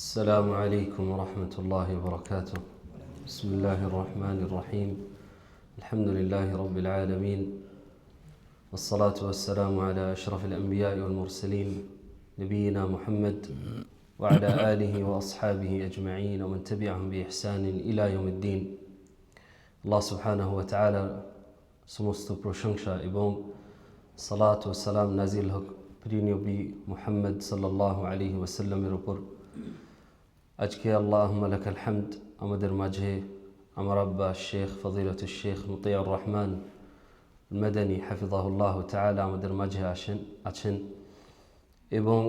السلام عليكم ورحمة الله وبركاته. بسم الله الرحمن الرحيم. الحمد لله رب العالمين، والصلاة والسلام على أشرف الأنبياء والمرسلين نبينا محمد وعلى آله وأصحابه أجمعين ومن تبعهم بإحسان إلى يوم الدين. الله سبحانه وتعالى সমস্ত প্রশংসা এবং সালাত ও সালাম নাজিল হোক প্রিয় নবী মুহাম্মদ সাল্লাল্লাহু আলাইহি ওয়াসাল্লামের উপর। আজকে আল্লাহুম্মা লাকাল হামদ আমাদের মাঝে আমার আব্বা শেখ ফজিলাতুল শেখ মুতিউর রহমান মাদানী হাফিজাহুল্লাহ তাআলা আমাদের মাঝে আছেন এবং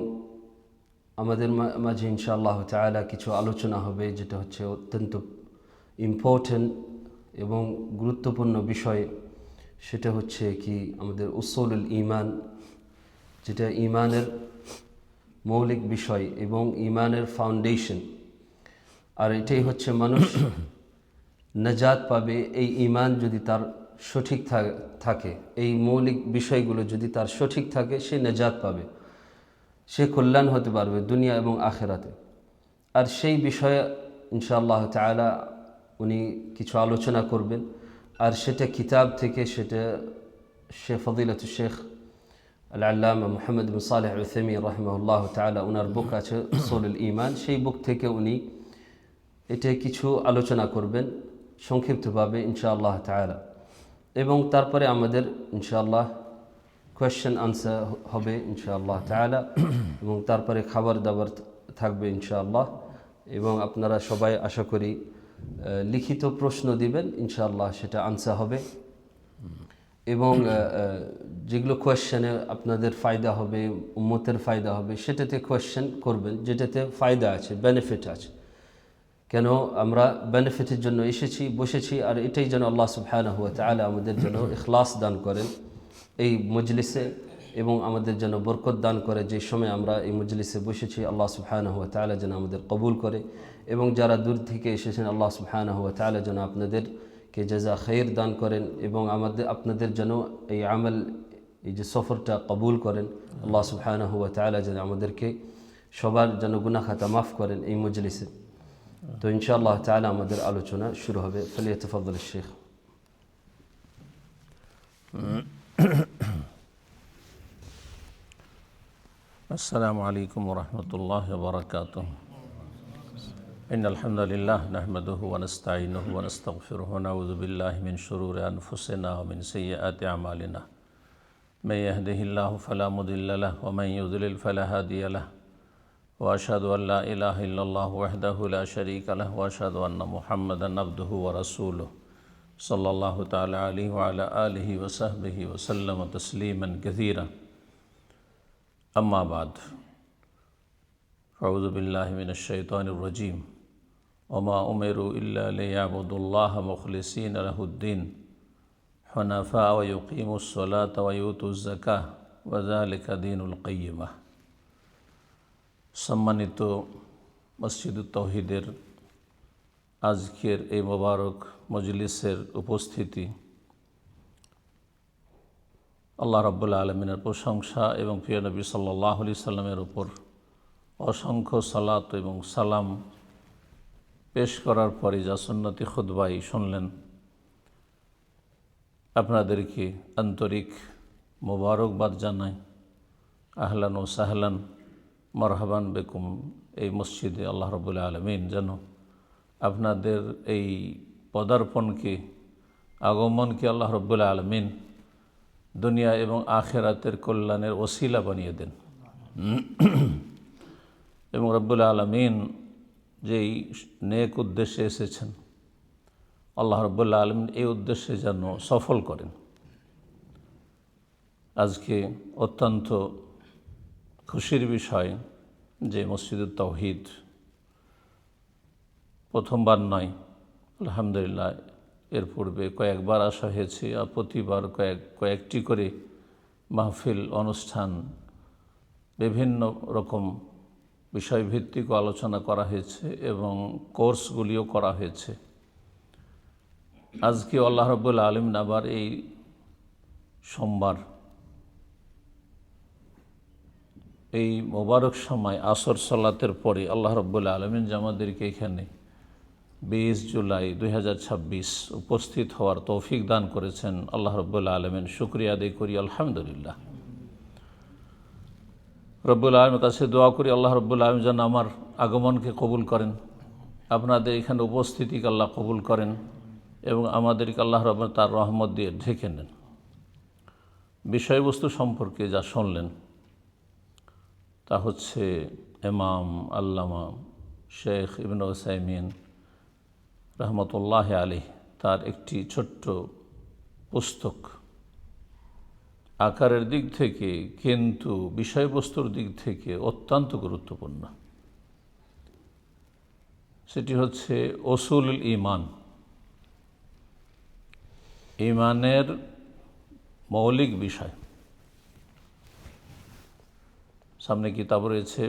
আমাদের মাঝে ইনশাআল্লাহ তাআলা কিছু আলোচনা হবে, যেটা হচ্ছে অত্যন্ত ইম্পর্টেন্ট এবং গুরুত্বপূর্ণ বিষয়। সেটা হচ্ছে কি আমাদের উসুলুল ঈমান, যেটা ঈমানের মৌলিক বিষয় এবং ঈমানের ফাউন্ডেশন। আর এটাই হচ্ছে মানুষ নাজাত পাবে এই ঈমান যদি তার সঠিক থাকে, এই মৌলিক বিষয়গুলো যদি তার সঠিক থাকে সে নাজাত পাবে, সে কল্যাণ হতে পারবে দুনিয়া এবং আখেরাতে। আর সেই বিষয়ে ইনশাআল্লাহ তাআলা উনি কিছু আলোচনা করবেন, আর সেটা কিতাব থেকে, সেটা শেখ ফজিলাতুল শেখ আল-আল্লামা মুহাম্মদ বিন সালেহ আল-উসাইমিন রাহিমাহুল্লাহ তাআলা ওনার বুক আছে উসুলুল ঈমান, সেই বুক থেকে উনি এটা কিছু আলোচনা করবেন সংক্ষিপ্তভাবে ইনশাআল্লাহ তাআলা। এবং তারপরে আমাদের ইনশাআল্লাহ কোয়েশ্চেন আনসার হবে ইনশাআল্লাহ তাআলা, এবং তারপরে খাবার দাবার থাকবে ইনশাআল্লাহ। এবং আপনারা সবাই আশা করি লিখিত প্রশ্ন দিবেন, ইনশাআল্লাহ সেটা আনসার হবে। এবং যেগুলো কোয়েশ্চেনে আপনাদের ফায়দা হবে, উম্মতের ফায়দা হবে, সেটাতে কোয়েশ্চেন করবেন যেটাতে ফায়দা আছে, বেনিফিট আছে। কেন আমরা বেনিফিটের জন্য বসেছি, আর এটাই যেন আল্লাহ সুবহানাহু ওয়া তাআলা আমাদের জন্য ইখলাস দান করেন এই মজলিসে, এবং আমাদের জন্য বরকত দান করে। যে সময় আমরা এই মজলিসে বসেছি আল্লাহ সুবহানাহু ওয়া তাআলা যেন আমাদের কবুল করে, এবং যারা দূর থেকে এসেছেন আল্লাহ সুবহানাহু ওয়া তাআলা যেন আপনাদেরকে জাযা খাইর দান করেন, এবং আপনাদের যেন এই আমল, এই যে সফরটা কবুল করেন। আল্লাহ সুবহানাহু ওয়া তাআলা যেন আমাদেরকে সবার যেন গুনাহ খাতা মাফ করেন এই মজলিসে। তো ইনশাআল্লাহ তাআলা আমাদের আলোচনা শুরু হবে। ফালিয়াতাফাদ্দাল আশ-শেখ। السلام عليكم ورحمة الله وبركاته. إن الحمد لله نحمده ونستعينه ونستغفره ونعوذ بالله من شرور أنفسنا ومن سيئات أعمالنا. من يهده الله فلا مضل له ومن يضلل فلا هادي له. وأشهد أن لا إله إلا الله وحده لا شريك له وأشهد أن محمدا عبده ورسوله صلى الله تعالى عليه وعلى آله وصحبه وسلم تسليما كثيرا. أما بعد، أعوذ بالله من الشيطان الرجيم. وما أمروا إلا ليعبدوا الله مخلصين له الدين حنفاء ويقيموا الصلاة ويؤتوا الزكاة وذلك دين القيمة. সম্মানিত মসজিদুত তাওহীদের আজকের এই মোবারক মজলিসের উপস্থিতি, আল্লাহ রাব্বুল আলামিনের প্রশংসা এবং প্রিয় নবী সাল্লাল্লাহু আলাইহি সাল্লামের উপর অসংখ্য সালাত এবং সালাম পেশ করার পরে যা সুন্নতি খুতবাই শুনলেন, আপনাদেরকে আন্তরিক মোবারকবাদ জানাই। আহলান ও সাহলান, মারহাবান বেকুম এই মসজিদে। আল্লাহ রাব্বুল আলামিন যেন আপনাদের এই পদার্পণকে, আগমনকে আল্লাহ রাব্বুল আলামিন দুনিয়া এবং আখেরাতের কল্যাণের ওসিলা বানিয়ে দেন, এবং রাব্বুল আলামিন যেই নেক উদ্দেশ্যে এসেছেন আল্লাহ রাব্বুল আলামিন এই উদ্দেশ্যে যেন সফল করেন। আজকে অত্যন্ত খুশির বিষয় যে মসজিদুত তাওহীদ প্রথমবার নয়, আলহামদুলিল্লাহ এর পূর্বে কয়েকবার আসা হয়েছে, আর প্রতিবার কয়েকটি করে মাহফিল, অনুষ্ঠান, বিভিন্ন রকম বিষয়ভিত্তিক আলোচনা করা হয়েছে এবং কোর্সগুলিও করা হয়েছে। আজকে আল্লাহ রাব্বুল আলামিন আবার এই সোমবার এই মোবারক সময় আসর সালাতের পরে আল্লাহ রাব্বুল আলামিন যে আমাদেরকে এখানে 20 জুলাই 2026 উপস্থিত হওয়ার তৌফিক দান করেছেন, আল্লাহ রাব্বুল আলামিন শুকরিয়া আদায় করি আলহামদুলিল্লাহ। রব্বুল আলামিনের কাছে দোয়া করি আল্লাহ রাব্বুল আলামিন যেন আমার আগমনকে কবুল করেন, আপনাদের এখানে উপস্থিতিকে আল্লাহ কবুল করেন এবং আমাদেরকে আল্লাহ রাব্বুল তার রহমত দিয়ে ঢেকে নেন। বিষয়বস্তু সম্পর্কে যা শুনলেন তা হচ্ছে ইমাম আল্লামা শেখ ইবনে উসাইমিন রহমতুল্লাহ আলাইহ তার একটি ছোট্ট পুস্তক, আকারের দিক থেকে কিন্তু বিষয়বস্তুর দিক থেকে অত্যন্ত গুরুত্বপূর্ণ। সেটি হচ্ছে উসুলুল ঈমান, ঈমানের মৌলিক বিষয়। সামনে কিতাব রয়েছে,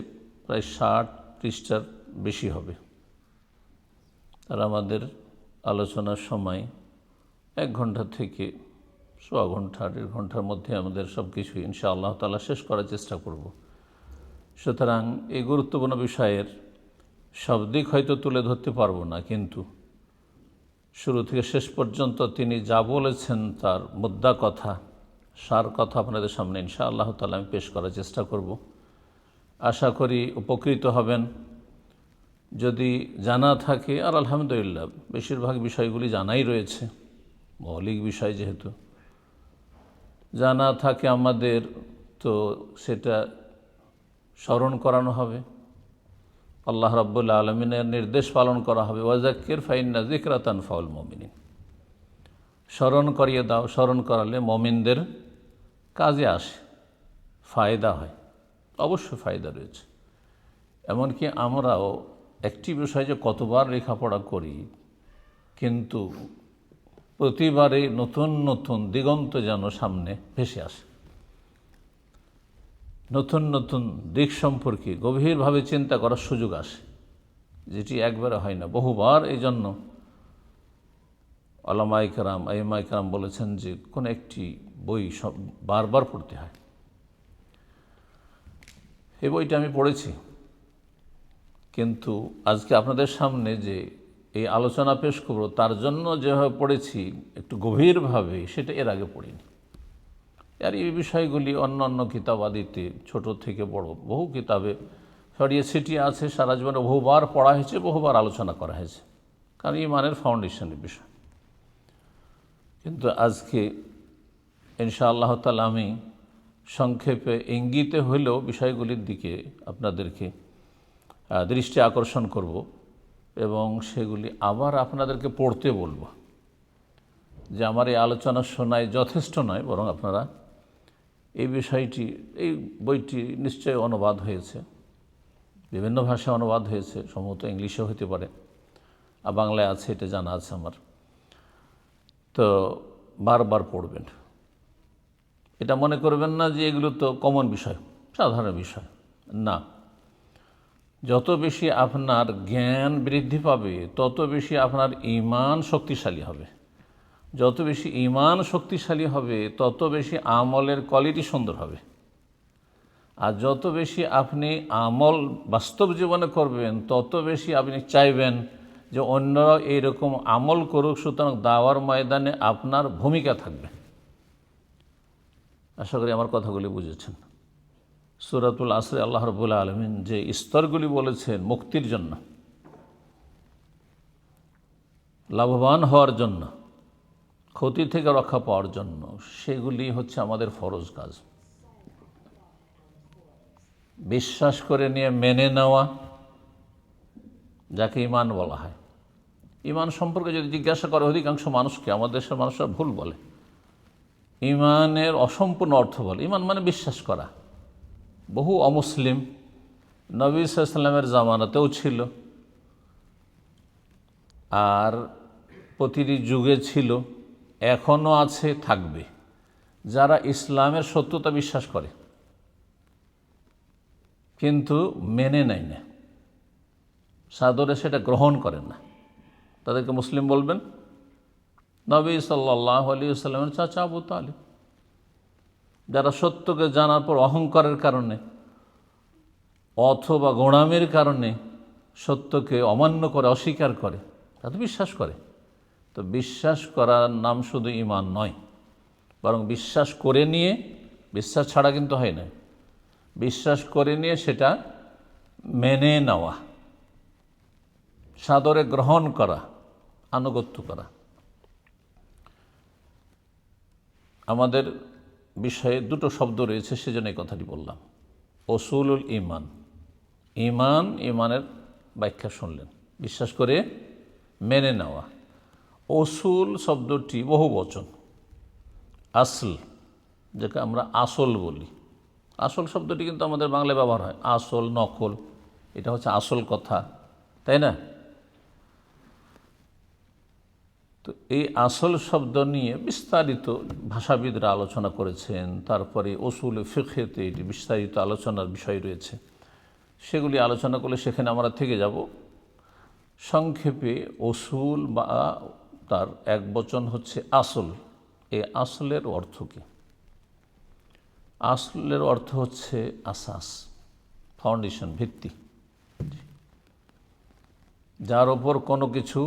প্রায় 60 পৃষ্ঠার বেশি হবে। আর আমাদের আলোচনার সময় 1 ঘন্টা থেকে 1.25 ঘন্টা 1.5 ঘন্টার মধ্যে আমাদের সব কিছুই ইনশাআল্লাহ তাআলা শেষ করার চেষ্টা করব। সুতরাং এই গুরুত্বপূর্ণ বিষয়ের সব দিক হয়তো তুলে ধরতে পারবো না, কিন্তু শুরু থেকে শেষ পর্যন্ত তিনি যা বলেছেন তার মুদ্রা কথা, সার কথা আপনাদের সামনে ইনশাআল্লাহ তাআলা আমি পেশ করার চেষ্টা করব। আশা করি উপকৃত হবেন। যদি জানা থাকে, আর আলহামদুলিল্লাহ বেশিরভাগ বিষয়গুলি জানাই রয়েছে, মৌলিক বিষয় যেহেতু জানা থাকে আমাদের, তো সেটা স্মরণ করানো হবে, আল্লাহ রাব্বুল আলামিনের নির্দেশ পালন করা হবে। ওয়াজাক্কির ফাইন্না যিকরা তানফাউল মুমিনিন, স্মরণ করিয়ে দাও, স্মরণ করালে মুমিনদের কাজে আসে, ফায়দা হয়, অবশ্যই ফায়দা রয়েছে। এমনকি আমরাও একটি বিষয় যে কতবার লেখাপড়া করি, কিন্তু প্রতিবারে নতুন নতুন দিগন্ত যেন সামনে ভেসে আসে, নতুন নতুন দিক সম্পর্কে গভীরভাবে চিন্তা করার সুযোগ আসে, যেটি একবারে হয় না, বহুবার। এই জন্য উলামায়ে কেরাম, আইম্মায়ে কেরাম বলেছেন যে কোন একটি বই বারবার পড়তে হয়। এই বইটা আমি পড়েছি, কিন্তু আজকে আপনাদের সামনে যে এই আলোচনা পেশ করব তার জন্য যেভাবে পড়েছি একটু গভীরভাবে, সেটা এর আগে পড়িনি। আর এই বিষয়গুলি অন্য অন্য কিতাবাদিতে ছোট থেকে বড় বহু কিতাবে ছড়িয়ে ছিটিয়ে আছে, সারা জীবনে বহুবার পড়া হয়েছে, বহুবার আলোচনা করা হয়েছে, কারণ ঈমানের ফাউন্ডেশনের বিষয়। কিন্তু আজকে ইনশাআল্লাহ তাআলা আমি সংক্ষেপে ইঙ্গিতে হলেও বিষয়গুলির দিকে আপনাদেরকে দৃষ্টি আকর্ষণ করব এবং সেগুলি আবার আপনাদেরকে পড়তে বলবো। যে আমার এই আলোচনা শোনায় যথেষ্ট নয়, বরং আপনারা এই বিষয়টি, এই বইটি নিশ্চয়ই অনুবাদ হয়েছে, বিভিন্ন ভাষায় অনুবাদ হয়েছে, সম্ভবত ইংলিশেও হতে পারে, আর বাংলায় আছে, এটা জানা আছে আমার। তো বারবার পড়বেন, এটা মনে করবেন না যে এগুলো তো কমন বিষয়, সাধারণ বিষয় না। যত বেশি আপনার জ্ঞান বৃদ্ধি পাবে, তত বেশি আপনার ঈমান শক্তিশালী হবে। যত বেশি ঈমান শক্তিশালী হবে, তত বেশি আমলের কোয়ালিটি সুন্দর হবে। আর যত বেশি আপনি আমল বাস্তব জীবনে করবেন, তত বেশি আপনি চাইবেন যে অন্যরা এইরকম আমল করুক, সুতরাং দাওয়ার ময়দানে আপনার ভূমিকা থাকবে। আশা করি আমার কথাগুলি বুঝেছেন। সূরাতুল আসরে আল্লাহ রাব্বুল আলামিন যে স্তরগুলি বলেছেন মুক্তির জন্য, লাভবান হওয়ার জন্য, ক্ষতি থেকে রক্ষা পাওয়ার জন্য, সেগুলি হচ্ছে আমাদের ফরজ কাজ। বিশ্বাস করে নিয়ে মেনে নেওয়া, যাকে ঈমান বলা হয়। ঈমান সম্পর্কে যদি জিজ্ঞাসা করে অধিকাংশ মানুষকে, আমাদের দেশের মানুষরা ভুল বলে, ঈমানের অসম্পূর্ণ অর্থ বলে। ঈমান মানে বিশ্বাস করা। বহু অমুসলিম নবী সাল্লাল্লাহু আলাইহি ওয়াসাল্লামের জামানাতেও ছিল, আর প্রতিটি যুগে ছিল, এখনও আছে, থাকবে, যারা ইসলামের সত্যতা বিশ্বাস করে কিন্তু মেনে নেয় না, সাদরে সেটা গ্রহণ করেন না, তাদেরকে মুসলিম বলবেন। নবী সাল্লাল্লাহু আলাইহি ওয়াসাল্লামের চাচা আবু তালিব, যারা সত্যকে জানার পর অহংকারের কারণে অথবা গোঁড়ামির কারণে সত্যকে অমান্য করে, অস্বীকার করে, তা তো বিশ্বাস করে। তো বিশ্বাস করার নাম শুধু ঈমান নয়, বরং বিশ্বাস করে নিয়ে, বিশ্বাস ছাড়া কিন্তু হয় না, বিশ্বাস করে নিয়ে সেটা মেনে নেওয়া, সাদরে গ্রহণ করা, আনুগত্য করা। আমাদের বিষয়ে দুটো শব্দ রয়েছে, সেজন্য এই কথাটি বললাম। উসুলুল ঈমান, ঈমান, ঈমানের ব্যাখ্যা শুনলেন, বিশ্বাস করে মেনে নেওয়া। উসুল শব্দটি বহু বচন, আসল, যাকে আমরা আসল বলি। আসল শব্দটি কিন্তু আমাদের বাংলায় ব্যবহার হয়, আসল, নকল, এটা হচ্ছে আসল কথা, তাই না? তো এই আসল শব্দ নিয়ে বিস্তারিত ভাষাবিদরা আলোচনা করেছেন। তারপরে উসুল ফিকহেতে এটি বিস্তারিত আলোচনার বিষয় রয়েছে, সেগুলি আলোচনা করলে সেখানে আমরা থেকে যাব। সংক্ষেপে উসুল বা তার এক বচন হচ্ছে আসল। এই আসলের অর্থ কী? আসলের অর্থ হচ্ছে আসাস, ফাউন্ডেশন, ভিত্তি, যার ওপর কোনো কিছু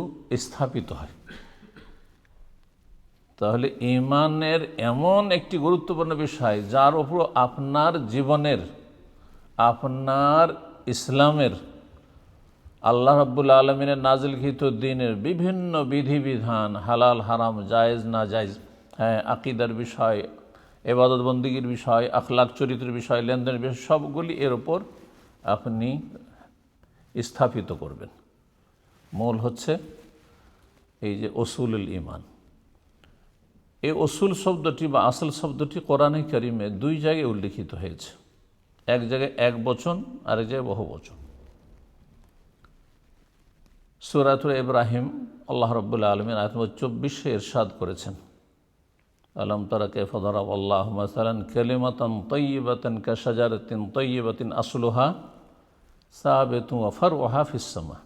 স্থাপিত হয়। তাহলে ঈমানের এমন একটি গুরুত্বপূর্ণ বিষয় যার ওপর আপনার জীবনের, আপনার ইসলামের, আল্লাহ রাব্বুল আলমিনের নাজিলকৃত দ্বীনের বিভিন্ন বিধিবিধান, হালাল হারাম, জায়েজ না জায়েজ, আকিদার বিষয়, ইবাদত বন্দেগীর বিষয়, আখলাক চরিত্রের বিষয়, লেনদেনের বিষয়, সবগুলি এর ওপর আপনি স্থাপিত করবেন। মূল হচ্ছে এই যে উসুলুল ঈমান। এই উসুল শব্দটি বা আসল শব্দটি কোরআনে কারিমে দুই জায়গায় উল্লিখিত হয়েছে। এক জায়গায় এক বচন, আরেক জায়গায় বহু বচন। সূরাতুল ইব্রাহিম আল্লাহ রাব্বুল আলামিন আয়াত নম্বর 24 ইরশাদ করেছেন, আলম তারা কাইফা দারাবাল্লাহু মাসালান কালিমাতান তাইয়্যিবাতান কাশাজারাতিন তাইয়্যিবাতিন আসলুহা সাবিতুন ওয়া ফারউহা ফিস সামা।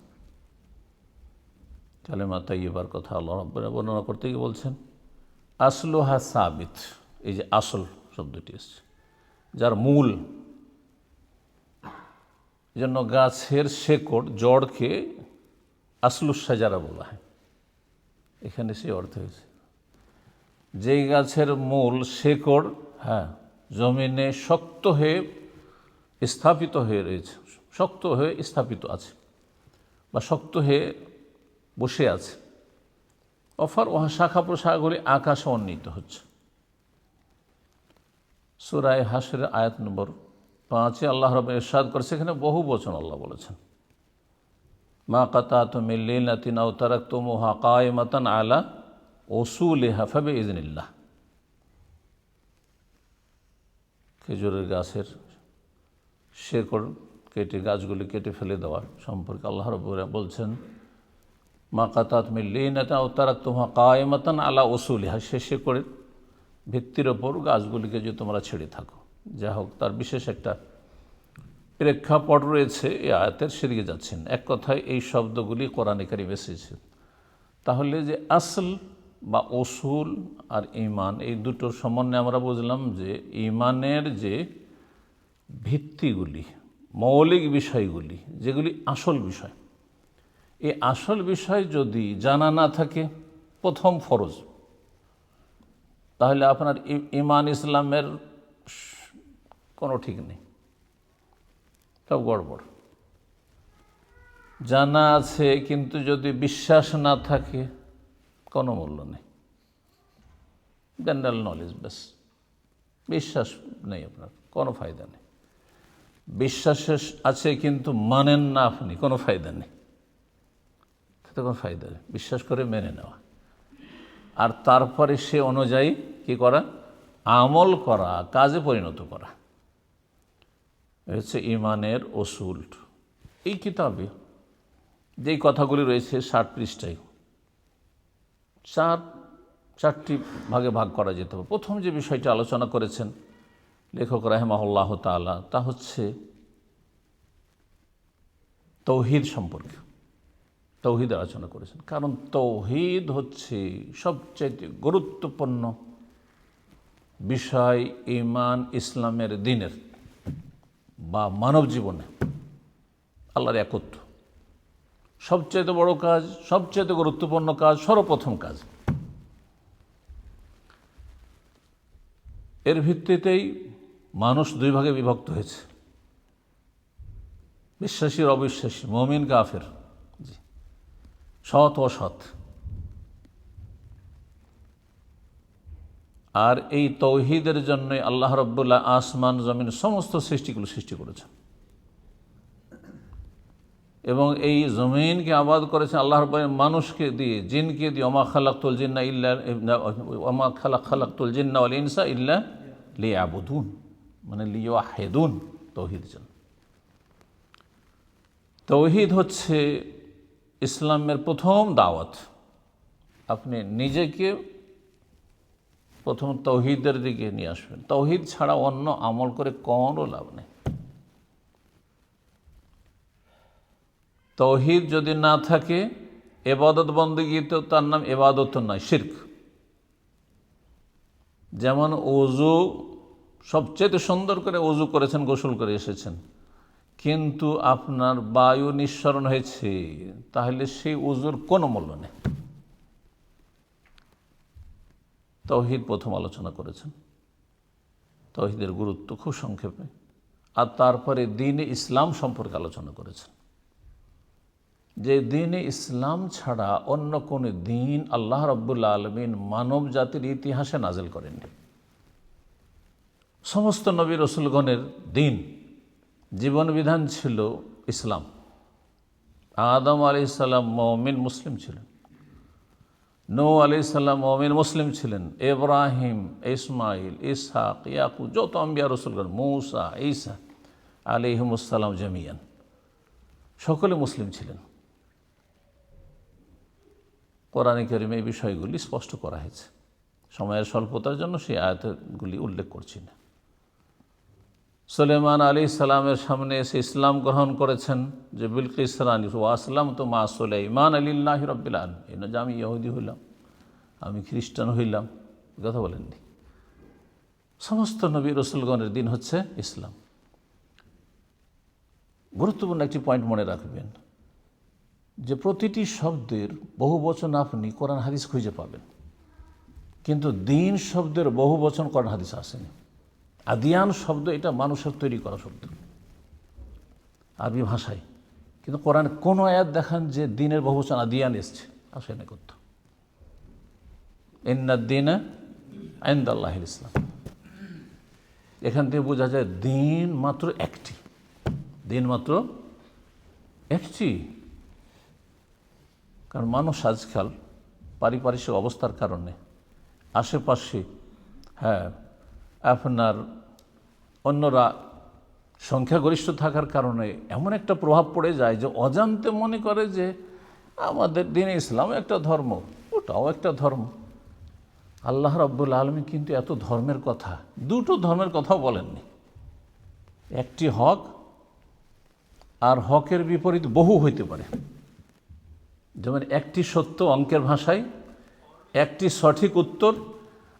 কালিমা তাইয়্যিবার কথা আল্লাহ রাব্বুল আলামিন বর্ণনা করতে গিয়ে বলছেন আসলুহা সাবিত। এই যে আসল শব্দটি এসেছে, যার মূল, জন্য গাছের শেকড়, জড়কে আসলুস শাজারা বলা হয়। এখানে সে অর্থ হয়েছে যেই গাছের মূল, শেকড়, জমিনে শক্ত হয়ে স্থাপিত হয়ে রয়েছে, শক্ত হয়ে স্থাপিত আছে বা শক্ত হয়ে বসে আছে। অফার ওহা শাখা প্রশাখাগুলি আকাশে উন্নীত হচ্ছে। সূরা হাশরের আয়াত নম্বর 5 আল্লাহ রাব্বুল ইরশাদ করেছে, এখানে বহু বচন আল্লাহ বলেছেন, মা কাতাতুম মিন লিনাতিন আও তারাকতুমুহা কায়িমাতান আলা উসুলিহা ফাবিইযনিল্লাহ। খেজুরের গাছের শেকড় কেটে, গাছগুলি কেটে ফেলে দেওয়া সম্পর্কে আল্লাহ রাব্বুল বলছেন, মা কাতাতুম মিন লিনাতিন আও তারাকতুমুহা কায়িমাতান আলা উসুলিহা, সে শেকড়ের ভিত্তির ওপর গাছগুলিকে যে তোমরা ছেড়ে থাকো। যা হোক, তার বিশেষ একটা প্রেক্ষাপট রয়েছে এই আয়াতের, সেদিকে যাচ্ছেন। এক কথায় এই শব্দগুলি কোরআনে কারিমে এসেছে। তাহলে যে আসল বা উসুল আর ঈমান, এই দুটোর সমন্বয়ে আমরা বুঝলাম যে ঈমানের যে ভিত্তিগুলি, মৌলিক বিষয়গুলি, যেগুলি আসল বিষয়, এই আসল বিষয় যদি জানা না থাকে, প্রথম ফরজ, তাহলে আপনার ঈমান ইসলামের কোনো ঠিক নেই, সব গড়বড়। জানা আছে কিন্তু যদি বিশ্বাস না থাকে, কোনো মূল্য নেই। জেনারেল নলেজ ব্যাস, বিশ্বাস নেই, আপনার কোনো ফায়দা নেই। বিশ্বাস আছে কিন্তু মানেন না আপনি, কোনো ফায়দা নেই, তাতে কোনো ফায়দা নেই। বিশ্বাস করে মেনে নেওয়া, আর তারপরে সে অনুযায়ী কি করা, আমল করা, কাজে পরিণত করা, হচ্ছে ঈমানের উসুল। এই কিতাবে যেই কথাগুলি রয়েছে 60 পৃষ্ঠায়, চারটি ভাগে ভাগ করা যেতে হবে। প্রথম যে বিষয়টি আলোচনা করেছেন লেখক রাহিমাহুল্লাহ তাআলা, তা হচ্ছে তৌহিদ সম্পর্কে। তৌহিদ আলোচনা করেছেন, কারণ তৌহিদ হচ্ছে সবচেয়ে গুরুত্বপূর্ণ বিষয় ঈমান ইসলামের, দ্বীনের বা মানব জীবনে। আল্লাহর একত্ব, সবচেয়ে বড় কাজ, সবচেয়ে গুরুত্বপূর্ণ কাজ, সর্বপ্রথম কাজ। এর ভিত্তিতেই মানুষ দুই ভাগে বিভক্ত হয়েছে, বিশ্বাসী আর অবিশ্বাসী, মুমিন কাফের, সৎ অসৎ। আর এই তৌহিদের জন্য আল্লাহ রাব্বুল আসমান জমিন সমস্ত সৃষ্টিগুলো সৃষ্টি করেছেন এবং এই জমিনকে আবাদ করেছেন আল্লাহ রাব্বুল মানুষকে দিয়ে, জিনকে দিয়ে। ওমা খালাকতুল জিন্না ওয়াল ইনসা ইল্লা লিয়াবুদুন, মানে লিওয়াহিদুন, তৌহিদ জন্য। তৌহিদ হচ্ছে ইসলামের প্রথম দাওয়াত। আপনি নিজেকে প্রথম তৌহিদের দিকে নিয়ে আসবেন। তৌহিদ ছাড়া অন্য আমল করে কোনো লাভ নেই। তৌহিদ যদি না থাকে, এবাদত বন্দেগী তো তার নাম এবাদত নয়, শিরক। যেমন ওযু, সবচেয়ে সুন্দর করে ওযু করেছেন, গোসল করে এসেছেন, কিন্তু আপনার বায়ু নিঃসরণ হয়েছে, তাহলে সেই ওযুর কোনো মূল্য নেই। তৌহিদ প্রথম আলোচনা করেছেন, তৌহিদের গুরুত্ব খুব সংক্ষেপে, আর তারপরে দ্বীন ইসলাম সম্পর্কে আলোচনা করেছেন, যে দ্বীন ইসলাম ছাড়া অন্য কোনো দ্বীন আল্লাহ রাব্বুল আলামিন মানব জাতির ইতিহাসে নাজিল করেননি। সমস্ত নবী রসুলগণের দ্বীন, জীবন বিধান ছিল ইসলাম। আদম আলাইহিস সালাম মুমিন মুসলিম ছিলেন, নূহ আলাইহিস সালাম মুমিন মুসলিম ছিলেন, ইব্রাহিম, ইসমাইল, ইসহাক, ইয়াকুব, যত আম্বিয়া রসুলগণ, মূসা, ঈসা আলাইহিমুস সালাম জামিয়ান, সকলে মুসলিম ছিলেন। কোরআনে কারিমে এই বিষয়গুলি স্পষ্ট করা হয়েছে। সময়ের স্বল্পতার জন্য সেই আয়াতগুলি উল্লেখ করছি না। সুলাইমান আলাইহিস সালামের সামনে এসে ইসলাম গ্রহণ করেছেন, যে বিলকিস রানী, ওয়া আসলাম তো মা সুলাইমান লিল্লাহি রাব্বিল আলামিন, এই না যে আমি ইহুদি হইলাম, আমি খ্রিস্টান হইলাম, কথা বলেননি। সমস্ত নবী রসুলগণের দিন হচ্ছে ইসলাম। গুরুত্বপূর্ণ একটি পয়েন্ট মনে রাখবেন, যে প্রতিটি শব্দের বহু বচন আপনি কোরআন হাদিস খুঁজে পাবেন, কিন্তু দিন শব্দের বহু বচন কোরআন হাদিস আসেনি। আদিয়ান শব্দ এটা মানুষের তৈরি করা শব্দ আরবি ভাষায়, কিন্তু কোরআন কোনো আয়াত দেখান যে দিনের বহুবচন আদিয়ান এসছে, আসে না করত। ইন্নাদ-দীনা ইনদাল্লাহিল ইসলাম, এখান থেকে বোঝা যায় দিন মাত্র একটি, দিন মাত্র একটি। কারণ মানুষ আজকাল পারিপার্শ্বিক অবস্থার কারণে আশেপাশে আপনার অন্যরা সংখ্যাগরিষ্ঠ থাকার কারণে এমন একটা প্রভাব পড়ে যায় যে অজান্তে মনে করে যে আমাদের দ্বীন ইসলাম একটা ধর্ম, ওটাও একটা ধর্ম। আল্লাহ রাব্বুল আলামিন কিন্তু এত ধর্মের কথা, দুটো ধর্মের কথাও বলেননি। একটি হক, আর হকের বিপরীত বহু হইতে পারে। যেমন একটি সত্য অঙ্কের ভাষায়, একটি সঠিক উত্তর,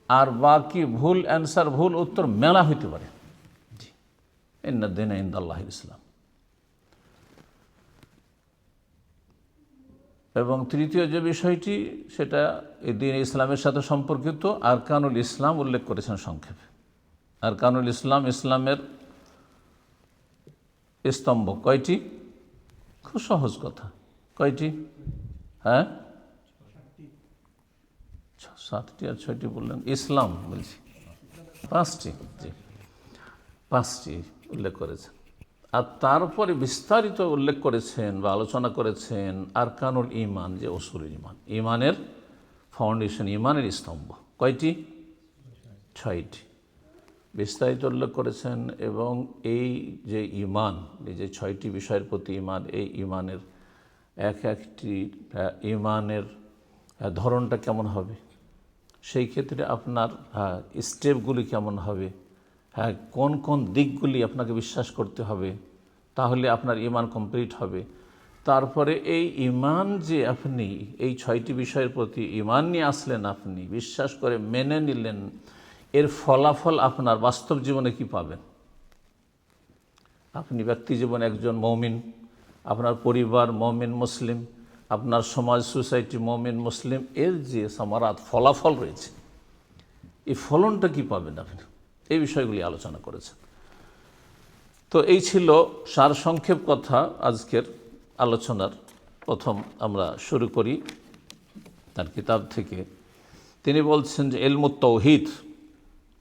আর বাকি ভুল অ্যান্সার, ভুল উত্তর মেলা হইতে পারে। জি, ইন্নাদ-দীনা ইনদাল্লাহিল ইসলাম। এবং তৃতীয় যে বিষয়টি, সেটা এই দ্বীন ইসলামের সাথে সম্পর্কিত আরকানুল ইসলাম উল্লেখ করেছেন সংক্ষেপে। আরকানুল ইসলাম, ইসলামের স্তম্ভ কয়টি? খুব সহজ কথা, কয়টি? 7টি আর 6টি বললেন, ইসলাম বলছি 5টি। জি, 5টি উল্লেখ করেছেন। আর তারপরে বিস্তারিত উল্লেখ করেছেন বা আলোচনা করেছেন আরকানুল ঈমান, যে উসুলুল ঈমান, ঈমানের ফাউন্ডেশন, ঈমানের স্তম্ভ কয়টি? 6টি বিস্তারিত উল্লেখ করেছেন। এবং এই যে ঈমান, এই যে 6টি বিষয়ের প্রতি ঈমান, এই ঈমানের এক একটি ঈমানের ধরনটা কেমন হবে, সেই ক্ষেত্রে আপনার স্টেপগুলি কেমন হবে, কোন কোন দিকগুলি আপনাকে বিশ্বাস করতে হবে, তাহলে আপনার ঈমান কমপ্লিট হবে। তারপরে এই ঈমান যে আপনি এই 6টি বিষয়ের প্রতি ঈমান নিয়ে আসলেন, আপনি বিশ্বাস করে মেনে নিলেন, এর ফলাফল আপনার বাস্তব জীবনে কি পাবেন। আপনি ব্যক্তি জীবনে একজন মুমিন, আপনার পরিবার মুমিন মুসলিম, আপনার সমাজ সোসাইটি মুমিন মুসলিম, এর যে সামারাত ফলাফল রয়েছে, এই ফলনটা কি পাবেন আপনি, এই বিষয়গুলি আলোচনা করেছেন। তো এই ছিল সারসংক্ষেপ কথা আজকের আলোচনার। প্রথম আমরা শুরু করি তার কিতাব থেকে। তিনি বলছেন যে ইলমুত তাওহীদ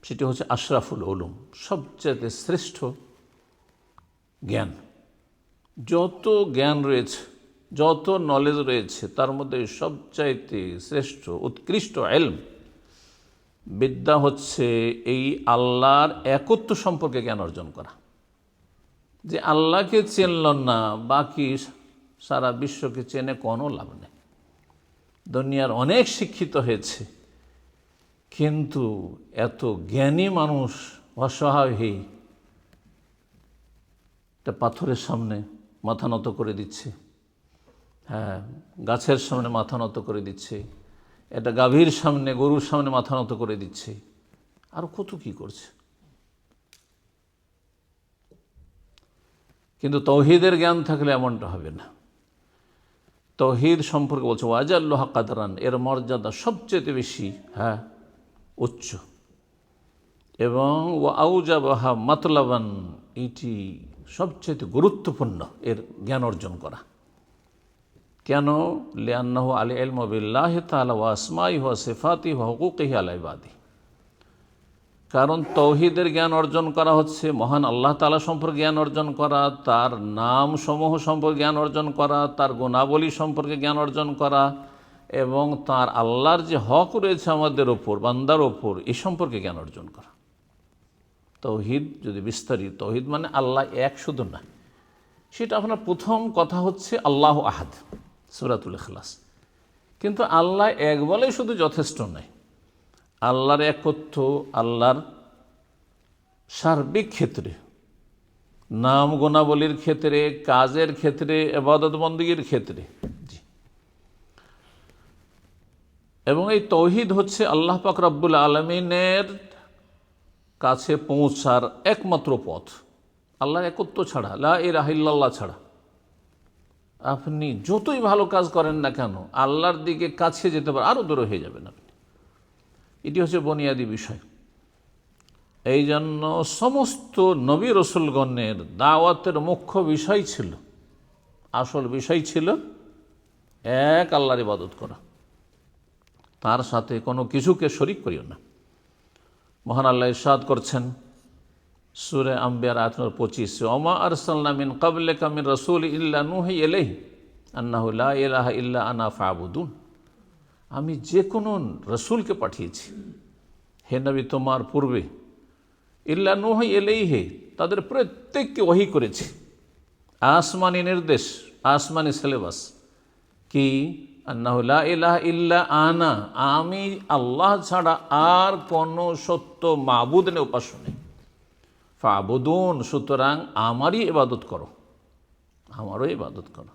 সেটি হচ্ছে আশরাফুল উলুম, সবচেয়ে শ্রেষ্ঠ জ্ঞান। যত জ্ঞান রয়েছে, যত নলেজ রয়েছে, তার মধ্যে সবচাইতে শ্রেষ্ঠ উৎকৃষ্ট ইলম বিদ্যা হচ্ছে এই আল্লাহর একত্ব সম্পর্কে জ্ঞান অর্জন করা। যে আল্লাহকে চিনল না, বাকি সারা বিশ্বকে চেনে কোনো লাভ নেই। দুনিয়ার অনেক শিক্ষিত হয়েছে, কিন্তু এত জ্ঞানী মানুষ অসহায় হয়ে একটা পাথরের সামনে মাথা নত করে দিচ্ছে, হ্যাঁ, গাছের সামনে মাথা নত করে দিচ্ছে, এটা গাভীর সামনে, গরুর সামনে মাথা নত করে দিচ্ছে, আর কত কি করছে। কিন্তু তৌহিদের জ্ঞান থাকলে এমনটা হবে না। তৌহিদ সম্পর্কে বলছে ওয়াজাল্লুহা কাদরান, এর মর্যাদা সবচেয়ে বেশি, হ্যাঁ, উচ্চ, এবং ওয়া আউজাবাহা মাতলাবান, এটি সবচেয়ে গুরুত্বপূর্ণ এর জ্ঞান অর্জন করা। কেন? লিআন্নাহু আল ইলমু বিল্লাহি তাআলা ওয়া আসমাইহি ওয়া সিফাতিহি ওয়া হুকুকিহি আলা ইবাদিহি। কারণ তৌহিদের জ্ঞান অর্জন করা হচ্ছে মহান আল্লাহ তাআলা সম্পর্কে জ্ঞান অর্জন করা, তার নাম সমূহ সম্পর্কে জ্ঞান অর্জন করা, তার গুণাবলী সম্পর্কে জ্ঞান অর্জন করা, এবং তার আল্লাহর যে হক রয়েছে আমাদের ওপর, বান্দার ওপর, এই সম্পর্কে জ্ঞান অর্জন করা। তৌহিদ যদি বিস্তারিত, তৌহিদ মানে আল্লাহ এক শুধু না, সেটা আপনার প্রথম কথা হচ্ছে আল্লাহু আহাদ, সূরাতুল ইখলাস। কিন্তু আল্লাহ এক বলেই শুধু যথেষ্ট নয়, আল্লাহর একত্ব, আল্লাহর সার্বিক ক্ষেত্রে, নাম গুণাবলীর ক্ষেত্রে, কাজের ক্ষেত্রে, ইবাদত বন্দেগীর ক্ষেত্রে। জি, এবং এই তৌহিদ হচ্ছে আল্লাহ পাক রব্বুল আলামিনের কাছে পৌঁছার একমাত্র পথ। আল্লাহর একত্ব ছাড়া, লা ইলাহা ইল্লাল্লাহ ছাড়া আপনি যতই ভালো কাজ করেন না কেন, আল্লাহর দিকে কাছে যেতে পারে, আরও দূরে হয়ে যাবেন আপনি। এটি হচ্ছে বুনিয়াদি বিষয়। এই জন্য সমস্ত নবী রসুলগণের দাওয়াতের মুখ্য বিষয় ছিল, আসল বিষয় ছিল এক আল্লাহর ইবাদত করা, তার সাথে কোনো কিছুকে শরীক করিও না। মহান আল্লাহ ইরশাদ করছেন সূরা আম্বিয়ার আয়াত নম্বর 25, ওমা আরসালনা মিন ক্বাবলিকা মির রাসূল ইল্লা নূহি ইলাইহি আন্নাহু লা ইলাহা ইল্লা আনা ফা'বুদুন। আমি যে কোনো রসুলকে পাঠিয়েছি, হে নবী তোমার পূর্বে, ইল্লা নূহি ইলাইহি, তাদের প্রত্যেককে ওহী করেছি, আসমানি নির্দেশ, আসমানি সিলেবাস কি, আন্নাহু লা ইলাহা ইল্লা আনা, আমি আল্লাহ ছাড়া আর কোনো সত্য মাবুদ নেই, উপাস্য নেই, ফা'বুদুন, সুতরাং আমারই ইবাদত করো, আমারও ইবাদত করো।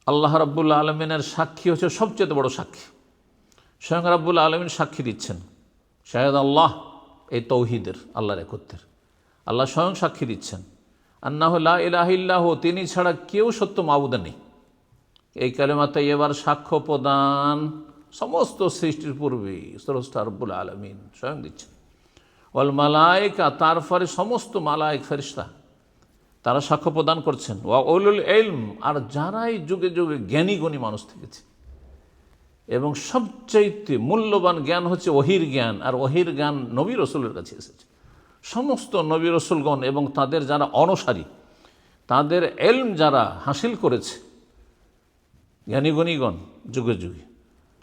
আল্লাহ রাব্বুল আলামিনের সাক্ষী হচ্ছে সবচেয়ে বড় সাক্ষী। স্বয়ং রাব্বুল আলামিন সাক্ষী দিচ্ছেন, শাহেদ আল্লাহ, এই তৌহিদের, আল্লাহর একত্বের। আল্লাহ স্বয়ং সাক্ষী দিচ্ছেন আন্নাহু লা ইলাহা ইল্লাহু, তিনি ছাড়া কেউ সত্য মাবুদ নেই। এই কালেমাতে এবার সাক্ষ্য প্রদান সমস্ত সৃষ্টির পূর্বে স্রষ্টা রাব্বুল আলামিন স্বয়ং দিচ্ছেন। ওয়াল মালায়েকা, তারপরে সমস্ত মালায়েক ফেরেশতা তারা সাক্ষ্য প্রদান করছেন। ওয়া উলুল ইলম, আর যারাই যুগে যুগে জ্ঞানী গুণী মানুষ থেকেছে। এবং সবচাইতে মূল্যবান জ্ঞান হচ্ছে ওহির জ্ঞান, আর ওহির জ্ঞান নবী রসুলের কাছে এসেছে। সমস্ত নবী রসুলগণ এবং তাদের যারা অনুসারী, তাদের ইলম যারা হাসিল করেছে, জ্ঞানী গুণীগণ যুগে যুগে,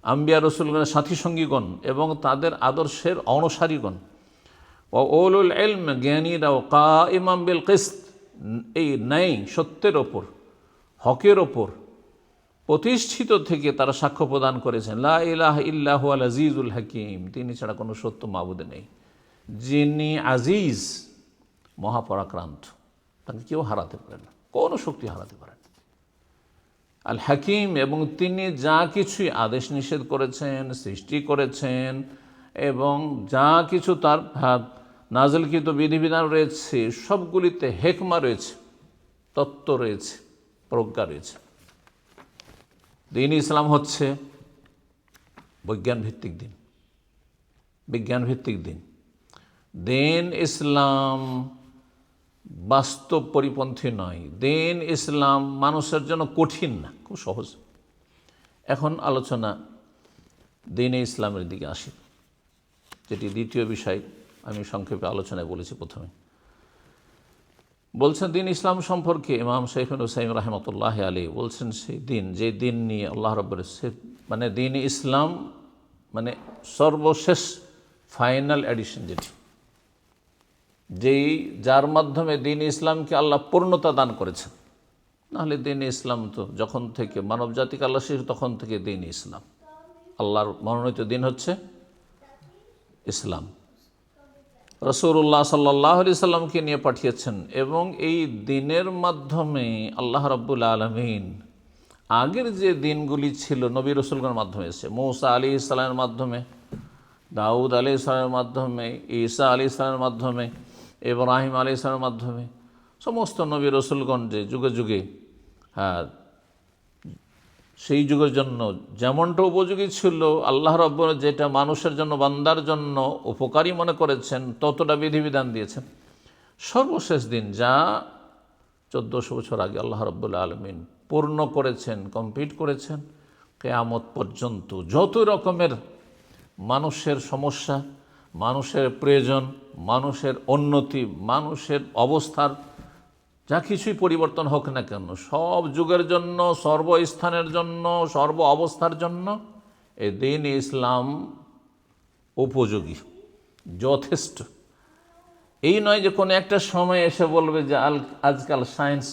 আম্বিয়া রসুলগণের সাথী সঙ্গীগণ এবং তাদের আদর্শের অনুসারীগণ, ও উলুল ইলম, জ্ঞানীরা, ও কাইমান বিল কিসত, এই ন্যায় সত্যের ওপর, হকের ওপর প্রতিষ্ঠিত থেকে তারা সাক্ষ্য প্রদান করেছেন, লা ইলাহা ইল্লা হুয়াল আজিজুল হাকিম, তিনি ছাড়া কোনো সত্য মাবুদ নেই, যিনি আজিজ, মহাপরাক্রান্ত, তাকে কেউ হারাতে পারে না, কোনো শক্তি হারাতে পারে না। আল হাকিম, এবং তিনি যা কিছুই আদেশ নিষেধ করেছেন, সৃষ্টি করেছেন, এবং যা কিছু তার নাজিলকৃত বিধিবিধান রয়েছে, সবগুলিতে হেকমা রয়েছে, তত্ত্ব রয়েছে, প্রজ্ঞা রয়েছে। দিন ইসলাম হচ্ছে বৈজ্ঞানভিত্তিক দিন, বিজ্ঞানভিত্তিক দিন। দিন ইসলাম বাস্তব পরিপন্থী নয়। দিন ইসলাম মানুষের জন্য কঠিন না, খুব সহজ। এখন আলোচনা দিনে ইসলামের দিকে আসি, যেটি দ্বিতীয় বিষয় আমি সংক্ষেপে আলোচনায় বলেছি। প্রথমে বলছেন দিন ইসলাম সম্পর্কে ইমাম শাইখুল হুসাইন রাহমাতুল্লাহ আলাইহি বলছেন, সেই দিন, যে দিন নিয়ে আল্লাহ রাব্বুল মানে দিন ইসলাম মানে সর্বশেষ ফাইনাল এডিশন, যার মাধ্যমে দিন ইসলামকে আল্লাহ পূর্ণতা দান করেছেন। নাহলে দিন ইসলাম তো যখন থেকে মানব জাতিকে আল্লাহ সৃষ্টি তখন থেকে দিন ইসলাম, আল্লাহর মনোনীত দিন হচ্ছে ইসলাম। রাসূলুল্লাহ সাল্লাল্লাহু আলাইহি সাল্লামকে নিয়ে পাঠিয়েছেন এবং এই দিনের মাধ্যমে আল্লাহ রাব্বুল আলামিন আগের যে দিনগুলি ছিল নবী রাসূলগণের মাধ্যমে এসেছে, মূসা আলাইহিস সালামের মাধ্যমে, দাউদ আলাইহিস সালামের মাধ্যমে, ঈসা আলাইহিস সালামের মাধ্যমে, ইব্রাহিম আলাইহিস সালামের মাধ্যমে, সমস্ত নবী রাসূলগণ যে যুগে যুগে সেই যুগের জন্য যেমনটা উপযোগী ছিল, আল্লাহ রাব্বুল যেটা মানুষের জন্য, বান্দার জন্য উপকারী মনে করেছেন, ততটা বিধিবিধান দিয়েছেন। সর্বশেষ দিন যা 1400 বছর আগে আল্লাহ রাব্বুল আলামিন পূর্ণ করেছেন, কমপ্লিট করেছেন, কিয়ামত পর্যন্ত যত রকমের মানুষের সমস্যা, মানুষের প্রয়োজন, মানুষের উন্নতি, মানুষের অবস্থার যা কিছুই পরিবর্তন হোক না কেন, সব যুগের জন্য, সর্বস্থানের জন্য, সর্ব অবস্থার জন্য এই দিন ইসলাম উপযোগী, যথেষ্ট। এই নয় যে কোনো একটা সময় এসে বলবে যে আজকাল সায়েন্স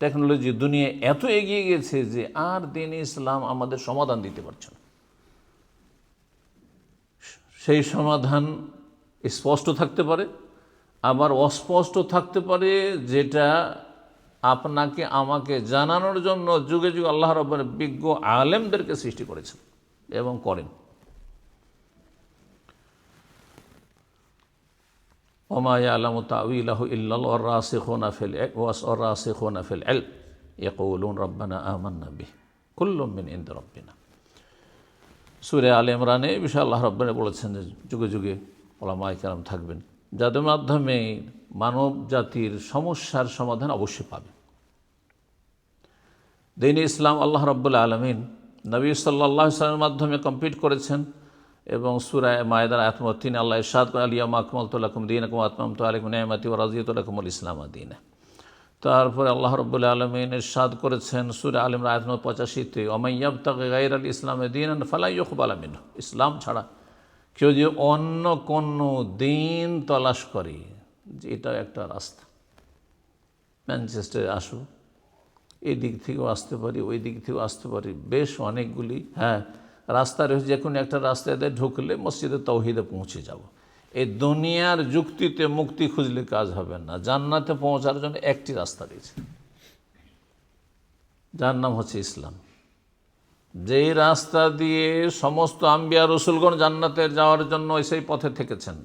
টেকনোলজি দুনিয়া এত এগিয়ে গেছে যে আর দিন ইসলাম আমাদের সমাধান দিতে পারছে না। সেই সমাধান স্পষ্ট থাকতে পারে, আবার অস্পষ্ট থাকতে পারে, যেটা আপনাকে আমাকে জানানোর জন্য যুগে যুগে আল্লাহ রাব্বুল বিজ্ঞ আলেমদেরকে সৃষ্টি করেছেন এবং করেন। ওমা ইয়ালামু তাউইলাহু ইল্লাল্লাহু ওয়ার-রাসিখুনা ফিল ইলম ইয়াকুলুন রাব্বানা আমান্না বিহি কুল্লুম মিন ইনদি রাব্বিনা। সূরা আলে ইমরানে এই বিষয়ে আল্লাহ রাব্বুল বলেছেন যে যুগে যুগে উলামায়ে কেরাম থাকবেন, যাদের মাধ্যমে মানব জাতির সমস্যার সমাধান অবশ্যই পাবে। দিন ইসলাম আল্লাহ রাব্বুল আলামিন নবী সাল্লাল্লাহু আলাইহি ওয়াসাল্লামের মাধ্যমে কমপ্লিট করেছেন এবং সূরা মায়েদার আয়াত নম্বর 3 আল্লাহ ইরশাদ করেন, আল-ইয়াওমা আকমালতু লাকুম দীনাকুম ওয়া আতমামতু আলাইকুম নি'মাতি ওয়া রাদিয়তু লাকুমুল ইসলামা দীনা। তারপরে আল্লাহ রাব্বুল আলামিন ইরশাদ করেছেন সূরা আল ইমরান আয়াত নম্বর 85-তে, ওয়া মান ইয়াবতাগি গায়রাল ইসলামি দীনান ফালা ইউকবালা মিনহু। ইসলাম ছাড়া কেউ যে অন্য কোনো দিন তলাশ করে, যে এটা একটা রাস্তা, ম্যানচেস্টারে আসো, এই দিক থেকেও আসতে পারি, ওই দিক থেকেও আসতে পারি, বেশ অনেকগুলি রাস্তা রয়েছে, যে কোনো একটা রাস্তায় ঢুকলে মসজিদে তাওহীদে পৌঁছে যাব। এই দুনিয়ার যুক্তিতে মুক্তি খুঁজলে কাজ হবে না। জান্নাতে পৌঁছার জন্য একটি রাস্তা রয়েছে, যার নাম হচ্ছে ইসলাম। যেই রাস্তা দিয়ে সমস্ত আম্বিয়া রসুলগণ জান্নাতে যাওয়ার জন্য সেই পথে থেকেছেন,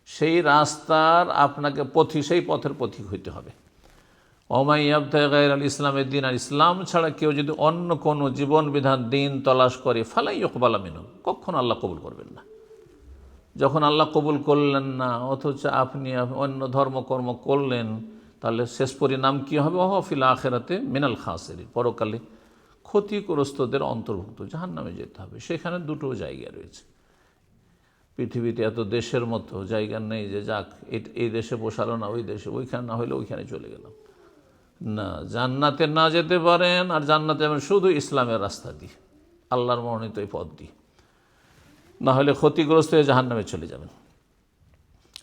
সেই রাস্তার আপনাকে সেই পথের পথিক হইতে হবে। ওমা ইয়াবতাগি গায়রাল ইসলামের দিন, আর ইসলাম ছাড়া কেউ যদি অন্য কোনো জীবন বিধান দিন তলাশ করে, ফালা ইউকবালা মিনহু, কখনো আল্লাহ কবুল করবেন না। যখন আল্লাহ কবুল করলেন না, অথচ আপনি অন্য ধর্মকর্ম করলেন, তাহলে শেষ পরিণাম কী হবে? ওয়া ফিল আখিরাতি মিনাল খাসিরিন, পরকালে ক্ষতিগ্রস্তদের অন্তর্ভুক্ত, জাহান্নামে যেতে হবে। সেখানে দুটো জায়গা রয়েছে। পৃথিবীতে এত দেশের মতো জায়গা নেই যে যাক এই দেশে বসালো না ওই দেশে, ওইখানে না হইলে ওইখানে চলে গেলাম। না, জান্নাতে না যেতে পারেন, আর জান্নাতে যাবেন শুধু ইসলামের রাস্তা দিয়ে, আল্লাহর মনোনীত এই পথ দিয়ে, না হলে ক্ষতিগ্রস্ত হয়ে জাহান্নামে চলে যাবেন।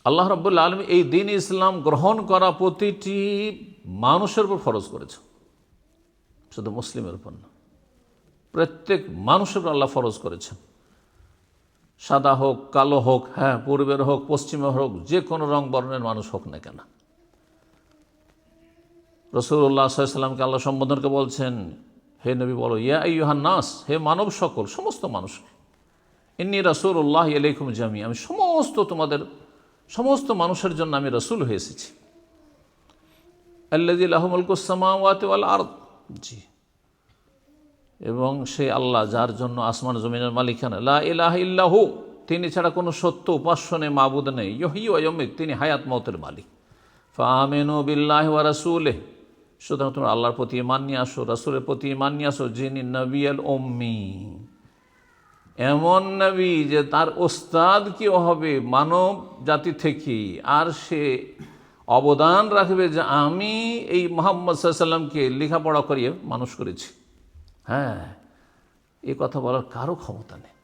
আল্লাহ রাব্বুল আলামিন এই দিন ইসলাম গ্রহণ করা প্রতিটি মানুষের উপর ফরজ করেছে, শুধু মুসলিমের উপর না, প্রত্যেক মানুষের উপর আল্লাহ ফরজ করেছেন। সাদা হোক, কালো হোক, পূর্বের হোক, পশ্চিমের হোক, যে কোনো রং বর্ণের মানুষ হোক না কেন। রাসূলুল্লাহ সাল্লাল্লাহু আলাইহি ওয়াসাল্লামকে আল্লাহ সম্বোধনকে বলছেন, হে নবী বলো, ইয়া আইয়ুহান নাস, হে মানব সকল, সমস্ত মানুষকে, ইন্নী রাসূলুল্লাহ ইলাইকুম জামিআ, আমি সমস্ত মানুষের জন্য আমি রাসূল হয়ে এসেছি। আল্লাযী লাহু মুলকুস সামাওয়াতি ওয়াল আরদ, জি, এবং সেই আল্লাহ যার জন্য আসমান জমিনের মালিকানা, লা ইলাহা ইল্লাহু, তিনি ছাড়া কোনো সত্য উপাস্য নেই, মাবুদ নেই, ইহয়ী ওয়া ইউমীত, তিনি হায়াত মওতের মালিক। ফাআমিনু বিল্লাহি ওয়া রাসূলিহি, সুতরাং তোমরা আল্লাহর প্রতি ঈমান নিয়ে আসো, রাসূলের প্রতি ঈমান নিয়ে আসো, যিনি নবিয়ুল উম্মি, এমন নবী যে তার ওস্তাদ কেউ হবে মানব জাতি থেকে, আর সে অবদান রাখবে যে আমি এই মুহাম্মদ সাল্লাল্লাহু আলাইহি ওয়াসাল্লামকে লেখাপড়া করিয়ে মানুষ করেছি। হ্যাঁ, এই কথা বলার কারো ক্ষমতা নেই,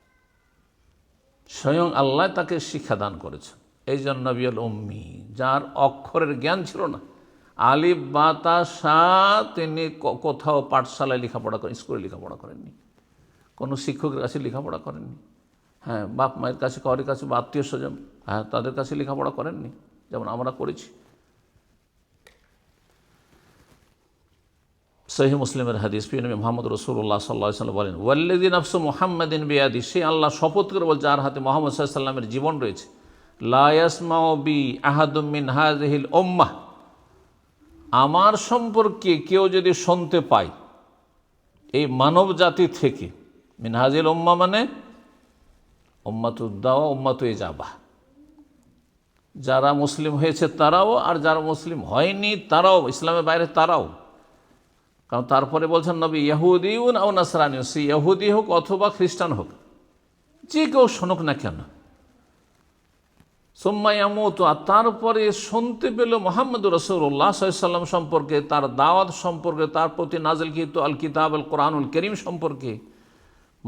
স্বয়ং আল্লাহ তাকে শিক্ষাদান করেছেন। এই জন্য নবিয়ুল উম্মি, যার অক্ষরের জ্ঞান ছিল না, আলিফ বা তা সা, তিনি কোথাও পাঠশালায় লেখাপড়া করেন, স্কুলে লেখাপড়া করেননি, কোনো শিক্ষকের কাছে লেখাপড়া করেননি, হ্যাঁ, বাপ মায়ের কাছে, কারোর কাছে, বা আত্মীয় স্বজন, হ্যাঁ, তাদের কাছে লেখাপড়া করেননি, যেমন আমরা করেছি। সহিহ মুসলিমের হাদিস, প্রিয় নবী মুহাম্মদ রাসূলুল্লাহ সাল্লাল্লাহু আলাইহি ওয়াসাল্লাম বলেন, ওয়াল্লাযী নাফসু মুহাম্মাদিন বিয়াদি, সেই আল্লাহ শপথ করে বল যার হাতে মুহাম্মদ সাল্লাল্লাহু আলাইহি ওয়াসাল্লামের জীবন রয়েছে, লা ইয়াসমাউ বি আহাদুম মিন হাযিহিল উম্মাহ, আমার সম্পর্কে কেউ যদি শুনতে পায় এই মানব জাতি থেকে, মিন হাযিহিল উম্মাহ মানে উম্মাতুদ দাওয়া, উম্মাতুল ইজাবাহ, যারা মুসলিম হয়েছে তারাও, আর যারা মুসলিম হয়নি তারাও, ইসলামের বাইরে তারাও, কারণ তারপরে বলছেন নবী, ইহুদিউন আও নাসরানি, সে ইহুদি হোক অথবা খ্রিস্টান হোক, যে কেউ শোনক না কেন, সুম্মা ইয়ামুতু, আর তারপরে শুনতে পেল মুহাম্মদুর রাসূলুল্লাহ সাল্লাল্লাহু আলাইহি ওয়াসাল্লাম সম্পর্কে, তার দাওয়াত সম্পর্কে, তার প্রতি নাজিলকৃত আল কিতাব আল কোরআনুল কারীম সম্পর্কে,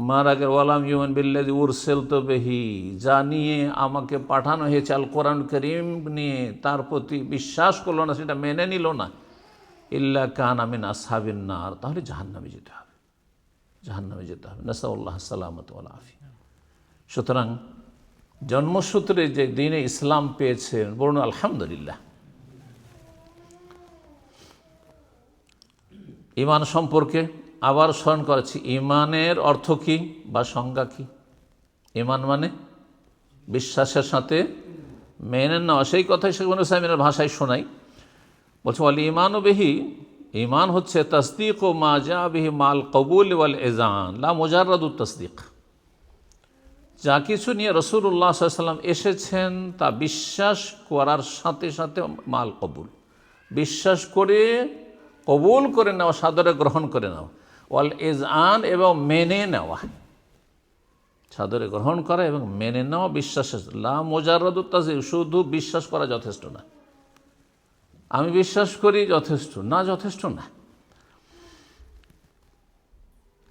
মারা গেল ওয়ালাম ইউমিন বিল্লাযী উরসিলতু বিহি, যা নিয়ে আমাকে পাঠানো হয়েছে আল কোরআনুল কারীম নিয়ে, তার প্রতি বিশ্বাস করলো না, সেটা মেনে নিল না, ইল্লা কানা মিন আসহাবিন নার, তাহলে জাহান্নামে যেতে হবে, জাহান্নামে যেতে হবে, নাসাল্লাহ সালামাত ওয়াল আফিয়া। সুতরাং জন্মসূত্রে যে দ্বীনে ইসলাম পেয়েছেন, বলুন আলহামদুলিল্লাহ। ঈমান সম্পর্কে আবার স্মরণ করেছি, ঈমানের অর্থ কী বা সংজ্ঞা কী? ঈমান মানে বিশ্বাসের সাথে মেনে নেওয়া, সেই কথাই শেখ ইবনে উসাইমিনের ভাষায় শোনাই। বলছে ওয়াল ঈমানু বিহি, ঈমান হচ্ছে তাসদীকু মা জা বিহি মাল কবুল ওয়াল ইযান, লা মুজাররাদুত তাসদীক, যা কিছু নিয়ে রাসূলুল্লাহ সাল্লাল্লাহু আলাইহি ওয়াসাল্লাম এসেছেন তা বিশ্বাস করার সাথে সাথে মাল কবুল, বিশ্বাস করে কবুল করে নেওয়া, সাদরে গ্রহণ করে নেওয়া, ওয়াল ইযান, এবং মেনে নেওয়া, সাদরে গ্রহণ করা এবং মেনে নেওয়া বিশ্বাসের, লা মুজাররাদুত তাসদীক, শুধু বিশ্বাস করা যথেষ্ট না, আমি বিশ্বাস করি যথেষ্ট না, যথেষ্ট না।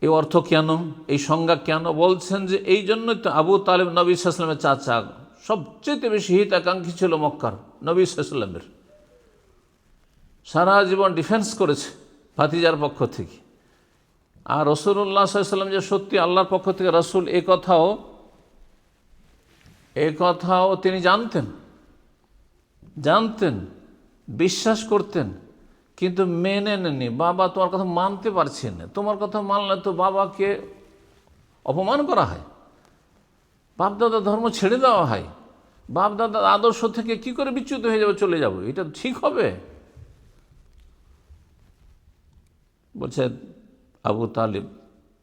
এই অর্থ কেন, এই সংজ্ঞা কেন বলছেন? যে এই জন্যই তো আবু তালেব নবী সাল্লাল্লাহু আলাইহি ওয়াসাল্লামের চাচা, সবচেয়ে বেশি হিতাকাঙ্ক্ষী ছিল মক্কার নবী সাল্লাল্লাহু আলাইহি ওয়াসাল্লামের, সারা জীবন ডিফেন্স করেছে ভাতিজার পক্ষ থেকে, আর রাসূলুল্লাহ সাল্লাল্লাহু আলাইহি ওয়াসাল্লাম যে সত্যি আল্লাহর পক্ষ থেকে রাসূল, এ কথাও তিনি জানতেন, বিশ্বাস করতেন, কিন্তু মেনে নেননি। বাবা তোমার কথা মানতে পারছি না, তোমার কথা মানলে তো বাবাকে অপমান করা হয়, বাপদাদা ধর্ম ছেড়ে দেওয়া হয়, বাপদাদার আদর্শ থেকে কি করে বিচ্যুত হয়ে যাবে, চলে যাব, এটা ঠিক হবে? বলছে আবু তালিব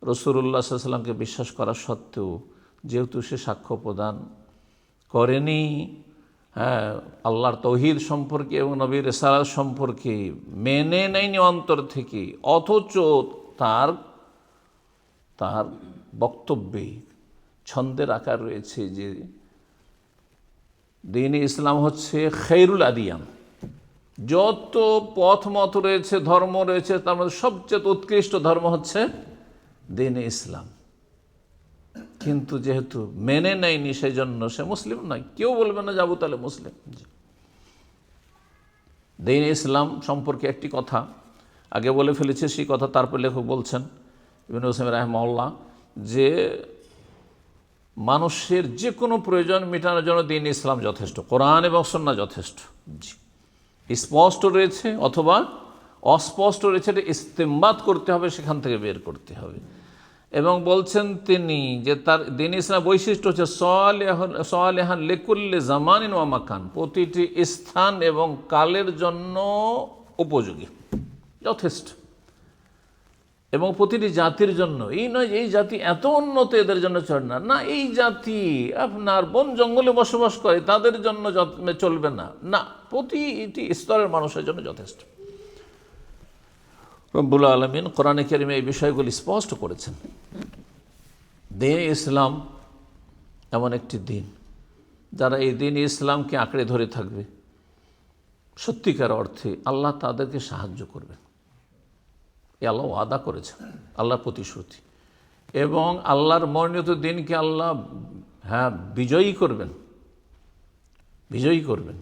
রাসূলুল্লাহ সাল্লাল্লাহু আলাইহি ওয়াসাল্লামকে বিশ্বাস করা সত্ত্বেও, যেহেতু সে সাক্ষ্য প্রদান করেনি, হ্যাঁ, আল্লাহর তৌহিদ সম্পর্কে এবং নবীর রিসালাত সম্পর্কে মেনে নেয়নি অন্তর থেকে, অথচ তার বক্তব্যে ছন্দের আকার রয়েছে যে দ্বীনে ইসলাম হচ্ছে খৈরুল আদিয়ান, যত পথ মত রয়েছে, ধর্ম রয়েছে, তার মধ্যে সবচেয়ে উৎকৃষ্ট ধর্ম হচ্ছে দ্বীনে ইসলাম। কিন্তু যেহেতু মেনে নেয়নি, সেই জন্য সে মুসলিম নয়। কেউ বলবে না যে আবু তালেব মুসলিম। দ্বীনে ইসলাম সম্পর্কে একটি কথা আগে বলে ফেলেছে, সেই কথা তারপর লেখক বলছেন ইবনে উসাইমিন রাহিমাহুল্লাহ, যে মানুষের যে কোনো প্রয়োজন মেটানোর জন্য দ্বীনে ইসলাম যথেষ্ট, কোরআন এবং সুন্নাহ যথেষ্ট। স্পষ্ট রয়েছে অথবা অস্পষ্ট রয়েছে, এটা ইস্তেমবাদ করতে হবে, সেখান থেকে বের করতে হবে। এবং বলছেন তিনি যে তার দ্বীনে ইসলাম বৈশিষ্ট্য হচ্ছে সালেহান লিকুল্লি জামানিন ওয়া মাকান, প্রতিটি স্থান এবং কালের জন্য উপযোগী, যথেষ্ট। এবং প্রতিটি জাতির জন্য এই নয় যে এই জাতি এত উন্নত এদের জন্য চলে না, না, এই জাতি আপনার বন জঙ্গলে বসবাস করে তাদের জন্য চলবে না, না, প্রতিটি স্তরের মানুষের জন্য যথেষ্ট। রব্বুল আলামিন কোরআনে কারিমে এই বিষয়গুলি স্পষ্ট করেছেন। দ্বীন ইসলাম এমন একটি দিন, যারা এই দ্বীন ইসলামকে আঁকড়ে ধরে থাকবে সত্যিকার অর্থে আল্লাহ তাদেরকে সাহায্য করবেন। এ আল্লাহ ওয়াদা করেছেন, আল্লাহর প্রতিশ্রুতি। এবং আল্লাহর মনোনীত দিনকে আল্লাহ বিজয়ী করবেন, বিজয়ী করবেন।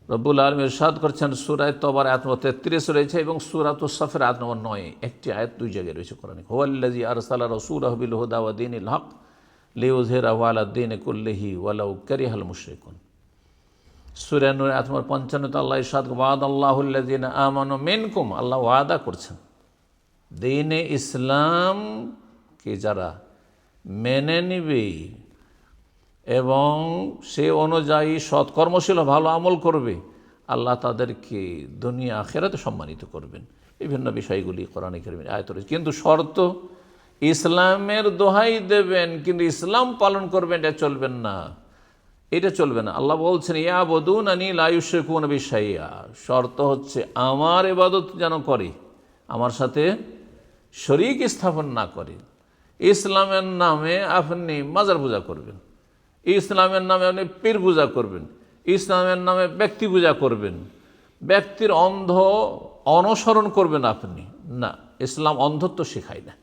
রব্বুল আলামিন ইরশাদ করছেন সূরা তওবার আয়াত নম্বর 33 রয়েছে এবং সূরাতুস সাফের আয়াত নম্বর 9, একটি আয়াত দুই জায়গায় রয়েছে কোরআনে। হুয়াল্লাযী আরসালা রাসূলাহু বিল হুদা ওয়া দীনিল হক লিইয়ুযহিরাহু আলা দ্বীনি কুল্লিহি ওয়ালাউ কারিহাল মুশরিকুন। সূরা নূর আয়াত নম্বর 55 আল্লাহ ইরশাদ ওয়াদাল্লাহুল্লাযীনা আমানু মিনকুম, আল্লাহ ওয়াদা করছেন দ্বীনে ইসলামকে যারা মেনে নিবে এবং সে অনুযায়ী সৎকর্মশীল ভালো আমল করবে, আল্লাহ তাদেরকে দুনিয়া আখিরাতে সম্মানিত করবেন। বিভিন্ন বিষয়গুলি কোরআনে কারিমে আয়াত রয়েছে। কিন্তু শর্ত, ইসলামের দোহাই দেবেন কিন্তু ইসলাম পালন করবেন, এটা চলবেন না, এটা চলবে না। আল্লাহ বলছেন ইয়াবুদুনানি লা ইউশরিকুনা বি শাইআ, শর্ত হচ্ছে আমার ইবাদত যেন করে, আমার সাথে শরীক স্থাপন না করে। ইসলামের নামে আপনি মাজার পূজা করবেন, ইসলামের নামে আপনি পীর পূজা করবেন, ইসলামের নামে ব্যক্তি পূজা করবেন, ব্যক্তির অন্ধ অনুসরণ করবেন আপনি, না, ইসলাম অন্ধত্ব শেখায় না,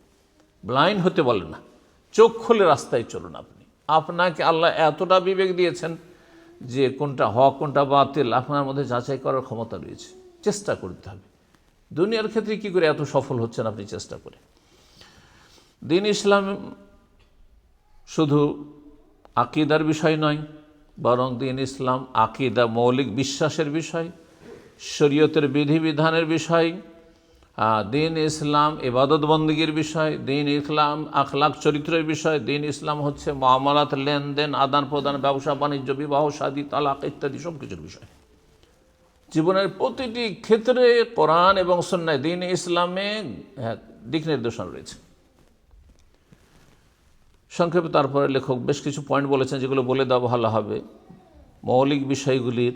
ব্লাইন্ড হতে বলে না, চোখ খুলে রাস্তায় চলুন। আপনাকে আল্লাহ এতটা বিবেক দিয়েছেন যে কোনটা হক কোনটা বাতিল আপনার মধ্যে যাচাই করার ক্ষমতা রয়েছে, চেষ্টা করতে হবে। দুনিয়ার ক্ষেত্রে কি করে এত সফল হচ্ছেন আপনি চেষ্টা করে। দ্বীন ইসলাম শুধু আকিদার বিষয় নয়, বরং দ্বীন ইসলাম আকিদা মৌলিক বিশ্বাসের বিষয়, শরীয়তের বিধিবিধানের বিষয়, দ্বীন ইসলাম ইবাদত বন্দেগীর বিষয়, দ্বীন ইসলাম আখলাক চরিত্রের বিষয়, দ্বীন ইসলাম হচ্ছে মুআমালাত লেনদেন আদান প্রদান ব্যবসা বাণিজ্য বিবাহ শাদী তালাক ইত্যাদি সব কিছুর বিষয়। জীবনের প্রতিটি ক্ষেত্রে কোরআন এবং সুন্নাহ দ্বীন ইসলামে দিক নির্দেশনা রয়েছে। সংক্ষেপে তারপরে লেখক বেশ কিছু পয়েন্ট বলেছেন যেগুলো বলে দেওয়া ভালো হবে। মৌলিক বিষয়গুলির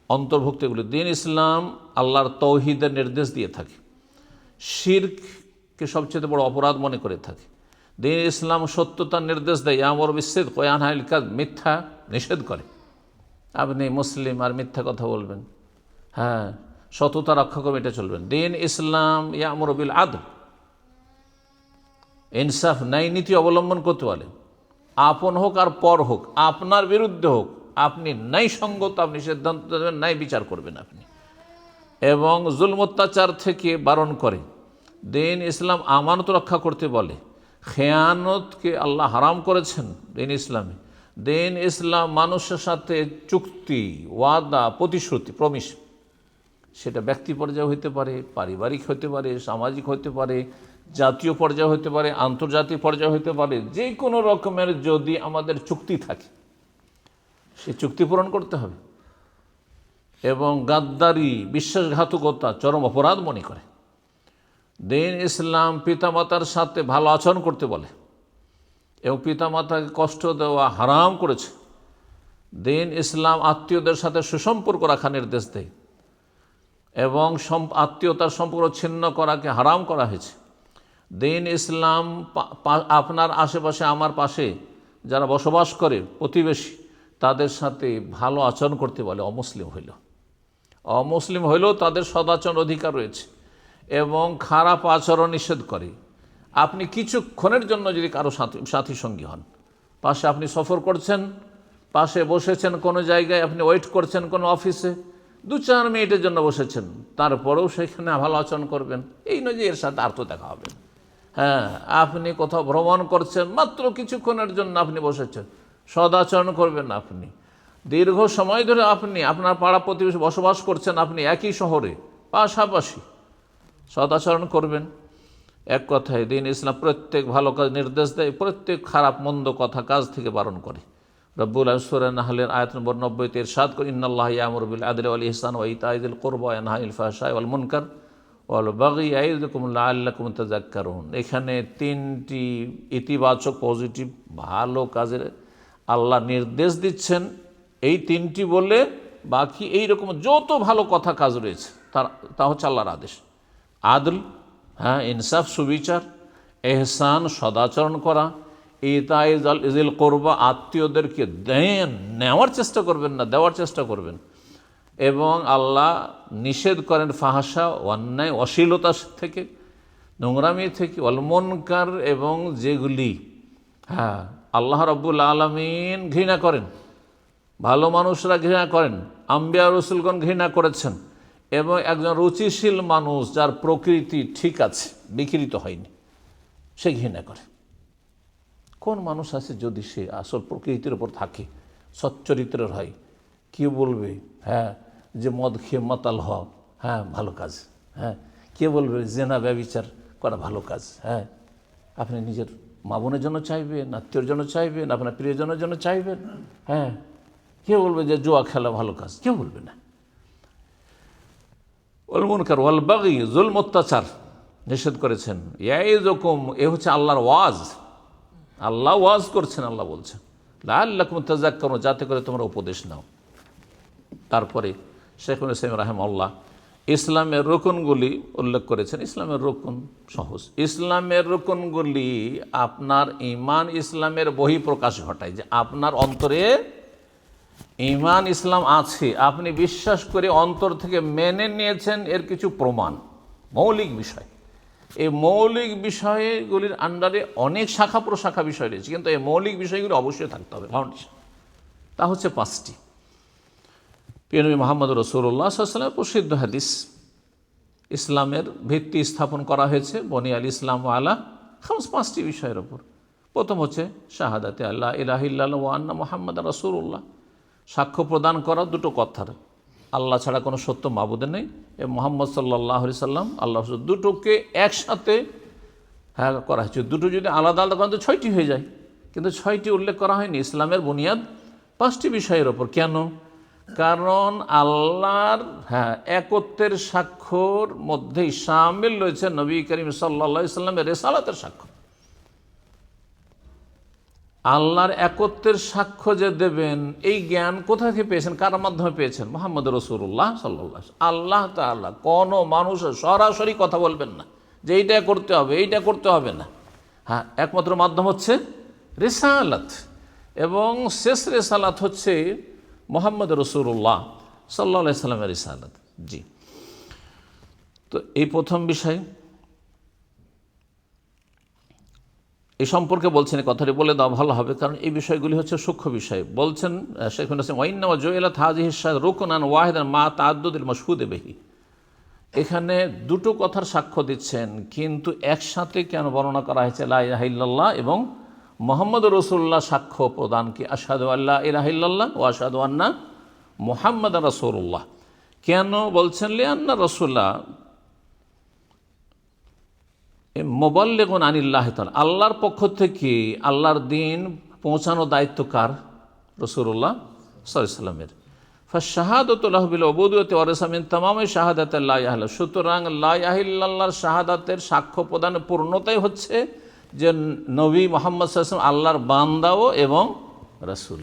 অন্তর্ভুক্তগুলি, দ্বীন ইসলাম আল্লাহর তৌহিদের নির্দেশ দিয়ে থাকে, শিরককে সবচেয়ে বড় অপরাধ মনে করে থাকে। দ্বীন ইসলাম সত্যতার নির্দেশ দেয়, ইয়ামুরু বিসসিদক ওয়া ইয়ানহা আনিল কাযব, মিথ্যা নিষেধ করে। আপনি মুসলিম আর মিথ্যা কথা বলবেন, সততা রক্ষা করবে, এটা চলবেন। দ্বীন ইসলাম ইয়ামুরু বিল আদল, ইনসাফ ন্যায় নীতি অবলম্বন করতে বলে। আপন হোক আর পর হোক, আপনার বিরুদ্ধে হোক, আপনি ন্যায় সঙ্গত আপনি সিদ্ধান্ত দেবেন, ন্যায় বিচার করবেন আপনি, এবং জুলম অত্যাচার থেকে বারণ করে। দ্বীন ইসলাম আমানত রক্ষা করতে বলে, খেয়ানতকে আল্লাহ হারাম করেছেন দ্বীন ইসলামে। দ্বীন ইসলাম মানুষের সাথে চুক্তি, ওয়াদা, প্রতিশ্রুতি, প্রমিস, সেটা ব্যক্তি পর্যায়ে হতে পারে, পারিবারিক হতে পারে, সামাজিক হতে পারে, জাতীয় পর্যায়ে হতে পারে, আন্তর্জাতিক পর্যায়ে হতে পারে, যে কোনো রকমের যদি আমাদের চুক্তি থাকে সে চুক্তি পূরণ করতে হবে। এবং গাদ্দারি, বিশ্বাসঘাতকতা চরম অপরাধ মনে করে। দ্বীন ইসলাম পিতামাতার সাথে ভালো আচরণ করতে বলে এবং পিতামাতাকে কষ্ট দেওয়া হারাম করেছে। দ্বীন ইসলাম আত্মীয়দের সাথে সুসম্পর্ক রাখা নির্দেশ দেয় এবং আত্মীয়তার সম্পর্ক ছিন্ন করাকে হারাম করা হয়েছে। দ্বীন ইসলাম আপনার আশেপাশে, আমার পাশে যারা বসবাস করে, প্রতিবেশী, তাদের সাথে ভালো আচরণ করতে বলে। অমুসলিম হইলেও তাদের সদাচরণ অধিকার রয়েছে এবং খারাপ আচরণ নিষেধ করে। আপনি কিছুক্ষণের জন্য যদি কারো সাথী সঙ্গী হন, পাশে আপনি সফর করছেন, পাশে বসেছেন কোনো জায়গায়, আপনি ওয়েট করছেন কোনো অফিসে, 2-4 মিনিটের জন্য বসেছেন, তারপরেও সেখানে ভালো আচরণ করবেন। এই নয় যে এর সাথে আর তো দেখা হবে। আপনি কোথাও ভ্রমণ করছেন, মাত্র কিছুক্ষণের জন্য আপনি বসেছেন, সদাচরণ করবেন। আপনি দীর্ঘ সময় ধরে আপনি আপনার পাড়া প্রতিবেশী বসবাস করছেন, আপনি একই শহরে পাশাপাশি, সদাচরণ করবেন। এক কথায় দ্বীন ইসলাম প্রত্যেক ভালো কাজ নির্দেশ দেয়, প্রত্যেক খারাপ মন্দ কথা কাজ থেকে বারণ করে। রব্বুল সূরা নাহলের আয়াত নম্বর 90-তে ইরশাদ করে, ইন্নাল্লাহা ইয়ামুরু বিল আদলি ওয়াল ইহসানি ওয়া ইতাই যিল কুরবা ওয়া ইয়ানহা আনিল ফাহশাই ওয়াল মুনকার ওয়াল বাগই ইয়াইযুকুম লাআল্লাকুম তাযাক্কারুন। এখানে তিনটি ইতিবাচক পজিটিভ ভালো কাজের আল্লাহ নির্দেশ দিচ্ছেন। এই তিনটি বলে বাকি এই রকম যত ভালো কথা কাজ রয়েছে তা হচ্ছে আল্লাহর আদেশ। আদল, ইনসাফ সুবিচার, এহসান সদাচরণ করা, ইতাই যিল কুরবা আত্মীয়দেরকে নেওয়ার চেষ্টা করবেন না, দেওয়ার চেষ্টা করবেন। এবং আল্লাহ নিষেধ করেন ফাহাশা, অন্যায় অশ্লীলতা থেকে, নোংরামি থেকে, ওয়াল মুনকার, এবং যেগুলি আল্লাহ রাব্বুল আলামিন ঘৃণা করেন, ভালো মানুষরা ঘৃণা করেন, আম্বিয়া রসুলগণ ঘৃণা করেছেন, এবং একজন রুচিশীল মানুষ যার প্রকৃতি ঠিক আছে, বিকৃত হয়নি, সে ঘৃণা করে। কোন মানুষ আছে যদি সে আসল প্রকৃতির ওপর থাকে, সচ্চরিত্রের হয়, কি বলবে যে মদ খেয়ে মাতাল হওয়া ভালো কাজ, কে বলবে জেনা ব্যভিচার করা ভালো কাজ। আপনি নিজের মা বোনের জন্য চাইবেন, আত্মীয়র জন্য চাইবেন, আপনার প্রিয়জনের জন্য চাইবেন। কে বলবে যে জুয়া খেলা ভালো কাজ? কেউ বলবে না। ওয়াল মুনকার ওয়াল বাগই, জুলম অত্যাচার নিষেধ করেছেন। ইয়াইযুকুম, এ হচ্ছে আল্লাহর ওয়াজ, আল্লাহ ওয়াজ করছেন, আল্লাহ বলছেন লাআল্লাকুম তাযাক্কারুন, যাতে করে তোমরা উপদেশ নাও। তারপরে শেখুল ইসলাম রাহিমাহুল্লাহ ইসলামের রুকনগুলি উল্লেখ করেছেন। ইসলামের রুকন সহজ, ইসলামের রুকনগুলি আপনার ঈমান ইসলামের বহিঃপ্রকাশ ঘটায়, যে আপনার অন্তরে ঈমান ইসলাম আছে, আপনি বিশ্বাস করে অন্তর থেকে মেনে নিয়েছেন, এর কিছু প্রমাণ, মৌলিক বিষয়। এই মৌলিক বিষয়গুলির আন্ডারে অনেক শাখা প্রশাখা বিষয় রয়েছে, কিন্তু এই মৌলিক বিষয়গুলি অবশ্যই থাকতে হবে, ফাউন্ডেশন। তা হচ্ছে 5টি। প্রিয় নবী মুহাম্মদ রাসূলুল্লাহ সাল্লাল্লাহু আলাইহি ওয়াসাল্লাম প্রসিদ্ধ হাদিস, ইসলামের ভিত্তি স্থাপন করা হয়েছে বনি আল ইসলাম আলা খামস, 5টি বিষয়ের ওপর। প্রথম হচ্ছে শাহাদাতে আল্লাহ ইলাহা ইল্লাল্লাহ ওয়া আন্না মুহাম্মাদার রাসূলুল্লাহ, সাক্ষ্য প্রদান করা দুটো কথার, আল্লাহ ছাড়া কোনো সত্য মাবুদ নেই, এবং মুহাম্মদ সাল্লাল্লাহু আলাইহি সাল্লাম আল্লাহ রাসূল, দুটোকে একসাথে করা হয়েছে। দুটো যদি আলাদা আলাদা করেন তো 6টি হয়ে যায়, কিন্তু 6টি উল্লেখ করা হয়নি। ইসলামের বুনিয়াদ 5টি বিষয়ের ওপর। কেন? কারণ আল্লাহর একত্বের স্বাক্ষর মধ্যেই শামিল রয়েছে নবী করিম সাল্লাল্লাহু আলাইহি সাল্লামের রিসালাতের সাক্ষ্য। আল্লাহর একত্বের সাক্ষ্য যে দেবেন, এই জ্ঞান কোথা থেকে পেয়েছেন, কার মাধ্যমে পেয়েছেন? মুহাম্মদ রাসূলুল্লাহ সাল্লাল্লাহু আলাইহি ওয়াসাল্লাম। আল্লাহ তাআলা কোনো মানুষ সরাসরি কথা বলবেন না যে এইটা করতে হবে, এইটা করতে হবে না। একমাত্র মাধ্যম হচ্ছে রিসালাত, এবং শেষ রিসালাত হচ্ছে মুহাম্মদ রাসূলুল্লাহ সাল্লাল্লাহু আলাইহি সাল্লামের রিসালাত। জি, তো এই প্রথম বিষয়, এই সম্পর্কে বলছেন, এই কথাটি বলে দেওয়া ভালো হবে, কারণ এই বিষয়গুলি হচ্ছে সূক্ষ্ম বিষয়। বলছেন শেখুল ইসলাম, ওয়াইন্নামা জুইলাত হাযিহিশ শাহাদা রুকনান ওয়াহিদান মা তাআদ্দুদিল মাশহুদ বিহি। এখানে দুটো কথার সাক্ষ্য দিচ্ছেন, কিন্তু একসাথে কেন বর্ণনা করা হয়েছে লা ইলাহা ইল্লাল্লাহ এবং মুহাম্মদ রাসূলুল্লাহ সাক্ষ্য প্রদান, কি আশহাদু আল্লা ইলাহা ইল্লাল্লাহ ওয়া আশহাদু আন্না মুহাম্মাদার রাসূলুল্লাহ। কেন বলছেন? লিআন্না রাসূলা মুবাল্লিগুন আনিল্লাহি তাআলা, আল্লাহর পক্ষ থেকে আল্লাহর দিন পৌঁছানো দায়িত্ব কার? রাসূলুল্লাহ সাল্লাল্লাহু আলাইহি ওয়াসাল্লামের। ফাশহাদাতু লাহু বিল উবুদিয়্যতি ওয়া রিসা মিন তামামি শাহাদাতি লা ইলাহা ইল্লাল্লাহ। সুতরাং লা ইলাহা ইল্লাল্লাহর শাহাদাতের সাক্ষ্য প্রদানের পূর্ণতাই হচ্ছে যে নবী মুহাম্মদ সাল্লাল্লাহু আলাইহি ওয়াসাল্লাম আল্লাহর বান্দাও এবং রাসূল।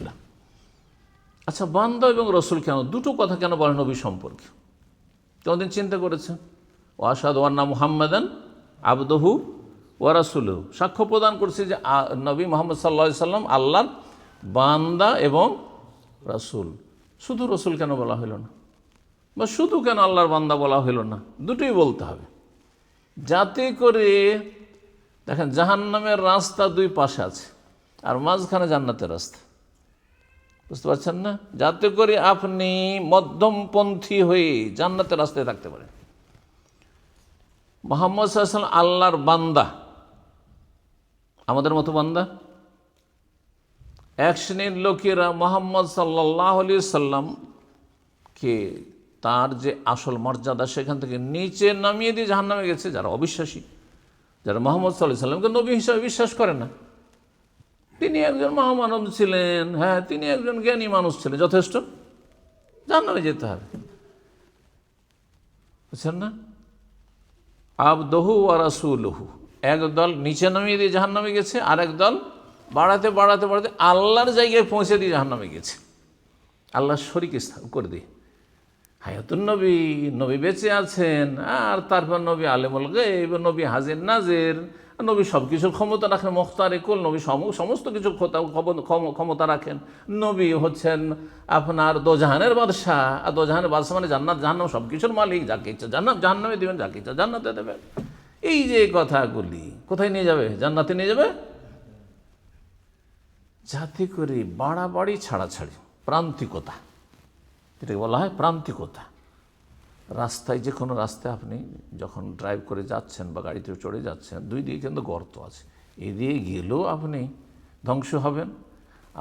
আচ্ছা, বান্দা এবং রাসূল কেন, দুটো কথা কেন বলেন নবী সম্পর্কে? কোনদিন চিন্তা করেছেন? ওয়া আশহাদু আন্না মুহাম্মাদান আবদুহু ওয়া রাসূলুহু, সাক্ষ্য প্রদান করছে যে নবী মুহাম্মদ সাল্লাল্লাহু আলাইহি ওয়াসাল্লাম আল্লাহর বান্দা এবং রাসূল। শুধু রাসূল কেন বলা হলো না, বা শুধু কেন আল্লাহর বান্দা বলা হলো না? দুটোই বলতে হবে, যাতে করে দেখেন জাহান্নামের রাস্তা দুই পাশে আছে আর মাঝখানে জান্নাতের রাস্তা, বুঝতে পারছেন না? যাতে করে আপনি মধ্যমপন্থী হয়ে জান্নাতের রাস্তায় থাকতে পারেন। মুহাম্মদ সাল্লাল্লাহু আলাইহি ওয়াসাল্লাম আল্লাহর বান্দা, আমাদের মতো বান্দা। এক শ্রেণীর লোকেরা মুহাম্মদ সাল্লাল্লাহু আলাইহি সাল্লামকে তার যে আসল মর্যাদা সেখান থেকে নিচে নামিয়ে দিয়ে জাহান্নামে গেছে, যারা অবিশ্বাসী, যারা মুহাম্মদ সাল্লাল্লাহু আলাইহি সাল্লামকে নবী হিসাবে বিশ্বাস করে না। তিনি একজন মহামানব ছিলেন, হ্যাঁ তিনি একজন জ্ঞানী মানুষ ছিলেন, যথেষ্ট, জাহান্নামে যেতে হবে। বুঝছেন না? আবদহু ওয়া রাসূলুহু, একদল নিচে নামিয়ে দিয়ে জাহান্নামে গেছে, আর একদল বাড়াতে বাড়াতে বাড়াতে আল্লাহর জায়গায় পৌঁছে দিয়ে জাহান্নামে গেছে, আল্লাহর শরীক করে দিয়ে। হায়াতুন নবী, নবী বেঁচে আছেন, আর তারপর নবী আলেমুল গায়ব, নবী হাজির নাজির, নবী সব কিছুর ক্ষমতা রাখেন, মুখতারে কুল, নবী সমস্ত কিছু ক্ষমতা রাখেন। নবী হচ্ছেন আপনার দোজাহানের বাদশাহ, আর দোজাহানের বাদশাহ মানে জান্নাত জাহান্নাম সব কিছুর মালিক, যাকে ইচ্ছা জাহান্নামে দেবেন, যাকে ইচ্ছা জান্নাতে দেবেন। এই যে কথাগুলি কোথায় নিয়ে যাবে? জান্নাতে নিয়ে যাবে। যাতে করে বাড়াবাড়ি ছাড়াছাড়ি, প্রান্তিকতা, এটাকে বলা হয় প্রান্তিকতা। রাস্তায়, যে কোনো রাস্তায় আপনি যখন ড্রাইভ করে যাচ্ছেন বা গাড়িতে চড়ে যাচ্ছেন, দুই দিকে কিন্তু গর্ত আছে, এদিকে গেলেও আপনি ধ্বংস হবেন,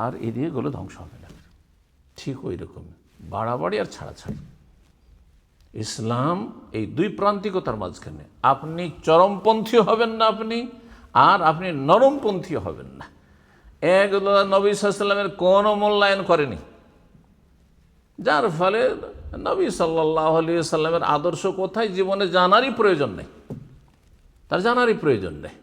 আর এদিকে গেলেও ধ্বংস হবেন। ঠিক ওই রকম বাড়াবাড়ি আর ছাড়াছাড়ি। ইসলাম এই দুই প্রান্তিকতার মাঝখানে, আপনি চরমপন্থী হবেন না আর আপনি নরমপন্থী হবেন না। একদল নবী সাল্লাল্লাহু আলাইহি ওয়াসাল্লামের কোনো মূল্যায়ন করেনি, যার ফলে নবী সাল্লাল্লাহু আলাইহি ওয়াসাল্লামের আদর্শ কোথায় জীবনে জানারই প্রয়োজন নেই, তার জানারই প্রয়োজন নেই।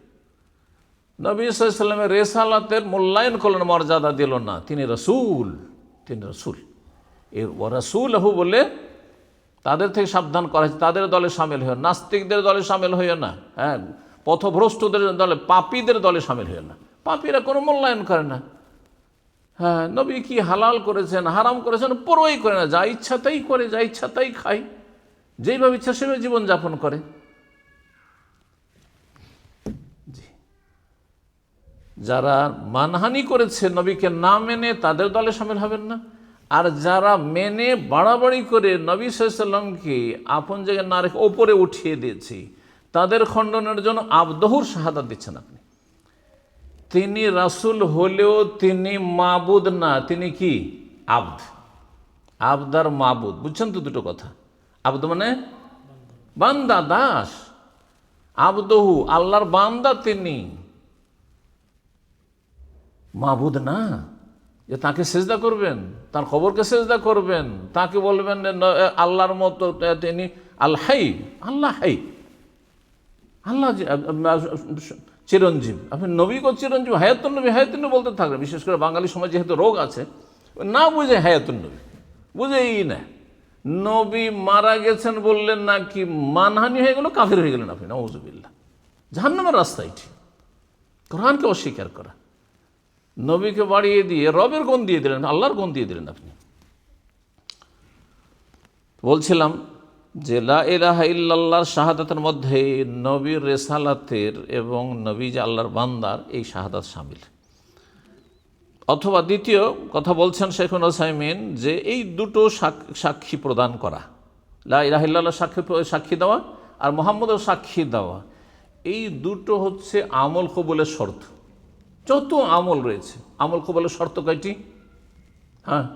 নবী সাল্লাল্লাহু আলাইহি ওয়াসাল্লামের রেসালাতের মূল্যায়ন করলেন, মর্যাদা দিল না। তিনি রসুল, তিনি রসুল। এর ও রাসূলহু বলে তাদের থেকে সাবধান করা হয়েছে, তাদের দলে সামিল হইও, নাস্তিকদের দলে সামিল হইও না, হ্যাঁ পথভ্রষ্টদের দলে, পাপীদের দলে সামিল হইও না। পাপীরা কোনো মূল্যায়ন করে না। হ্যাঁ, নবী কি হালাল করেছেন হারাম করেছেন পরোয়াই করে না, যা ইচ্ছা তাই করে, যা ইচ্ছা তাই খায়, যেইভাবে ইচ্ছা সেভাবে জীবনযাপন করে। যারা মানহানি করেছে নবীকে না মেনে, তাদের দলে সামিল হবেন না। আর যারা মেনে বাড়াবাড়ি করে নবী সাল্লাল্লাহু আলাইহি ওয়াসাল্লামকে আপন জায়গায় না রেখে ওপরে উঠিয়ে দিয়েছে, তাদের খণ্ডনের জন্য আবদহুর শাহাদাত দিচ্ছেন আপনি। তিনি রাসূল হলেও তিনি মাবুদ না, তিনি কি? আবদ। আবদ আর মাবুদ, বুঝছেন তো দুটো কথা? আবদ মানে বান্দা, দাস। আবদহু আল্লাহর বান্দা, তিনি মাবুদ না যে তাকে সেজদা করবেন, তার খবরকে সেজদা করবেন, তাকে বলবেন আল্লাহর মতো তিনি আল হাই, আল্লাহ হাই, আল্লাহ চিরঞ্জীব। আপনি নবীকে চিরঞ্জীব, হায়াতুন নবী, হায়াতুন নবী বলতে থাকবেন। বিশেষ করে বাঙালি সমাজ যেহেতু রোগ আছে, না বুঝে হায়াতুন নবী, বুঝেই না। নবী মারা গেছেন বললেন নাকি মানহানি হয়ে গেল, কাফের হয়ে গেলেন আপনি, নাউযুবিল্লাহ। জাহান্নামের রাস্তা এটি, কোরআনকে অস্বীকার করা। নবীকে বাড়িয়ে দিয়ে রবের গুণ দিয়ে দিলেন, আল্লাহর গুণ দিয়ে দিলেন আপনি। বলছিলাম যে লা ইলাহা ইল্লাল্লাহর শাহাদাতের মধ্যে নবীর রেসালাতের এবং নবী যে আল্লাহর বান্দার এই শাহাদাত শামিল। অথবা দ্বিতীয় কথা বলছেন শেখুল উসাইমিন, যে এই দুটো সাক্ষী প্রদান করা, লা ইলাহা ইল্লাল্লাহ সাক্ষী দেওয়া আর মুহাম্মদের সাক্ষী দেওয়া, এই দুটো হচ্ছে আমল কবুলের শর্ত। যত আমল রয়েছে, আমল কবুলের শর্ত কয়টি? হ্যাঁ,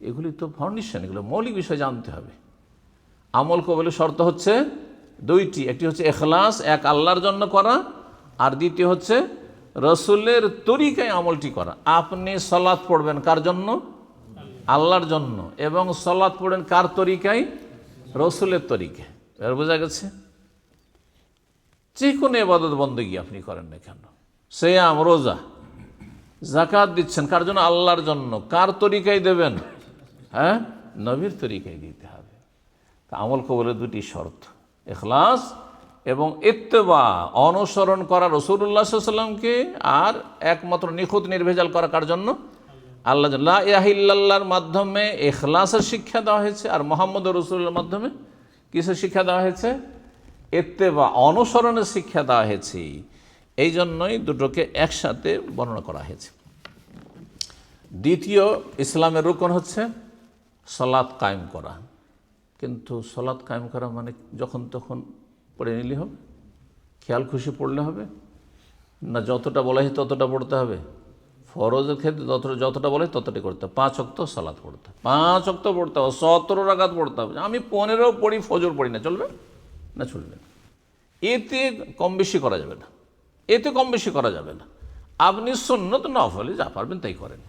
এগুলি তো ফাউন্ডেশন, এগুলো মৌলিক বিষয় জানতে হবে। আমল কবুলের শর্ত হচ্ছে দুইটি, একটি হচ্ছে ইখলাস, এক আল্লাহর জন্য করা, আর দ্বিতীয় হচ্ছে রসুলের তরিকায় আমলটি করা। আপনি সালাত পড়বেন কার জন্য? আল্লাহর জন্য। এবং সালাত পড়বেন কার তরিকায়? রসুলের তরিকায়। এর বোঝা গেছে? যে কোনো ইবাদত বন্দেগী আপনি করেন না কেন, সিয়াম, রোজা, যাকাত দিচ্ছেন কার জন্য? আল্লাহর জন্য। কার তরিকায় দেবেন? হ্যাঁ, নবীর তরিকায় দিতে হবে। আমল কবুলের দুটি শর্ত, ইখলাস এবং ইত্তেবা, অনুসরণ করা রাসূলুল্লাহ সাল্লাল্লাহু আলাইহি ওয়াসাল্লামকে, আর একমাত্র নিখুঁত নির্ভেজাল করা কার জন্য? আল্লাহর জন্য। লা ইলাহা ইল্লাল্লাহর মাধ্যমে ইখলাসের শিক্ষা দেওয়া হয়েছে, আর মুহাম্মদুর রাসূলুল্লাহর মাধ্যমে কিসের শিক্ষা দেওয়া হয়েছে? ইত্তেবা, অনুসরণের শিক্ষা দেওয়া হয়েছে। এই জন্যই দুটোকে একসাথে বর্ণনা করা হয়েছে। দ্বিতীয় ইসলামের রুকন হচ্ছে সালাত কায়েম করা। কিন্তু সালাত কায়েম করা মানে যখন তখন পড়ে নিলে হবে? খেয়াল খুশি পড়লে হবে না? যতটা বলা হয় ততটা পড়তে হবে? ফরজের ক্ষেত্রে যতটা বলে ততটাই করতে হবে। 5 ওয়াক্ত সালাত পড়তে হবে, 5 ওয়াক্ত পড়তে হবে, 17 রাকাত পড়তে হবে। আমি 15 পড়ি, ফজর পড়ি না, চলবে না? চলবে না। এতে কম বেশি করা যাবে না, এতে কম বেশি করা যাবে না। আপনি সুন্নত নফলে যা পারবেন তাই করেন।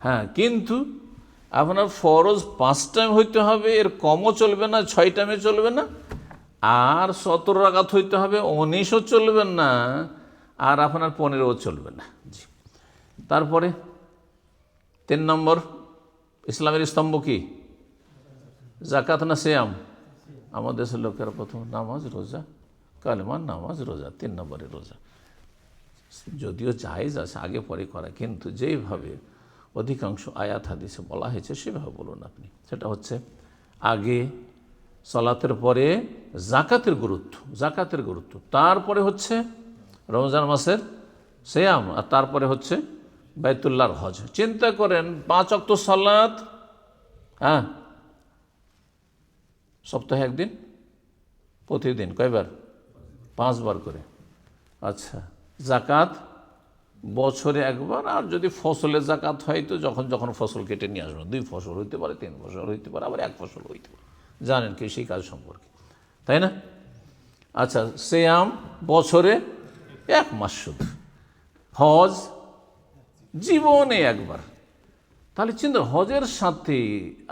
হ্যাঁ, কিন্তু আপনার ফরজ 5 টাইম হইতে হবে, এর কমও চলবে না, 6 টাইমে চলবে না, আর 17 রাকাত হইতে হবে, 19ও চলবে না, আর আপনার 15ও চলবে না। জি। তারপরে 3 নম্বর ইসলামের স্তম্ভ কি? জাকাত না সিয়াম? আমাদের দেশের লোকেরা প্রথম নামাজ রোজা, কালেমা, নামাজ রোজা, 3 নম্বরে রোজা। যদিও জায়েজ আছে আগে পরে করা, কিন্তু যেইভাবে অধিকাংশ আয়াত হাদিসে বলা হয়েছে সেভাবে বলুন আপনি। সেটা হচ্ছে আগে সালাতের পরে জাকাতের গুরুত্ব, তারপরে হচ্ছে রমজান মাসের সিয়াম, আর তারপরে হচ্ছে বাইতুল্লাহর হজ। চিন্তা করেন 5 ওয়াক্ত সালাত, হ্যাঁ, সপ্তাহে একদিন, প্রতিদিন কয়বার? 5 বার করে। আচ্ছা, জাকাত বছরে একবার, আর যদি ফসলের জাকাত হয় তো যখন যখন ফসল কেটে নিয়ে আসবেন, 2 ফসল হইতে পারে, 3 ফসল হইতে পারে, আবার 1 ফসল হইতে পারে, জানেন কি সেই কাজ সম্পর্কে, তাই না? আচ্ছা, সিয়াম বছরে 1 মাস শুধু, হজ জীবনে একবার। তাহলে চিন্তা, হজের সাথে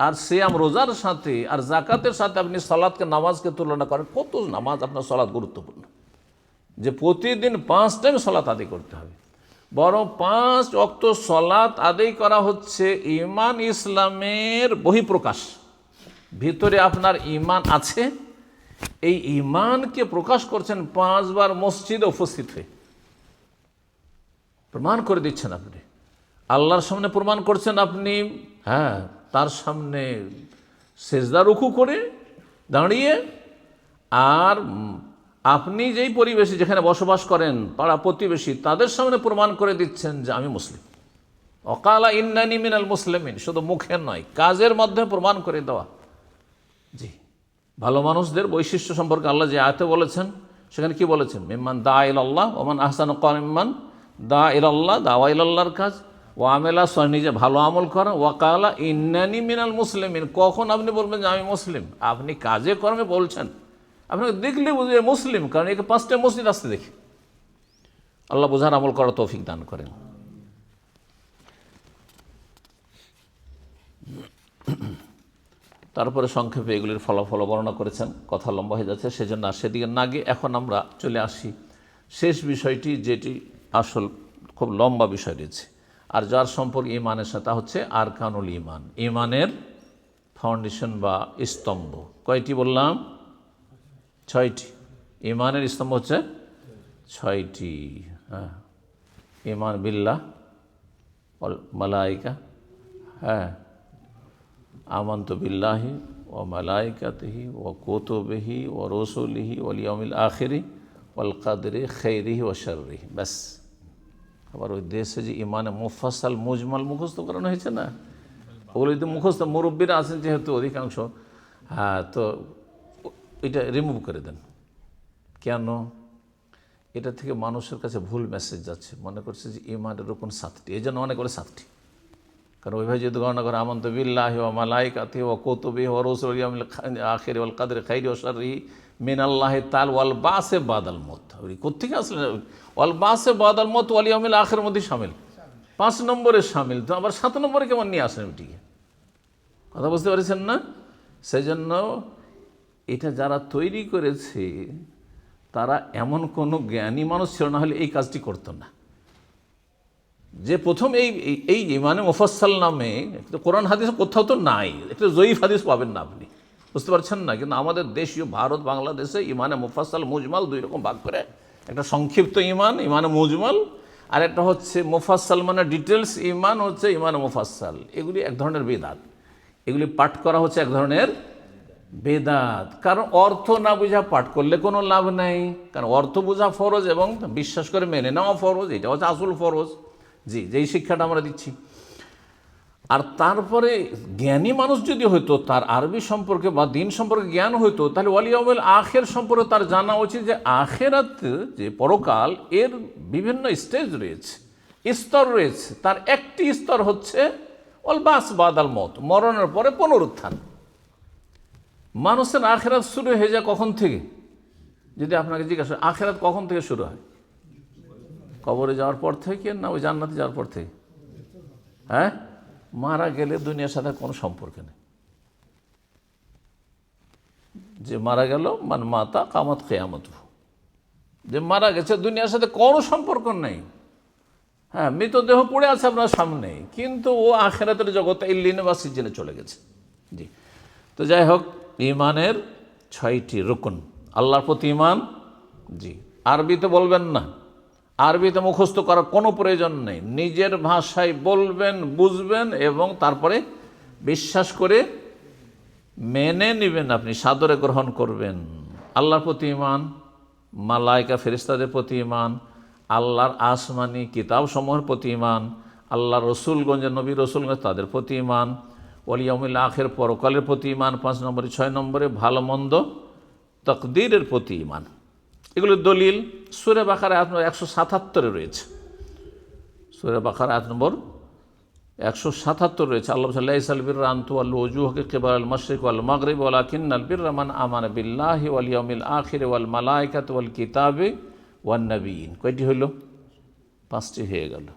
আর সিয়াম রোজার সাথে আর জাকাতের সাথে আপনি সালাতকে, নামাজকে তুলনা করেন, কত নামাজ আপনার সালাত গুরুত্বপূর্ণ, যে প্রতিদিন 5 টাইম সালাত আদায় করতে হবে। বরং 5 ওয়াক্ত সালাত আদায় করা হচ্ছে ঈমান ইসলামের বহিঃপ্রকাশ। ভিতরে আপনার ঈমান আছে, এই ঈমানকে প্রকাশ করছেন 5 বার মসজিদে উপস্থিত হয়ে, প্রমাণ করে দিচ্ছেন আপনি আল্লাহর সামনে, প্রমাণ করছেন আপনি, হ্যাঁ, তার সামনে সেজদা রুকু করে দাঁড়িয়ে, আর আপনি যেই পরিবেশে যেখানে বসবাস করেন, পাড়া প্রতিবেশী, তাদের সামনে প্রমাণ করে দিচ্ছেন যে আমি মুসলিম। অকালা ইন্নানি মিনাল মুসলিমিন, শুধু মুখের নয়, কাজের মাধ্যমে প্রমাণ করে দেওয়া। জি, ভালো মানুষদের বৈশিষ্ট্য সম্পর্কে আল্লাহ যে আয়াতে বলেছেন, সেখানে কি বলেছেন? মিম্মান দা ইলাল্লাহ ওমান আহসানু ক্বাওলাম মিম্মান দা ইলাল্লাহ, দাওয়া ইলাল্লাহর কাজ, ও আমেলা, নিজে ভালো আমল করা, ওয়াকালা ইন্নানি মিনাল মুসলিমিন। কখন আপনি বলবেন যে আমি মুসলিম? আপনি কাজে কর্মে বলছেন, আপনাকে দেখলে বুঝবে মুসলিম, কারণ একে 5টা মসজিদ আসতে দেখি। আল্লাহ বোঝার আমল করার তৌফিক দান করেন। তারপরে সংক্ষেপে এগুলির ফলাফল বর্ণনা করেছেন, কথা লম্বা হয়ে যাচ্ছে, সেজন্য আর সেদিকে না গিয়ে এখন আমরা চলে আসি শেষ বিষয়টি, যেটি আসল খুব লম্বা বিষয় রয়েছে, আর যার সম্পর্ক ইমানের সাথে, তা হচ্ছে আরকানুল ইমান, ইমানের ফাউন্ডেশন বা স্তম্ভ। কয়টি বললাম? 6টি। ইমানের স্তম্ভ হচ্ছে 6টি। হ্যাঁ, ইমান বিল্লাহ ওয়াল মালাইকা, হ্যাঁ, আমানতু বিল্লাহি ওয়া মালাইকাতিহি ওয়া কুতুবিহি ওয়া রুসুলিহি ওয়াল ইয়াউমিল আখিরি ওয়াল কদরি খাইরিহি ওয়া শাররিহি। ব্যাস। আবার ওই দেশে যে ইমানে মুফাসাল মুজমাল মুখস্থ করানো হয়েছে না, ওগুলো যদি মুখস্থ, মুরব্বীরা আছেন যেহেতু অধিকাংশ, হ্যাঁ, তো এটা রিমুভ করে দেন। কেন? এটা থেকে মানুষের কাছে ভুল মেসেজ যাচ্ছে, মনে করছে যে ইমানের রুকন 7টি, এই জন্য মনে করে 7টি। কারণ ওইভাবে যদি গণনা করে আমানতু বিল্লাহি ওয়া মালাইকাতিহি ওয়া কুতুবিহি ওয়া রুসুলিহি ওয়াল ইয়াউমিল আখিরি ওয়াল কদরি খাইরিহি ওয়া শাররিহি মিনাল্লাহি তাআলা ওয়াল বাসে বাদাল মউত। কোত্থেকে আসলে ওয়াল বাসে বাদাল মউত ওয়াল ইয়াউমিল আখিরের মধ্যে শামিল, 5 নম্বরে শামিল, তো আবার 7 নম্বরে কেমন নিয়ে আসেন এটিকে? কথা বুঝতে পারছেন না? সেই জন্য এটা যারা তৈরি করেছে তারা এমন কোনো জ্ঞানী মানুষ ছিল না, হলে এই কাজটি করতো না। যে প্রথম এই ইমানে মুফাসসাল নামে কোরআন হাদিস কোথাও তো নাই, একটা জয়ীফ হাদিস পাবেন না আপনি, বুঝতে পারছেন না? কিন্তু আমাদের দেশীয় ভারত বাংলাদেশে ইমানে মুফাসসাল মুজমাল 2 রকম ভাগ করে, একটা সংক্ষিপ্ত ইমান, ইমানে মুজমাল, আর একটা হচ্ছে মুফাসসাল মানে ডিটেলস ইমান, হচ্ছে ইমানে মুফাসসাল। এগুলি এক ধরনের বেদাত, এগুলি পাঠ করা হচ্ছে এক ধরনের বেদাত। কারণ অর্থ না বুঝা পাঠ করলে কোনো লাভ নেই, কারণ অর্থ বোঝা ফরজ এবং বিশ্বাস করে মেনে নেওয়া ফরজ, এটা হচ্ছে আসল ফরজ। জি, যেই শিক্ষাটা আমরা দিচ্ছি। আর তারপরে জ্ঞানী মানুষ যদি হইতো, তার আরবি সম্পর্কে বা দিন সম্পর্কে জ্ঞান হইতো, তাহলে ওয়াল ইয়াউমিল আখির সম্পর্কে তার জানা উচিত যে আখিরাত, যে পরকাল, এর বিভিন্ন স্টেজ রয়েছে, স্তর রয়েছে। তার একটি স্তর হচ্ছে ওয়াল বাস বাদাল মউত, মরণের পরে পুনরুত্থান। মানুষের আখিরাত শুরু হয়ে যায় কখন থেকে? যদি আপনাকে জিজ্ঞাসা, আখিরাত কখন থেকে শুরু হয়? কবরে যাওয়ার পর থেকে না ওই জান্নাতে যাওয়ার পর থেকে? হ্যাঁ, মারা গেলে দুনিয়ার সাথে কোনো সম্পর্ক নেই। যে মারা গেল মান মাতা কামাত কিয়ামত, যে মারা গেছে দুনিয়ার সাথে কোনো সম্পর্ক নেই। হ্যাঁ, মৃতদেহ পড়ে আছে আপনার সামনে, কিন্তু ও আখিরাতের জগতে ইল্লিনে বা সিজ্জিনে চলে গেছে। জি, তো যাই হোক, ইমানের 6টি রুকন। আল্লাহর প্রতি ইমান, জি, আরবিতে বলবেন না, আরবিতে মুখস্থ করার কোনো প্রয়োজন নেই। নিজের ভাষায় বলবেন, বুঝবেন এবং তারপরে বিশ্বাস করে মেনে নেবেন, আপনি সাদরে গ্রহণ করবেন। আল্লাহর প্রতি ইমান, মালায়েকা ফেরেশতাদের প্রতি ইমান, আল্লাহর আসমানি কিতাব সমূহের প্রতি ইমান, আল্লাহর রসুলগঞ্জ নবী রসুলগঞ্জ তাদের প্রতি ইমান, ওয়াল ইয়াউমিল আখির পরকালের প্রতি ইমান 5 নম্বরে। 6 নম্বরে ভালো মন্দ তাকদীরের প্রতি ইমান। এগুলো দলিল সূরা বাকারা আয়াত নম্বর 177 রয়েছে। সূরা বাকারা আয়াত নম্বর 177 রয়েছে। আল্লাহ বলেন, লাইসাল বিররা আন তুওয়াল্লু ওয়ুজুহাকুম কিবালাল মাশরিক ওয়াল মাগরিব ওয়ালাকিন্নাল বিররা মান আমানা বিল্লাহি ওয়াল ইয়াউমিল আখির ওয়াল মালায়েকাতি ওয়াল কিতাবি ওয়ান নাবিয়িন। কয়টি হলো? 5টি হয়ে গেল।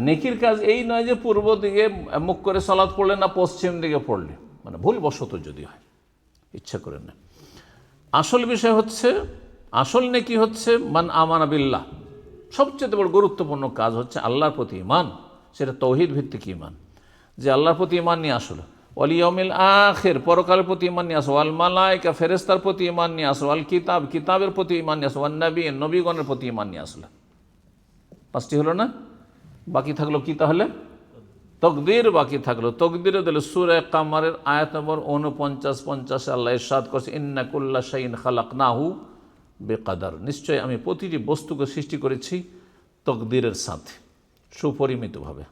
নেকির কাজ এই নয় যে পূর্ব দিকে মুখ করে সালাত পড়লে না পশ্চিম দিকে পড়লে, মানে ভুলবশত যদি হয়, ইচ্ছা করে না। আসল বিষয় হচ্ছে, আসল নেকি হচ্ছে মান আমানা বিল্লাহ। সবচেয়ে বড় গুরুত্বপূর্ণ কাজ হচ্ছে আল্লাহর প্রতি ঈমান। সেটা তৌহিদ ভিত্তিক ঈমান, যে আল্লাহর প্রতি ঈমান নিয়ে আসলো, ওয়াল ইয়াউমিল আখির পরকালের প্রতি ঈমান নিয়ে আসো, ওয়াল মালায়েকা ফেরেশতার প্রতি ঈমান নিয়ে আসো, ওয়াল কিতাব কিতাবের প্রতি ঈমান নিয়ে আসো, ওয়ান নবী নবীগণের প্রতি ঈমান নিয়ে আসলো। 5টি হলো না? বাকি থাকলো কি তাহলে? তকদির বাকি থাকলো। তকদিরে দিল সূরা কামারের আয়াত নম্বর 49-50 আল্লাহ ইরশাদ করছে, ইন্না কুল্লা শাইইন খালাকনাহু বিকদর। নিশ্চয় আমি প্রতিটি বস্তুকে সৃষ্টি করেছি তকদিরের সাথে, সুপরিমিতভাবে।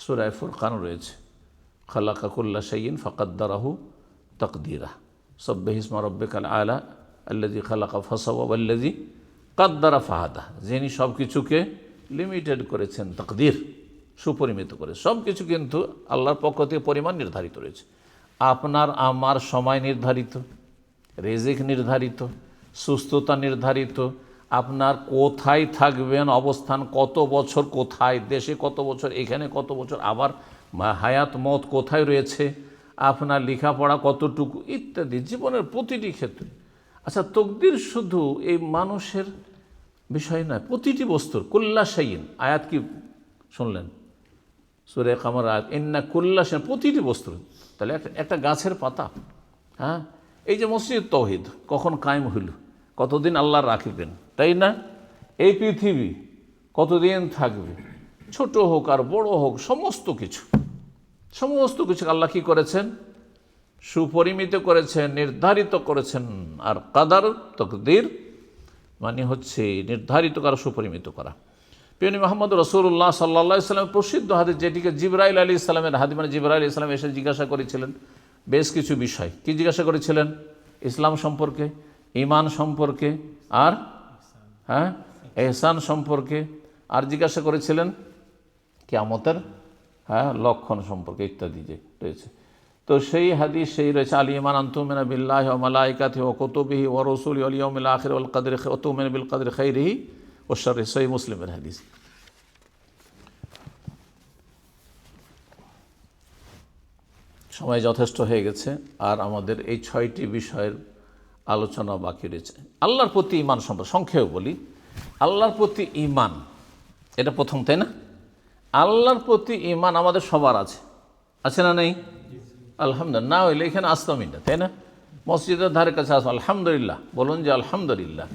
সূরা ফুরকান রয়েছে, খালাকা কুল্লা শাইইন ফাকাদ্দারাহু তাকদীরা। সাব্বিহ ইসমা রাব্বিকাল আলা আল্লাযী খালাকা ফাসাওয়া ওয়াল্লাযী কাদ্দারা ফাহাদা। যিনি সব কিছুকে লিমিটেড করেছেন, তাকদীর সুপরিমিত করে। সব কিছু কিন্তু আল্লাহর পক্ষ থেকে পরিমাণ নির্ধারিত রয়েছে। আপনার আমার সময় নির্ধারিত, রিজিক নির্ধারিত, সুস্থতা নির্ধারিত, আপনার কোথায় থাকবেন, অবস্থান কত বছর, কোথায় দেশে কত বছর, এখানে কত বছর, আবার হায়াত মত কোথায় রয়েছে, আপনার লেখাপড়া কতটুকু ইত্যাদি, জীবনের প্রতিটি ক্ষেত্রে। আচ্ছা, তকদির শুধু এই মানুষের বিষয় নয়, প্রতিটি বস্তুর। কুল্লা শাইইন আয়াত কি শুনলেন? সূরা কামার আয়াত, ইন্না কুল্লা শাইইন, প্রতিটি বস্তুর। তাহলে একটা গাছের পাতা, হ্যাঁ, এই যে মসজিদ তৌহিদ কখন কায়েম হইল, কতদিন আল্লাহ রাখবেন, তাই না? এই পৃথিবী কতদিন থাকবে, ছোট হোক আর বড় হোক, সমস্ত কিছু আল্লাহ কি করেছেন? সুপরিমিত করেছেন, নির্ধারিত করেছেন। আর কাদার তকদির মানে হচ্ছে নির্ধারিত করা, সুপরিমিত করা। প্রিয় নবী মুহাম্মদ রাসূলুল্লাহ সাল্লাল্লাহু আলাইহি ওয়াসাল্লাম প্রসিদ্ধ হাদিস, যেটিকে জিবরাইল আলাইহিস সালামের হাদিস, মানে জিবরাইল আলাইহিস সালাম এসে জিজ্ঞাসা করেছিলেন বেশ কিছু বিষয়। কি জিজ্ঞাসা করেছিলেন? ইসলাম সম্পর্কে, ঈমান সম্পর্কে, আর হ্যাঁ ইহসান সম্পর্কে, আর জিজ্ঞাসা করেছিলেন কিয়ামতের লক্ষণ সম্পর্কে ইত্যাদি যে রয়েছে। তো সেই হাদিস সেই রয়েছে, আল ঈমান আন তু'মিনা বিল্লাহি ওয়া মালাইকাতিহি ওয়া কুতুবিহি ওয়া রুসুলিহি ওয়াল ইয়াউমিল আখির ওয়াল কদরি ওয়া তু'মিনা বিল কদরি খাইরিহি ওয়া শাররিহি। সহিহ মুসলিমের হাদিস। সময় যথেষ্ট হয়ে গেছে, আর আমাদের এই 6টি বিষয়ের আলোচনা বাকি রয়েছে। আল্লাহর প্রতি ঈমান সম্পর্কে সংক্ষেপে বলি। আল্লাহর প্রতি ঈমান, এটা প্রথম, তাই না? আল্লাহর প্রতি ঈমান আমাদের সবার আছে, আছে না নেই? আলহামদুলিল্লাহ। না হইলে এখানে আসতামই না, তাই না? মসজিদের ধারে কাছে আসবো, আলহামদুলিল্লাহ বলুন যে আলহামদুলিল্লাহ।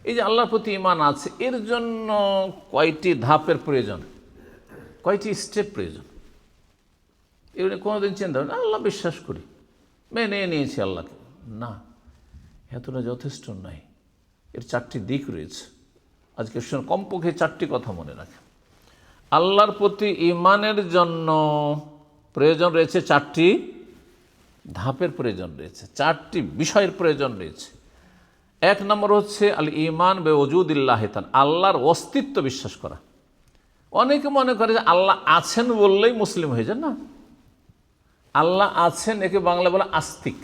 এই যে আল্লাহর প্রতি ঈমান আছে, এর জন্য কয়টি ধাপের প্রয়োজন, কয়টি স্টেপ প্রয়োজন? এগুলো কোনোদিন চিন্তা হবে না, আল্লাহ বিশ্বাস করি, মেনে নিয়েছি আল্লাহকে, না, এতটা যথেষ্ট নয়। এর 4টি দিক রয়েছে। আজকে কমপক্ষে 4টি কথা মনে রাখেন। আল্লাহর প্রতি ঈমানের জন্য প্রয়োজন রয়েছে 4টি ধাপের প্রয়োজন রয়েছে, 4টি বিষয়ের প্রয়োজন রয়েছে। 1 নম্বর হচ্ছে আল ঈমান বিওজুদিল্লাহি তাআলা, আল্লাহর অস্তিত্ব বিশ্বাস করা। অনেকে মনে করে যে আল্লাহ আছেন বললেই মুসলিম হয়ে যায়। না, আল্লাহ আছেন একে বাংলা বলে আস্তিক।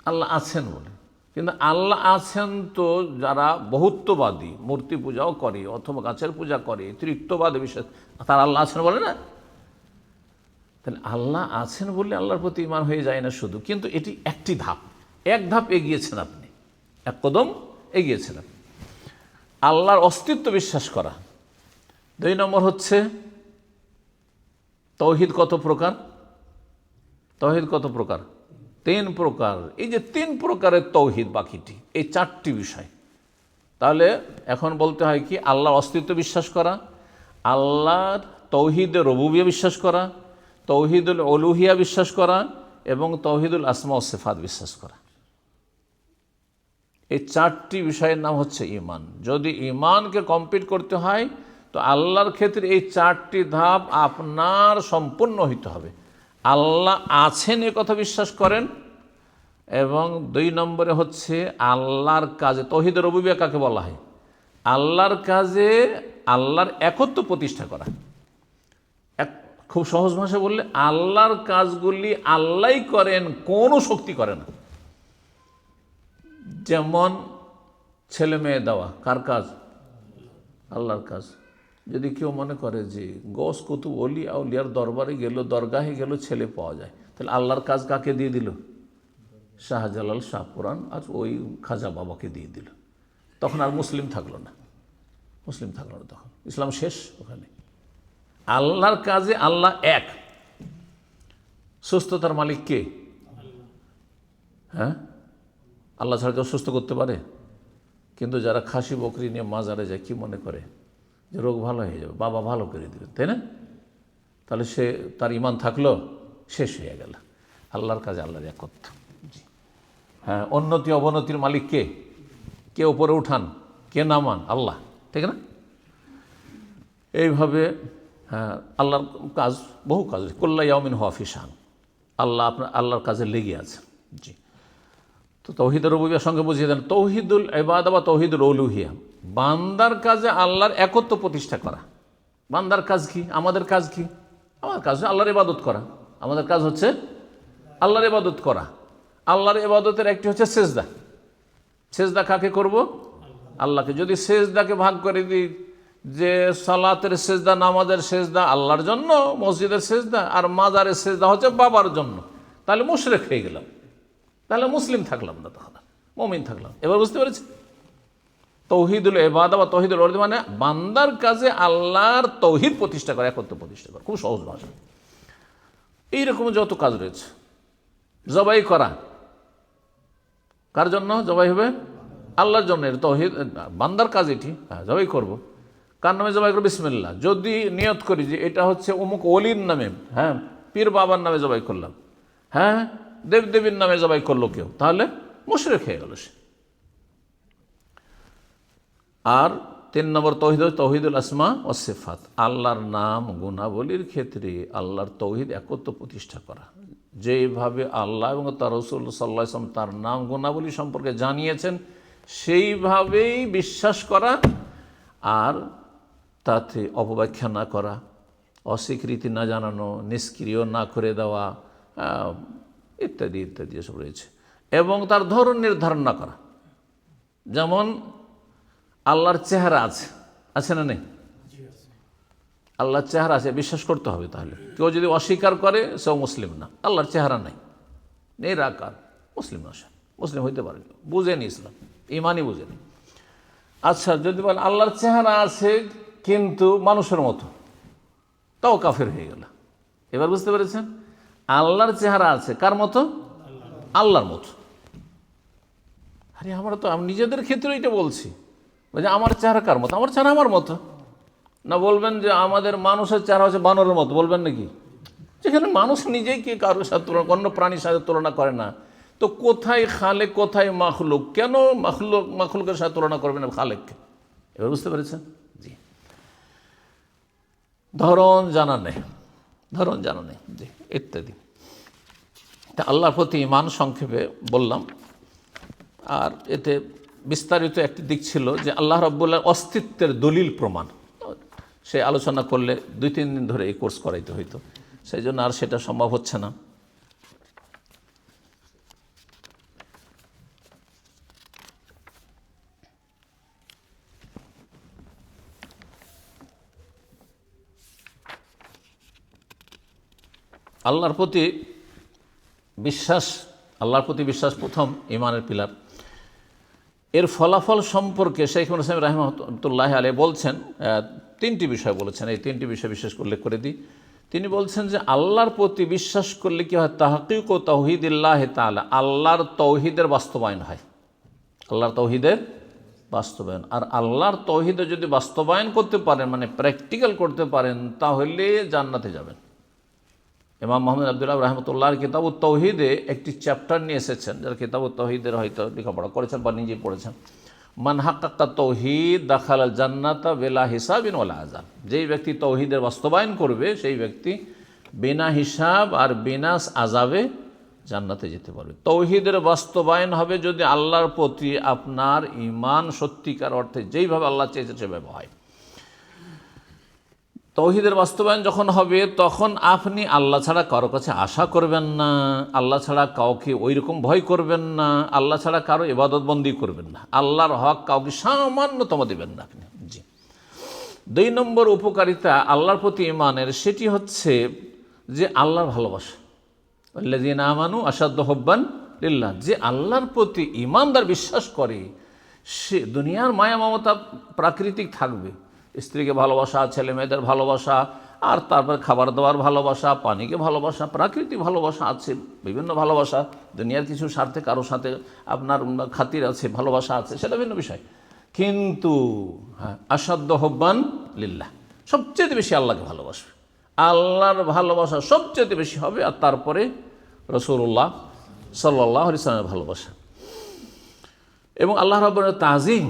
আল্লাহ আছেন বলে, কিন্তু আল্লাহ আছেন তো যারা বহুত্ববাদী, মূর্তি পূজাও করে অথবা গাছের পূজা করে, তৃতীয়বাদে বিশ্বাস, তারা আল্লাহ আছেন বলে না? তাহলে আল্লাহ আছেন বলে আল্লাহর প্রতি ঈমান হয়ে যায় না শুধু, কিন্তু এটি একটি ধাপ, এক ধাপ এগিয়েছেন আপনি, এক কদম এগিয়েছেন আপনি। আল্লাহর অস্তিত্ব বিশ্বাস করা। 2 নম্বর হচ্ছে তাওহীদ কত প্রকার? তাওহীদ কত প্রকার? 3 প্রকার। এই যে 3 প্রকারের তাওহীদ, বাকিটি এই 4টি বিষয়। তাহলে এখন বলতে হয় কি, আল্লাহর অস্তিত্ব বিশ্বাস করা, আল্লাহর তাওহীদে রুবুবিয়্যাহ বিশ্বাস করা, তাওহীদুল উলুহিয়া বিশ্বাস করা এবং তাওহীদুল আসমা ও সিফাত বিশ্বাস করা। এই 4টি বিষয়ের নাম হচ্ছে ঈমান। যদি ঈমানকে কমপ্লিট করতে হয় তো আল্লাহর ক্ষেত্রে এই 4টি ধাপ আপনার সম্পূর্ণ হইতে হবে। আল্লাহ আছেন এ কথা বিশ্বাস করেন, এবং 2 নম্বরে হচ্ছে আল্লাহর কাজে, তাওহীদুর রুবুবিয়্যাহ কাকে বলা হয়? আল্লাহর কাজে আল্লাহর একত্ব প্রতিষ্ঠা করা। খুব সহজ ভাষা বললে, আল্লাহর কাজগুলি আল্লাহই করেন, কোনো শক্তি করে না। যেমন ছেলে মেয়ে দেওয়া কার কাজ? আল্লাহর কাজ। যদি কেউ মনে করে যে গৌস কুতুব ওলি আউলিয়ার দরবারে গেল, দরগাহে গেল, ছেলে পাওয়া যায়, তাহলে আল্লাহর কাজ কাকে দিয়ে দিল? শাহজালাল, শাহপুরান আর ওই খাজা বাবাকে দিয়ে দিল। তখন আর মুসলিম থাকলো না, মুসলিম থাকলো না, তখন ইসলাম শেষ ওখানে। আল্লাহর কাজে আল্লাহ এক। সুস্থতার মালিক কে? হ্যাঁ, আল্লাহ ছাড়া কেউ সুস্থ করতে পারে? কিন্তু যারা খাসি বকরি নিয়ে মাজারে যায়, কি মনে করে যে রোগ ভালো হয়ে যাবে, বাবা ভালো করে দেবেন, তাই না? তাহলে সে, তার ঈমান থাকলো, শেষ হয়ে গেল। আল্লাহর কাজে আল্লাহর একত্ব। হ্যাঁ, উন্নতি অবনতির মালিক কে? কে উপরে উঠান, কে নামান? আল্লাহ, ঠিক না? এইভাবে হ্যাঁ, আল্লাহর কাজ, বহু কাজ, কুল্লা ইয়াউমিন হুয়া ফি শান। আল্লাহ আপনার আল্লাহর কাজে লেগে আছে। জি, তো তাওহীদুর রুবুবিয়্যাহর সঙ্গে বুঝিয়ে দেন তাওহীদুল ইবাদা বা তাওহীদুল উলুহিয়া, বান্দার কাজে আল্লাহর একত্ব প্রতিষ্ঠা করা। বান্দার কাজ কি? আমাদের কাজ কি? আমার কাজ হচ্ছে আল্লাহর ইবাদত করা। আমাদের কাজ হচ্ছে আল্লাহর ইবাদত করা। আল্লাহর ইবাদতের একটি হচ্ছে সেজদা। সেজদা কাকে করব? আল্লাহকে। যদি সেজদাকে ভাগ করে দিই যে সালাতের সেজদা, নামাজের সেজদা আল্লাহর জন্য, মসজিদের সেজদা, আর মাজারের সেজদা হচ্ছে বাবার জন্য, তাহলে মুশরিক হয়ে গেলাম, তাহলে মুসলিম থাকলাম না, তখন মুমিন থাকলাম। এবার বুঝতে পেরেছি? তাওহীদুল ইবাদা বা তাওহীদুল উলুহিয়া মানে বান্দার কাজে আল্লাহর তাওহীদ প্রতিষ্ঠা করা, একত্ব প্রতিষ্ঠা করা। খুব সহজ ভাষা। এইরকম যত কাজ রয়েছে। জবাই করা কার জন্য জবাই হবে? আল্লাহর জন্য। এর তাওহীদ, বান্দার কাজ এটি। হ্যাঁ, জবাই করব। কার নামে জবাই করব? বিসমিল্লাহ। যদি নিয়ত করি যে এটা হচ্ছে অমুক ওলির নামে, হ্যাঁ, পীর বাবার নামে জবাই করলাম, হ্যাঁ, দেবদেবীর নামে জবাই করলো কেউ, তাহলে মুশরিক হয়ে গেল সে। আর 3 নম্বর তাওহীদ, তাওহীদুল আসমা ও সিফাত, আল্লাহর নাম গুণাবলীর ক্ষেত্রে আল্লাহর তাওহীদ একত্ব প্রতিষ্ঠা করা। যেইভাবে আল্লাহ এবং তার রাসূল সাল্লাল্লাহু আলাইহি ওয়াসাল্লাম তার নাম গুণাবলী সম্পর্কে জানিয়েছেন, সেইভাবেই বিশ্বাস করা, আর তাতে অপব্যাখ্যা না করা, অস্বীকৃতি না জানানো, নিষ্ক্রিয় না করে দেওয়া, ইত্যাদি ইত্যাদি এসব রয়েছে। এবং তার ধরন নির্ধারণ না করা। যেমন আল্লাহর চেহারা আছে, আছে না নেই? আল্লাহর চেহারা আছে, বিশ্বাস করতে হবে। তাহলে কেউ যদি অস্বীকার করে সেও মুসলিম না। আল্লাহর চেহারা নাই, নিরাকার, মুসলিম না, মুসলিম হইতে পারে, বুঝেনি ইসলাম, ইমানই বুঝেনি। আচ্ছা, যদি বলেন আল্লাহর চেহারা আছে কিন্তু মানুষের মতো, তাও কাফের হয়ে গেল। এবার বুঝতে পেরেছেন? আল্লাহর চেহারা আছে কার মতো? আল্লাহর মতো। আরে আমরা তো নিজেদের ক্ষেত্রে এটা বলছি যে আমার চেহারা কার মতো? আমার চেহারা আমার মতো না। বলবেন যে আমাদের মানুষের চেহারা হচ্ছে বানরের মতো, বলবেন নাকি? যেখানে মানুষ নিজেই কি কারোর সাথে তুলনা, অন্য প্রাণীর সাথে তুলনা করে না, তো কোথায় খালেক, কোথায় মাখলুক? কেন মাখলুকের সাথে তুলনা করবেন খালেককে? এবার বুঝতে পেরেছেন? জি। ধরন জানা নেই, ধরন জানা নেই, জি, ইত্যাদি। তা আল্লাহর প্রতি ঈমান সংক্ষেপে বললাম। আর এতে বিস্তারিত একটি দিক ছিল যে আল্লাহ রাব্বুল আলামিনের অস্তিত্বের দলিল প্রমাণ, সে আলোচনা করলে 2-3 দিন ধরে এই কোর্স করাইতে হইতো, সেই জন্য আর সেটা সম্ভব হচ্ছে না। আল্লাহর প্রতি বিশ্বাস প্রথম ঈমানের পিলার। এর ফলাফল সম্পর্কে শেখ ইসলাম রাহিমাহুল্লাহ আলাইহি বলছেন, তিনটি বিষয় বলেছেন, এই তিনটি বিষয় বিশেষ উল্লেখ করে দিই। তিনি বলছেন যে আল্লাহর প্রতি বিশ্বাস করলে কি হয়, তাহকিক ও তাওহীদিল্লাহ তাআলা, আল্লাহর তৌহিদের বাস্তবায়ন হয়, আল্লাহর তৌহিদের বাস্তবায়ন। আর আল্লাহর তৌহিদে যদি বাস্তবায়ন করতে পারেন, মানে প্র্যাকটিক্যাল করতে পারেন, তাহলে জান্নাতে যাবেন। ইমাম মুহাম্মদ আবদুল্লাহ রাহমাতুল্লাহর কিতাবুত তাওহীদে একটি চ্যাপ্টার নিয়ে এসেছেন, যারা কিতাবুত তাওহীদের হয়তো লেখাপড়া করেছেন বা নিজেই পড়েছেন। মান হাক্কাকা তাওহীদ দাখালাল জান্নাতা বিলা হিসাবিন ওয়ালা আযাব, যেই ব্যক্তি তাওহীদের বাস্তবায়ন করবে সেই ব্যক্তি বিনা হিসাব আর বিনা আযাবে জান্নাতে যেতে পারবে। তাওহীদের বাস্তবায়ন হবে যদি আল্লাহর প্রতি আপনার ঈমান সত্যিকার অর্থে যেইভাবে আল্লাহ চেয়েছে সেভাবে হয়। তাওহীদের বাস্তবায়ন যখন হবে তখন আপনি আল্লাহ ছাড়া কারো কাছে আশা করবেন না, আল্লাহ ছাড়া কাউকে ওই রকম ভয় করবেন না, আল্লাহ ছাড়া কারো ইবাদতবন্দি করবেন না, আল্লাহর হক কাউকে সামান্যতম দেবেন না আপনি। জি। 2 নম্বর উপকারিতা আল্লাহর প্রতি ঈমানের, সেটি হচ্ছে যে আল্লাহর ভালোবাসা। আল্লাযীনা আমানু আশাদ্দু হুব্বান লিল্লাহ, যে আল্লাহর প্রতি ঈমানদার বিশ্বাস করে সে দুনিয়ার মায়া মমতা প্রাকৃতিক থাকবে, স্ত্রীকে ভালোবাসা, ছেলে মেয়েদের ভালোবাসা, আর তারপর খাবার দাবার ভালোবাসা, পানিকে ভালোবাসা, প্রাকৃতিক ভালোবাসা আছে, বিভিন্ন ভালোবাসা, দুনিয়ার কিছু স্বার্থে কারোর সাথে আপনার খাতির আছে, ভালোবাসা আছে, সেটা ভিন্ন বিষয়। কিন্তু আশাদ্দু হুব্বান লিল্লাহ, সবচেয়ে বেশি আল্লাহকে ভালোবাসবে, আল্লাহর ভালোবাসা সবচেয়ে বেশি হবে, আর তারপরে রাসূলুল্লাহ সাল্লাল্লাহু আলাইহি ওয়াসাল্লামের ভালোবাসা এবং আল্লাহ রাব্বুল তাজিম।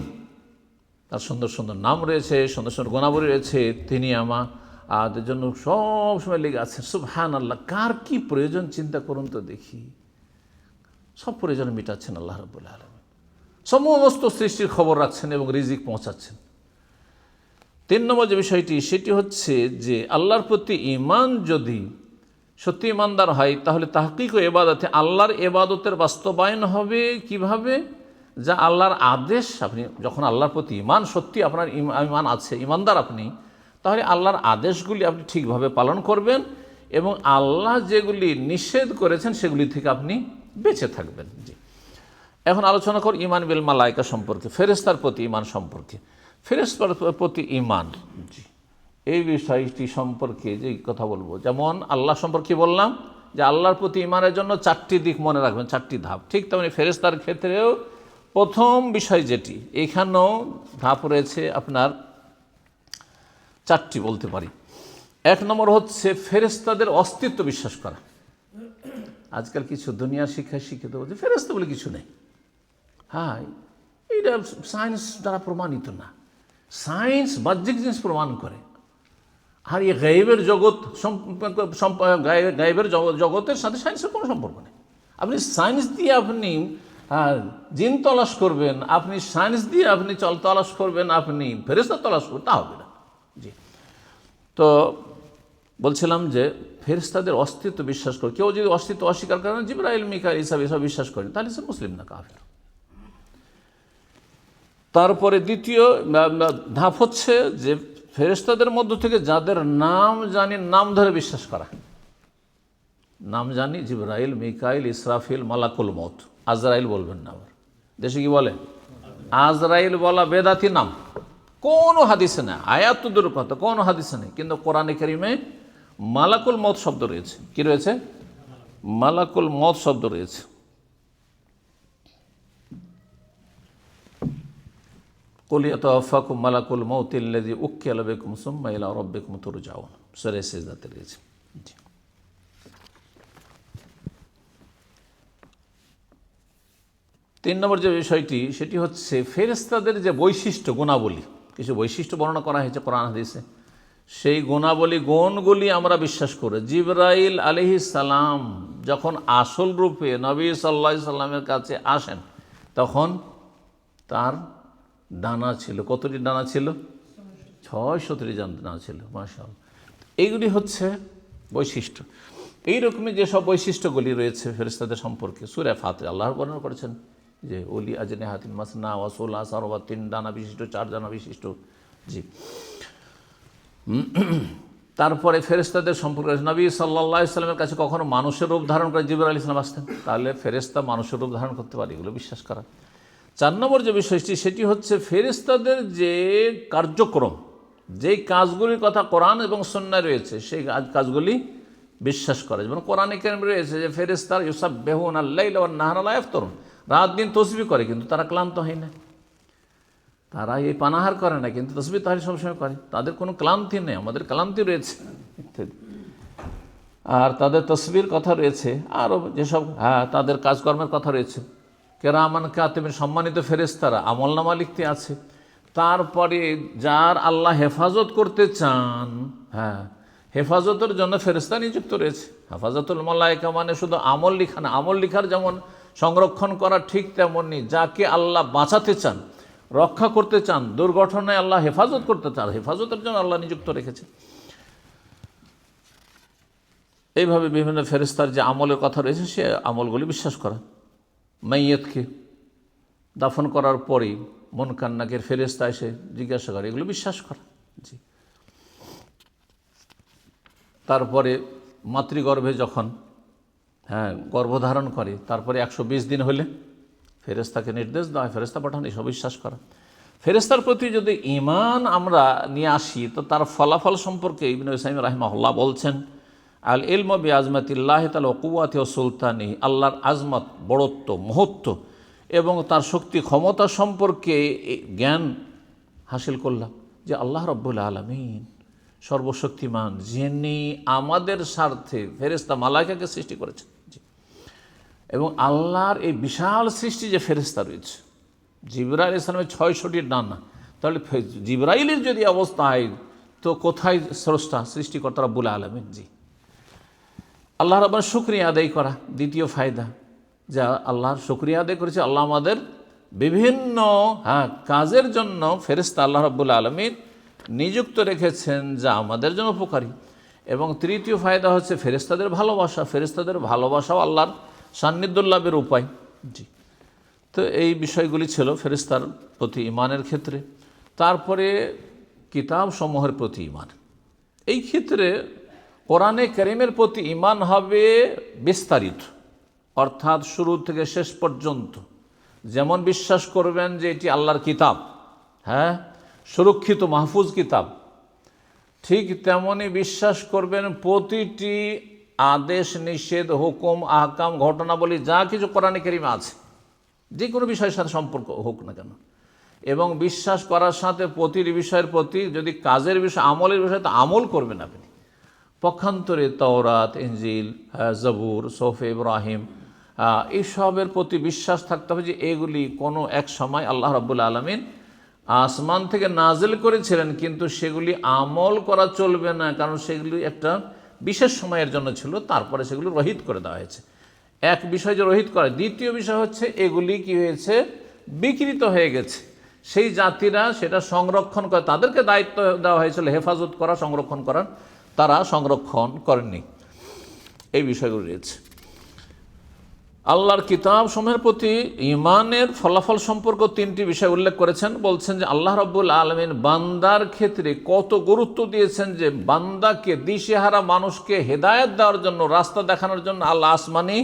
তার সুন্দর সুন্দর নাম রয়েছে, সুন্দর সুন্দর গুণাবলী রয়েছে, তিনি আমাদের জন্য সবসময় লেগে আছেন। সুবহানাল্লাহ, কার কি প্রয়োজন চিন্তা করুন তো দেখি, সব প্রয়োজন মেটাচ্ছেন আল্লাহ রাব্বুল আলামিন, সমস্ত সৃষ্টির খবর রাখছেন এবং রিজিক পৌঁছাচ্ছেন। 3 নম্বর যে বিষয়টি, সেটি হচ্ছে যে আল্লাহর প্রতি ঈমান যদি সত্যি ঈমানদার হয় তাহলে তাহকিক ও ইবাদতে, আল্লাহর ইবাদতের বাস্তবায়ন হবে কিভাবে, যা আল্লাহর আদেশ। আপনি যখন আল্লাহর প্রতি ঈমান, সত্যি আপনার ঈমান আছে, ঈমানদার আপনি, তাহলে আল্লাহর আদেশগুলি আপনি ঠিকভাবে পালন করবেন এবং আল্লাহ যেগুলি নিষেধ করেছেন সেগুলি থেকে আপনি বেঁচে থাকবেন। জি। এখন আলোচনা কর ঈমান বিল মালায়েকা সম্পর্কে, ফেরেশতার প্রতি ঈমান সম্পর্কে। ফেরেশতার প্রতি ঈমান, জি, এই বিষয়টি সম্পর্কে যে কথা বলবো, যেমন আল্লাহ সম্পর্কে বললাম যে আল্লাহর প্রতি ঈমানের জন্য 4টি দিক মনে রাখবেন, 4টি ধাপ। ঠিক তেমনি ফেরেশতার ক্ষেত্রেও প্রথম বিষয় যেটি, এখানেও ধাপ রয়েছে আপনার 4টি বলতে পারি। 1 নম্বর হচ্ছে ফেরেশতাদের অস্তিত্ব বিশ্বাস করা। আজকাল কিছু দুনিয়ার শিক্ষায় শিক্ষিত বলছে ফেরেশতা বলে কিছু নেই। হ্যাঁ, এইটা সায়েন্স দ্বারা প্রমাণিত না, সায়েন্স বাহ্যিক জিনিস প্রমাণ করে। আর এই গায়েবের জগৎ, গায়েবের জগতের সাথে সায়েন্সের কোনো সম্পর্ক নেই। আপনি সায়েন্স দিয়ে আপনি জিন তলাশ করবেন, আপনি সায়েন্স দিয়ে আপনি তলাশ করবেন, আপনি ফেরেশতা তলাশ করবেন, তা হবে না। জি। তো বলছিলাম যে ফেরেশতাদের অস্তিত্ব বিশ্বাস করে, কেউ যদি অস্তিত্ব অস্বীকার করেন, জিবরাইল মিকাইল হিসাবে এসব বিশ্বাস করেন, তাহলে সে মুসলিম না, কাফের। তারপরে দ্বিতীয় ধাপ হচ্ছে যে ফেরেশতাদের মধ্য থেকে যাদের নাম জানি, নাম ধরে বিশ্বাস করা। নাম জানি জিবরাইল, মিকাইল, ইসরাফিল, মালাকুল মউত। আজরাইল বলবেন না, আবার দেশে কি বলে, আজরাইল বলা বেদাতি নাম, কোনো হাদিসে নেই, আয়াত তো দূরের কথা, কোনো হাদিসে নেই, কিন্তু কোরআনে কারিমে মালাকুল মউত শব্দ রয়েছে। কি রয়েছে? মালাকুল মউত শব্দ রয়েছে। কুল ইয়াতাওয়াফাকুম মালাকুল মউতিল্লাযী উক্কিলা বিকুম সুম্মা ইলা রাব্বিকুম তুরজাউন, সূরা সিজদাতে রয়েছে। 3 নম্বর যে বিষয়টি, সেটি হচ্ছে ফেরেশতাদের যে বৈশিষ্ট্য, গুণাবলী, কিছু বৈশিষ্ট্য বর্ণনা করা হয়েছে কোরআন হাদিসে, সেই গুণাবলী, গুণগুলি আমরা বিশ্বাস করি। জিবরাইল আলাইহিস সালাম যখন আসল রূপে নবী সাল্লাল্লাহু আলাইহি সাল্লামের কাছে আসেন, তখন তার ডানা ছিল, কতটি ডানা ছিল? 630 ডানা ছিল, মাশাআল্লাহ। এইগুলি হচ্ছে বৈশিষ্ট্য। এইরকমই যেসব বৈশিষ্ট্যগুলি রয়েছে ফেরেশতাদের সম্পর্কে, সূরা ফাতিহা আল্লাহ বর্ণনা করেছেন যে উলি আজনিহাতিন মাসনা ওয়া সুলাসা ওয়া 3 ডানা বিশিষ্ট, 4 ডানা বিশিষ্ট। জি। তারপরে ফেরেশতাদের সম্পর্কে নবী সাল্লাল্লাহু আলাইহি সাল্লামের কাছে কখনো মানুষের রূপ ধারণ করে জিবরাইল আলাইহিস সালাম আসতেন, তাহলে ফেরেশতা মানুষের রূপ ধারণ করতে পারে, এগুলো বিশ্বাস করা। 4 নম্বর যে বিষয়টি সেটি হচ্ছে ফেরেশতাদের যে কার্যক্রম, যেই কাজগুলির কথা কোরআন এবং সুন্নাহয় রয়েছে সেই কাজগুলি বিশ্বাস করা। যেমন কোরআনে কারিমে রয়েছে যে ফেরেশতারা ইউসাব্বিহুনা আল-লাইলা ওয়ান-নাহারা লা ইয়াফতুরুন, রাত দিন তাসবিহ করে কিন্তু তারা ক্লান্ত হয় না। তারা এই পানাহার করে না কিন্তু তাসবিহ তাহলিল সবসময় করে, তাদের কোনো ক্লান্তি নেই, আমাদের ক্লান্তি রয়েছে ইত্যাদি। আর তাদের তাসবিহর কথা রয়েছে, আরও যেসব তাদের কাজকর্মের কথা রয়েছে। কেরামান কাতিবিন, সম্মানিত ফেরেশতারা আমলনামা লিখতে আছে। তারপরে যার আল্লাহ হেফাজত করতে চান, হেফাজতের জন্য ফেরেশতা নিযুক্ত রয়েছে। হেফাজতুল মালায়েকা মানে শুধু আমল লিখা না, আমল লিখার যেমন সংরক্ষণ করা ঠিক তেমনি যাকে আল্লাহ বাঁচাতে চান, রক্ষা করতে চান, দুর্ঘটনায় আল্লাহ হেফাজত করতে চান, হেফাজতের জন্য আল্লাহ নিযুক্ত রেখেছে। এইভাবে বিভিন্ন ফেরেশতার যে আমলের কথা রয়েছে সে আমলগুলি বিশ্বাস করা। মাইয়তকে দাফন করার পরেই মুনকার নাকির ফেরেশতা এসে জিজ্ঞাসা করে, এগুলো বিশ্বাস করা। জি। তারপরে মাতৃগর্ভে যখন গর্ভধারণ করে তারপরে 120 দিন হলে ফেরেশতাকে নির্দেশ দেওয়া হয় ফেরেশতা পাঠানো, এসব বিশ্বাস করা। ফেরেশতার প্রতি যদি ঈমান আমরা নিয়ে আসি তো তার ফলাফল সম্পর্কে ইবনে উসাইমিন রাহিমাহুল্লাহ বলছেন, আল ইলমু বিআজমাতিল্লাহি তাআলা ওয়া কুওয়াতি ওয়া সুলতানি, আল্লাহর আজমত, বড়ত্ব, মহত্ব এবং তার শক্তি ক্ষমতা সম্পর্কে জ্ঞান হাসিল করলাম যে আল্লাহ রাব্বুল আলামিন সর্বশক্তিমান, যিনি আমাদের স্বার্থে ফেরেশতা মালায়েকাকে সৃষ্টি করেছেন। জি। এবং আল্লাহর এই বিশাল সৃষ্টি যে ফেরেশতা রয়েছে, জিবরাইল আলাইহিস সালামের 600টি ডানা, তাহলে জিবরাইলের যদি অবস্থা হয় তো কোথায় স্রষ্টা সৃষ্টিকর্তা রাব্বুল আলামিন। জি। আল্লাহ রাব্বুল শুকরিয়া আদায় করা দ্বিতীয় ফায়দা, যা আল্লাহর শুকরিয়া আদায় করেছে। আল্লাহ আমাদের বিভিন্ন কাজের জন্য ফেরেশতা আল্লাহ রাব্বুল আলামিন নিযুক্ত রেখেছেন যা আমাদের জন্য উপকারী। এবং তৃতীয় ফায়দা হচ্ছে ফেরেশতাদের ভালোবাসা, ফেরেশতাদের ভালোবাসাও আল্লাহর সান্নিধ্য লাভের উপায়। জি। তো এই বিষয়গুলি ছিল ফেরেশতার প্রতি ঈমানের ক্ষেত্রে। তারপরে কিতাব সমূহের প্রতি ঈমান, এই ক্ষেত্রে কোরআনে কারীমের প্রতি ঈমান হবে বিস্তারিত, অর্থাৎ শুরু থেকে শেষ পর্যন্ত। যেমন বিশ্বাস করবেন যে এটি আল্লাহর কিতাব, সুরক্ষিত মাহফুজ কিতাব, ঠিক তেমনই বিশ্বাস করবেন প্রতিটি আদেশ নিষেধ হুকুম আহকাম ঘটনাবলী যা কিছু কোরআনে কারীমে আছে, যে কোনো বিষয়ের সাথে সম্পর্ক হোক না কেন। এবং বিশ্বাস করার সাথে প্রতিটি বিষয়ের প্রতি, যদি কাজের বিষয় আমলের বিষয় তো আমল করবেন আপনি। পক্ষান্তরে তাওরাত, ইনজিল, জবুর, সোফে ইব্রাহিম এইসবের প্রতি বিশ্বাস থাকতে হবে যে এগুলি কোনো এক সময় আল্লাহ রাব্বুল আলামিন আসমান থেকে নাজিল করেছিলেন, কিন্তু সেগুলি আমল করা চলবে না, কারণ সেগুলি একটা বিশেষ সময়ের জন্য ছিল, তারপরে সেগুলি রহিত করে দেওয়া হয়েছে। এক বিষয় যে রহিত করে, দ্বিতীয় বিষয় হচ্ছে এগুলি কি হয়েছে, বিকৃত হয়ে গেছে। সেই জাতিরা সেটা সংরক্ষণ করে, তাদেরকে দায়িত্ব দেওয়া হয়েছিল হেফাজত করা, সংরক্ষণ করার, তারা সংরক্ষণ করেননি। এই বিষয়গুলি রয়েছে। আল্লাহর কিতাব সমূহের প্রতি ঈমানের ফলাফল সম্পর্ক 3টি বিষয় উল্লেখ করেছেন। বলছেন যে আল্লাহ রাব্বুল আলামিন বান্দার ক্ষেত্রে কত গুরুত্ব দিয়েছেন, যে বান্দাকে, দিশেহারা মানুষকে হেদায়েত দেওয়ার জন্য, রাস্তা দেখানোর জন্য আল্লাহ আসমানি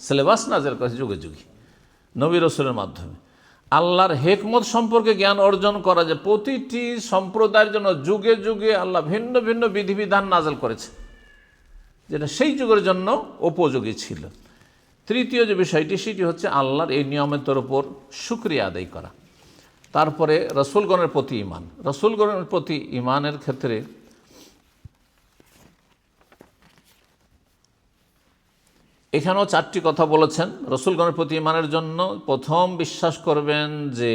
সিলেবাস নাযিল করেছে যুগে যুগে নবী রাসূলের মাধ্যমে। আল্লাহর হিকমত সম্পর্কে জ্ঞান অর্জন করা, যে প্রতিটি সম্প্রদায়ের জন্য যুগে যুগে আল্লাহ ভিন্ন ভিন্ন বিধিবিধান নাযিল করেছে, যেটা সেই যুগের জন্য উপযোগী ছিল। তৃতীয় যে বিষয়টি সেটি হচ্ছে আল্লাহর এই নিয়ামতের উপর শুকরিয়া আদায় করা। তারপরে রাসূলগণের প্রতি ঈমান, রাসূলগণের প্রতি ঈমানের ক্ষেত্রে এখানেও 4টি কথা বলেছেন। রাসূলগণের প্রতি ঈমানের জন্য প্রথম বিশ্বাস করবেন যে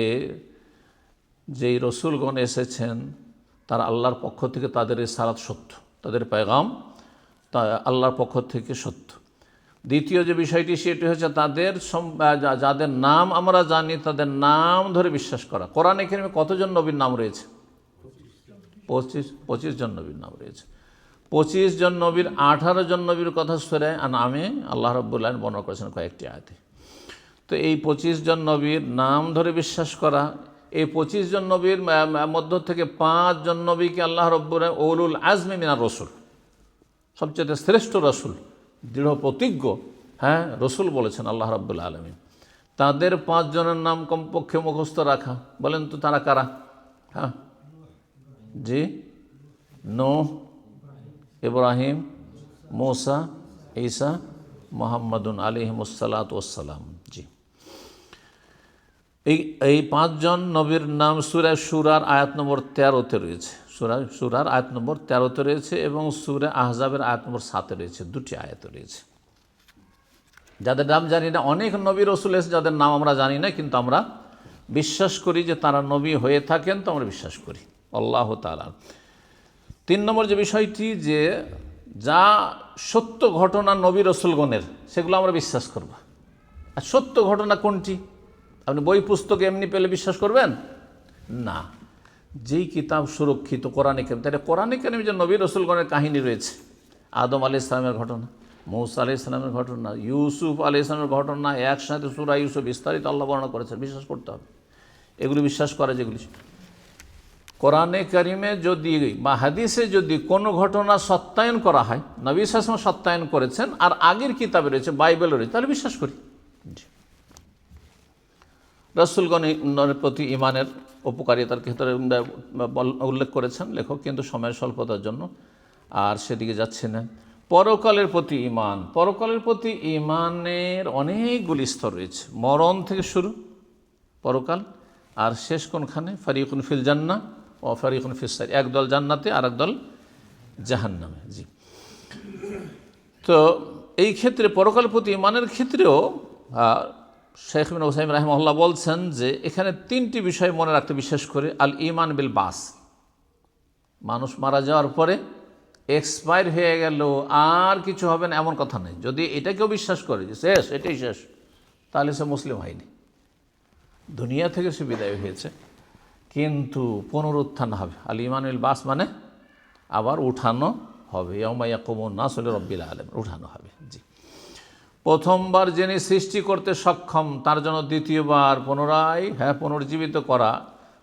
যেই রাসূলগণ এসেছেন তারা আল্লাহর পক্ষ থেকে, তাদের রিসালাত সত্য, তাদের পেগাম তা আল্লাহর পক্ষ থেকে সত্য। দ্বিতীয় যে বিষয়টি সেটি হচ্ছে তাদের যাদের নাম আমরা জানি তাদের নাম ধরে বিশ্বাস করা। কোরআনে কারীমে কতজন নবীর নাম রয়েছে? 25 জন নবীর নাম রয়েছে। 25 জন নবীর 18 জন নবীর কথা সূরা আনআমে আল্লাহ রাব্বুল আলামিন বর্ণনা করেছেন কয়েকটি আয়াতে। তো এই 25 জন নবীর নাম ধরে বিশ্বাস করা, এই 25 জন নবীর মধ্য থেকে 5 জন নবীকে আল্লাহ রাব্বুল আলামিন উলুল আজমি মিনার রাসূল, সবচেয়ে শ্রেষ্ঠ রসুল, দৃঢ় প্রতিজ্ঞ, হ্যাঁ, রসুল বলেছেন আল্লাহ রাব্বুল আলামিন। তাদের 5 জনের নাম কমপক্ষে মুখস্থ রাখা। বলেন তো তারা কারা? হ্যাঁ, জি, নূহ, ইব্রাহিম, মূসা, ঈসা, মুহাম্মাদুন আলাইহিমুসসালাতু ওয়াসসালাম। জি, এই 5 জন নবীর নাম সূরা শুরার আয়াত নম্বর 13-তে রয়েছে। শুরার আয়াত নম্বর 13-তে রয়েছে এবং সূরা আহজাবের আয়াত নম্বর 7-এ রয়েছে, 2টি আয়াত রয়েছে। যাদের নাম জানি না, অনেক নবী রসুল এসে যাদের নাম আমরা জানি না, কিন্তু আমরা বিশ্বাস করি যে তারা নবী হয়ে থাকেন, তো আমরা বিশ্বাস করি আল্লাহ তাআলা। 3 নম্বর যে বিষয়টি, যে যা সত্য ঘটনা নবী রসুলগণের, সেগুলো আমরা বিশ্বাস করব। আর সত্য ঘটনা কোনটি? আপনি বই পুস্তকে এমনি পেলে বিশ্বাস করবেন না। যেই কিতাব সুরক্ষিত কোরআনে কারীম, তাহলে কোরআনে কারীমে যে নবী রসুলগণের কাহিনী রয়েছে, আদম আলাইহিস সালামের ঘটনা, মূসা আলাইহিস সালামের ঘটনা, ইউসুফ আলাইহিস সালামের ঘটনা, একসাথে সূরা ইউসুফ বিস্তারিত আল্লাহ বর্ণনা করেছেন, বিশ্বাস করতে হবে। এগুলি বিশ্বাস করে, যেগুলি কোরআনে কারীমে যদি বা হাদিসে যদি কোনো ঘটনা সত্যায়ন করা হয়, নবী সাল্লাল্লাহু আলাইহি ওয়াসাল্লাম সত্যায়ন করেছেন, আর আগের কিতাবে রয়েছে, বাইবেলে রয়েছে, তাহলে বিশ্বাস করি। রাসূলগণের প্রতি ঈমানের উপকারিতার ক্ষেত্রে উল্লেখ করেছেন লেখক, কিন্তু সময়ের স্বল্পতার জন্য আর সেদিকে যাচ্ছে না। পরকালের প্রতি ঈমান, পরকালের প্রতি ঈমানের অনেকগুলি স্তর রয়েছে। মরণ থেকে শুরু পরকাল, আর শেষ কোনখানে? ফারিকুন ফিল জান্নাহ ও ফারিকুন ফিস সাইর, একদল জান্নাতে আর একদল জাহান্নামে। জি, তো এই ক্ষেত্রে পরকালের প্রতি ঈমানের ক্ষেত্রেও শেখ ইবনে উসাইমিন রাহিমাহুল্লাহ বলছেন যে এখানে 3টি বিষয় মনে রাখতে, বিশেষ করে আল ঈমান বিল বাস, মানুষ মারা যাওয়ার পরে এক্সপায়ার হয়ে গেল, আর কিছু হবে না এমন কথা নেই। যদি এটা কেউ বিশ্বাস করে যে শেষ, এটাই শেষ, তাহলে সে মুসলিম হয়নি। দুনিয়া থেকে সে বিদায় হয়েছে, কিন্তু পুনরুত্থান হবে। আল ঈমান বিল বাস মানে আবার উঠানো হবে। ইয়াউমা ইয়াকুমুন নাসু লিরাব্বিল আলামিন, উঠানো হবে। জি, প্রথমবার যিনি সৃষ্টি করতে সক্ষম, তার জন্য দ্বিতীয়বার পুনরায় পুনর্জীবিত করা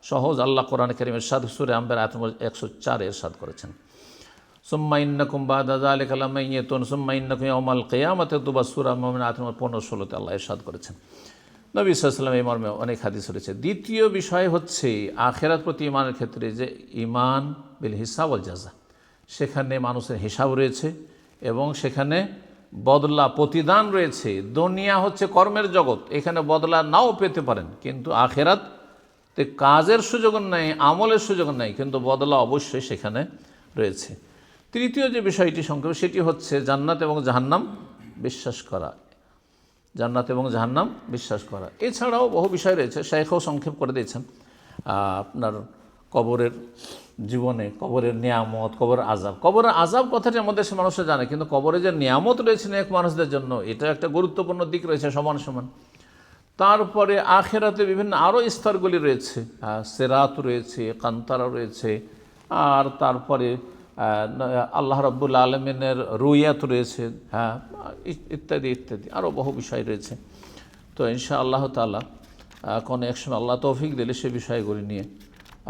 সহজ। আল্লাহ কোরআনে কারীমের ইরশাদ, সূরা আম্বিয়া আয়াত নম্বর 104 ইরশাদ করেছেন, সুম্মা ইন্নাকুম বাদা যালিকা লামাইয়াতুন সুম্মা ইন্নাকুম ইয়াউমাল কিয়ামাতি তুবাসসুরা। মুমিন আয়াত নম্বর 15-16-তে আল্লাহ ইরশাদ করেছেন। নবী সাল্লাল্লাহু আলাইহি ওয়াসাল্লাম এই মর্মে অনেক হাদিস রয়েছে। দ্বিতীয় বিষয় হচ্ছে আখিরাত প্রতি ঈমানের ক্ষেত্রে, যে ঈমান বিল হিসাব ওয়াল জাযা, সেখানে মানুষের হিসাব রয়েছে এবং সেখানে বদলা প্রতিদান রয়েছে। দুনিয়া হচ্ছে কর্মের জগৎ, এখানে বদলা নাও পেতে পারেন, কিন্তু আখিরাতে কাজের সুযোগ নেই, আমলের সুযোগ নেই, কিন্তু বদলা অবশ্যই সেখানে রয়েছে। তৃতীয় যে বিষয়টি সংক্ষেপে, সেটি হচ্ছে জান্নাত এবং জাহান্নাম বিশ্বাস করা। জান্নাত এবং জাহান্নাম বিশ্বাস করা। এছাড়াও বহু বিষয় রয়েছে, শাইখও সংক্ষেপ করে দিয়েছেন। আপনার কবরের জীবনে, কবরের নিয়ামত, কবরের আযাব। কবরের আযাব কথাটি আমাদের দেশের মানুষরা জানে, কিন্তু কবরে যে নিয়ামত রয়েছে নেক মানুষদের জন্য, এটা একটা গুরুত্বপূর্ণ দিক রয়েছে সমান সমান। তারপরে আখিরাতে বিভিন্ন আরও স্তরগুলি রয়েছে, সিরাত রয়েছে, কান্তারা রয়েছে, আর তারপরে আল্লাহ রাব্বুল আলামিনের রুইয়াত রয়েছে, ইত্যাদি ইত্যাদি আরও বহু বিষয় রয়েছে। তো ইনশাআল্লাহ তাআলা কোনো এক সময় আল্লাহ তৌফিক দিলে সে বিষয়গুলি নিয়ে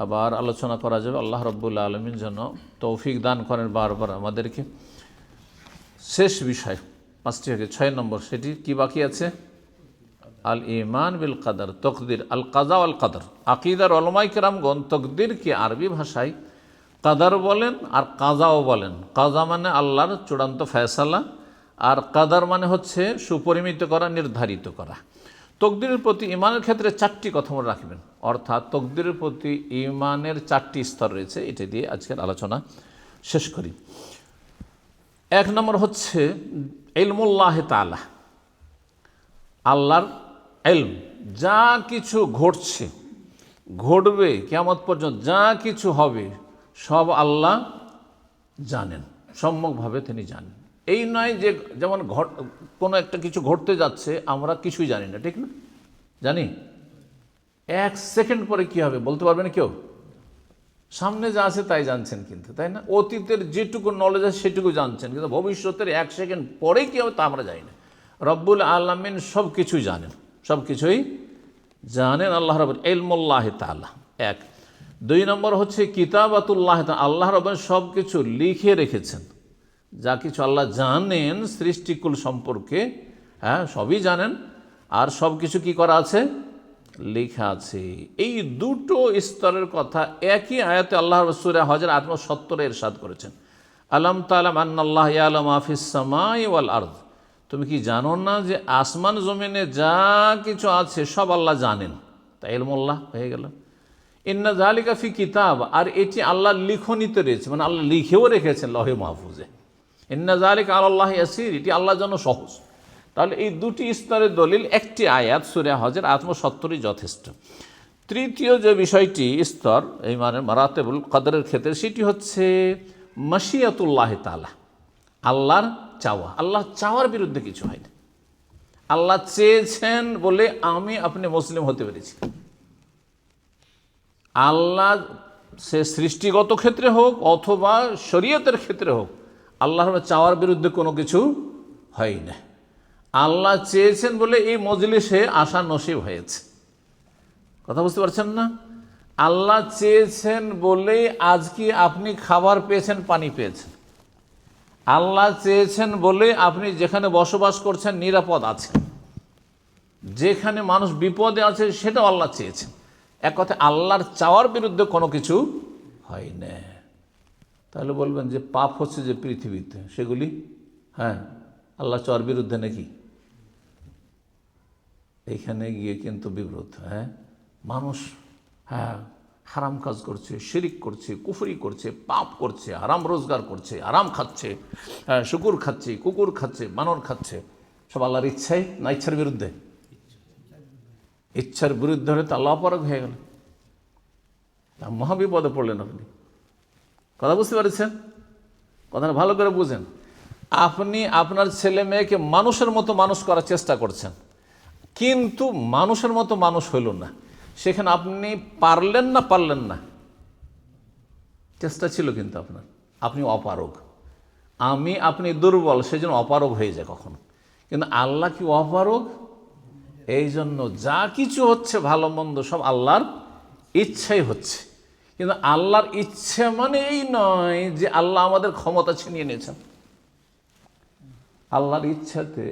আবার আলোচনা করা যাবে। আল্লাহ রাব্বুল আলামিন যেন তৌফিক দান করেন বারবার আমাদেরকে। শেষ বিষয় 5টি থেকে 6 নম্বর, সেটি কি বাকি আছে? আল ঈমান বিল কাদার, তকদির, আল কাজা ওয়াল কাদার। আকিদার উলামায়ে কেরামগণ তকদিরকে আরবি ভাষায় কাদার বলেন আর কাজাও বলেন। কাজা মানে আল্লাহর চূড়ান্ত ফয়সালা, আর কাদার মানে হচ্ছে সুপরিমিত করা, নির্ধারিত করা। তকদিরের প্রতি ঈমানের ক্ষেত্রে 4টি কথা মনে রাখবেন, অর্থাৎ তকদিরের প্রতি ঈমানের 4টি স্তর রয়েছে। এটা দিয়ে আজকের আলোচনা শেষ করি। 1 নম্বর হচ্ছে ইলমুল্লাহ তাআলা, আল্লাহর ইলম। যা কিছু ঘটছে, ঘটবে, কিয়ামত পর্যন্ত যা কিছু হবে, সব আল্লাহ জানেন, সম্যকভাবে তিনি জানেন। এই নয় যে যেমন কোনো একটা কিছু ঘটতে যাচ্ছে, আমরা কিছুই জানি না, ঠিক না? জানি 1 সেকেন্ড পরে কি হবে বলতে পারবেন কেউ? সামনে যা আছে তাই জানছেন, কিন্তু তাই না? অতীতের যেটুকু নলেজ আছে সেটুকু জানছেন, কিন্তু ভবিষ্যতের 1 সেকেন্ড পরে কী হবে তা আমরা জানি না। রব্বুল আলামিন সব কিছুই জানেন, সব কিছুই জানেন আল্লাহ রাব্বুল ইলমুল্লাহ তাআলা। 1। 2 নম্বর হচ্ছে কিতাবাতুল্লাহ তাআলা, আল্লাহ রাব্বুল সব কিছু লিখে রেখেছেন, যা কিছু আল্লাহ জানেন সৃষ্টিকুল সম্পর্কে, হ্যাঁ সবই জানেন, আর সব কিছু কী করা আছে, লেখা আছে। এই দুটো স্তরের কথা একই আয়াতে আল্লাহ সূরা হজের ৭৮ ইরশাদ করেছেন, আলাম তা'লাম আন্নাল্লাহ ইয়া'লামু মা ফিস সামাই ওয়াল আরদ, তুমি কি জানো না যে আসমান জমিনে যা কিছু আছে সব আল্লাহ জানেন। তা ইলমুল্লাহ হয়ে গেল। ইন্না যালিকা ফি কিতাব, আর এটি আল্লাহর লিখনিতে রয়েছে, মানে আল্লাহ লিখেও রেখেছেন লহে মাহফুজে। ইন্না যালিকা আলাল্লাহি ইয়াসির, এটি আল্লাহর জন্য সহজ। তাহলে এই দুটি স্তরের দলিল, একটি আয়াত সূরা হজের ৭৮ যথেষ্ট। তৃতীয় যে বিষয়টি স্তর এই মানে মারাতেবুল কদরের ক্ষেত্রে, সেটি হচ্ছে মাশিয়াতুল্লাহ তাআলা, আল্লাহর চাওয়া। আল্লাহ চাওয়ার বিরুদ্ধে কিছু হয় না। আল্লাহ চেয়েছেন বলে আমি আপনি মুসলিম হতে পেরেছি। আল্লাহ সে সৃষ্টিগত ক্ষেত্রে হোক অথবা শরীয়তের ক্ষেত্রে হোক, আল্লাহর চাওয়ার বিরুদ্ধে কোনো কিছু হয় না। আল্লাহ চেয়েছেন বলে এই মজলিসে আসা নসিব হয়েছে। কথা বুঝতে পারছেন না? আল্লাহ চেয়েছেন বলেই আজকে আপনি খাবার পেয়েছেন, পানি পেয়েছেন। আল্লাহ চেয়েছেন বলে আপনি যেখানে বসবাস করছেন নিরাপদ আছেন। যেখানে মানুষ বিপদে আছে সেটাও আল্লাহ চেয়েছেন। এক কথা, আল্লাহর চাওয়ার বিরুদ্ধে কোনো কিছু হয় না। তাহলে বলবেন যে পাপ হচ্ছে যে পৃথিবীতে, সেগুলি হ্যাঁ আল্লাহ চাওয়ার বিরুদ্ধে নাকি? এইখানে গিয়ে কিন্তু বিব্রত। হ্যাঁ, মানুষ হ্যাঁ হারাম কাজ করছে, শিরিক করছে, কুফরি করছে, পাপ করছে, হারাম রোজগার করছে, হারাম খাচ্ছে, হ্যাঁ শুকুর খাচ্ছে, কুকুর খাচ্ছে, বানর খাচ্ছে, সব আল্লাহর ইচ্ছাই না ইচ্ছার বিরুদ্ধে? ইচ্ছার বিরুদ্ধে হলে তো আল্লাহ অপারগ হয়ে গেল, মহাবিপদে পড়লেন আপনি। কথা বুঝতে পারছেন? কথাটা ভালো করে বুঝেন। আপনি আপনার ছেলে মেয়েকে মানুষের মতো মানুষ করার চেষ্টা করছেন, কিন্তু মানুষের মতো মানুষ হইল না। সেখানে আপনি পারলেন না, পারলেন না, চেষ্টা ছিল কিন্তু আপনার, আপনি অপারগ। আপনি দুর্বল, সেই জন্য অপারগ হয়ে যায় কখনো। কিন্তু আল্লাহ কি অপারগ? এই জন্য যা কিছু হচ্ছে ভালো মন্দ সব আল্লাহর ইচ্ছাই হচ্ছে। কিন্তু আল্লাহর ইচ্ছা মানে এই নয় যে আল্লাহ আমাদের ক্ষমতা ছিনিয়ে নিয়েছেন। আল্লাহর ইচ্ছাতে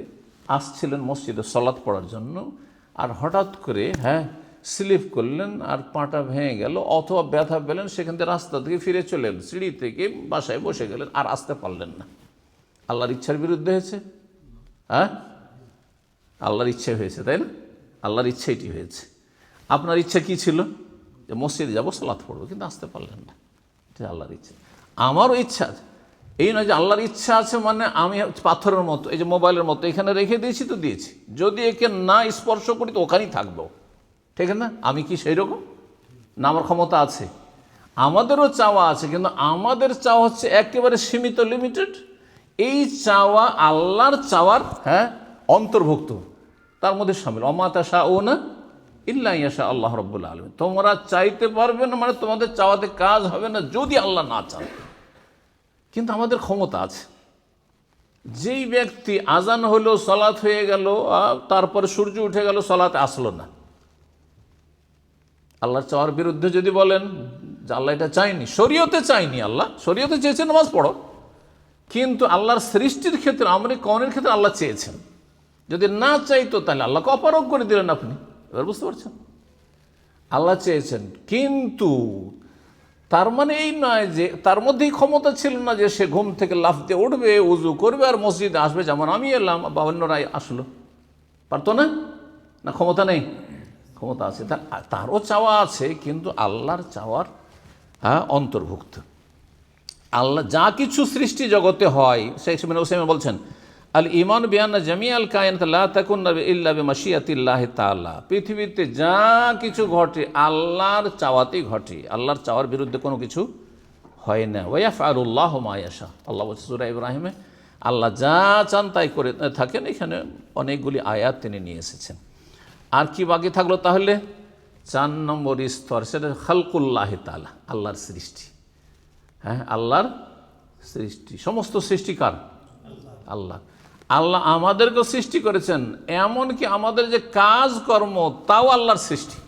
আসছিলেন মসজিদে সালাত পড়ার জন্য, আর হঠাৎ করে হ্যাঁ স্লিপ করলেন আর পাটা ভেঙে গেল, অথবা ব্যথা পেলেন, সেখান থেকে রাস্তা থেকে ফিরে চলে এলেন, সিঁড়ি থেকে বাসায় বসে গেলেন, আর আসতে পারলেন না। আল্লাহর ইচ্ছার বিরুদ্ধে হয়েছে? হ্যাঁ, আল্লাহর ইচ্ছা হয়েছে, তাই না? আল্লাহর ইচ্ছা এটি হয়েছে। আপনার ইচ্ছা কি ছিল? যে মসজিদে যাবো, সালাত পড়বো, কিন্তু আসতে পারলেন না। এটা আল্লাহর ইচ্ছা। আমারও ইচ্ছা আছে, এই নয় যে আল্লাহর ইচ্ছা আছে মানে আমি পাথরের মতো, এই যে মোবাইলের মতো এখানে রেখে দিয়েছি তো দিয়েছি, যদি একে না স্পর্শ করি তো ওখানেই থাকবো, ঠিক না? আমি কি সেই রকম না? আমার ক্ষমতা আছে, আমাদেরও চাওয়া আছে, কিন্তু আমাদের চাওয়া হচ্ছে একেবারে সীমিত, লিমিটেড। এই চাওয়া আল্লাহর চাওয়ার হ্যাঁ অন্তর্ভুক্ত, তার মধ্যে সামিল। অমা তাশাউনা ইল্লা ইয়াশা আল্লাহ রাব্বুল আলামিন। তোমরা চাইতে পারবে না মানে তোমাদের চাওয়াতে কাজ হবে না যদি আল্লাহ না চান। কিন্তু আমাদের ক্ষমতা আছে। যেই ব্যক্তি আজান হলো, সালাত হয়ে গেল, তারপরে সূর্য উঠে গেল, সালাতে আসলো না, আল্লাহর চাওয়ার বিরুদ্ধে যদি বলেন যে আল্লাহ এটা চাইনি, শরীয়তে চাইনি, আল্লাহ শরীয়তে চেয়েছেন নামাজ পড়ো, কিন্তু আল্লাহর সৃষ্টির ক্ষেত্রে আমরি কওনের ক্ষেত্রে আল্লাহ চেয়েছেন। যদি না চাইতো তাহলে আল্লাহকে অপারগ করে দিলেন আপনি। এবার বুঝতে পারছেন? আল্লাহ চেয়েছেন, কিন্তু তার মানে এই নয় যে তার মধ্যেই ক্ষমতা ছিল না যে সে ঘুম থেকে লাফ দিয়ে উঠবে, উজু করবে আর মসজিদে আসবে, যেমন আমি এলাম বা অন্যরাই আসলো। পারতো না? না ক্ষমতা নেই? ক্ষমতা আছে, তারও চাওয়া আছে, কিন্তু আল্লাহর চাওয়ার হ্যাঁ অন্তর্ভুক্ত। আল্লাহ যা কিছু সৃষ্টি জগতে হয়, শেখ ওসাইমিন বলছেন আল ইমান বিআন্না জামিআল কায়নাত লা তাকুনু ইল্লা বিমাশিয়াতিল্লাহি তাআলা, পৃথিবীতে যা কিছু ঘটে আল্লাহর চাওয়াতেই ঘটে, আল্লাহর চাওয়ার বিরুদ্ধে কোনো কিছু হয় না। ওয়া ইয়াফআলুল্লাহু মা ইয়াশা, আল্লাহ বলছে সূরা ইব্রাহিমে, আল্লাহ যা চান তাই করে থাকেন। এখানে অনেকগুলি আয়াত তিনি নিয়ে এসেছেন। আর কি বাকি থাকলো তাহলে? 4 নম্বর স্তর, সেটা খালকুল্লাহি তাআলা, আল্লাহর সৃষ্টি। হ্যাঁ, আল্লাহর সৃষ্টি, সমস্ত সৃষ্টিকার আল্লাহ। আল্লাহ আমাদেরকেও সৃষ্টি করেছেন, এমনকি আমাদের যে কাজকর্ম তাও আল্লাহর সৃষ্টি।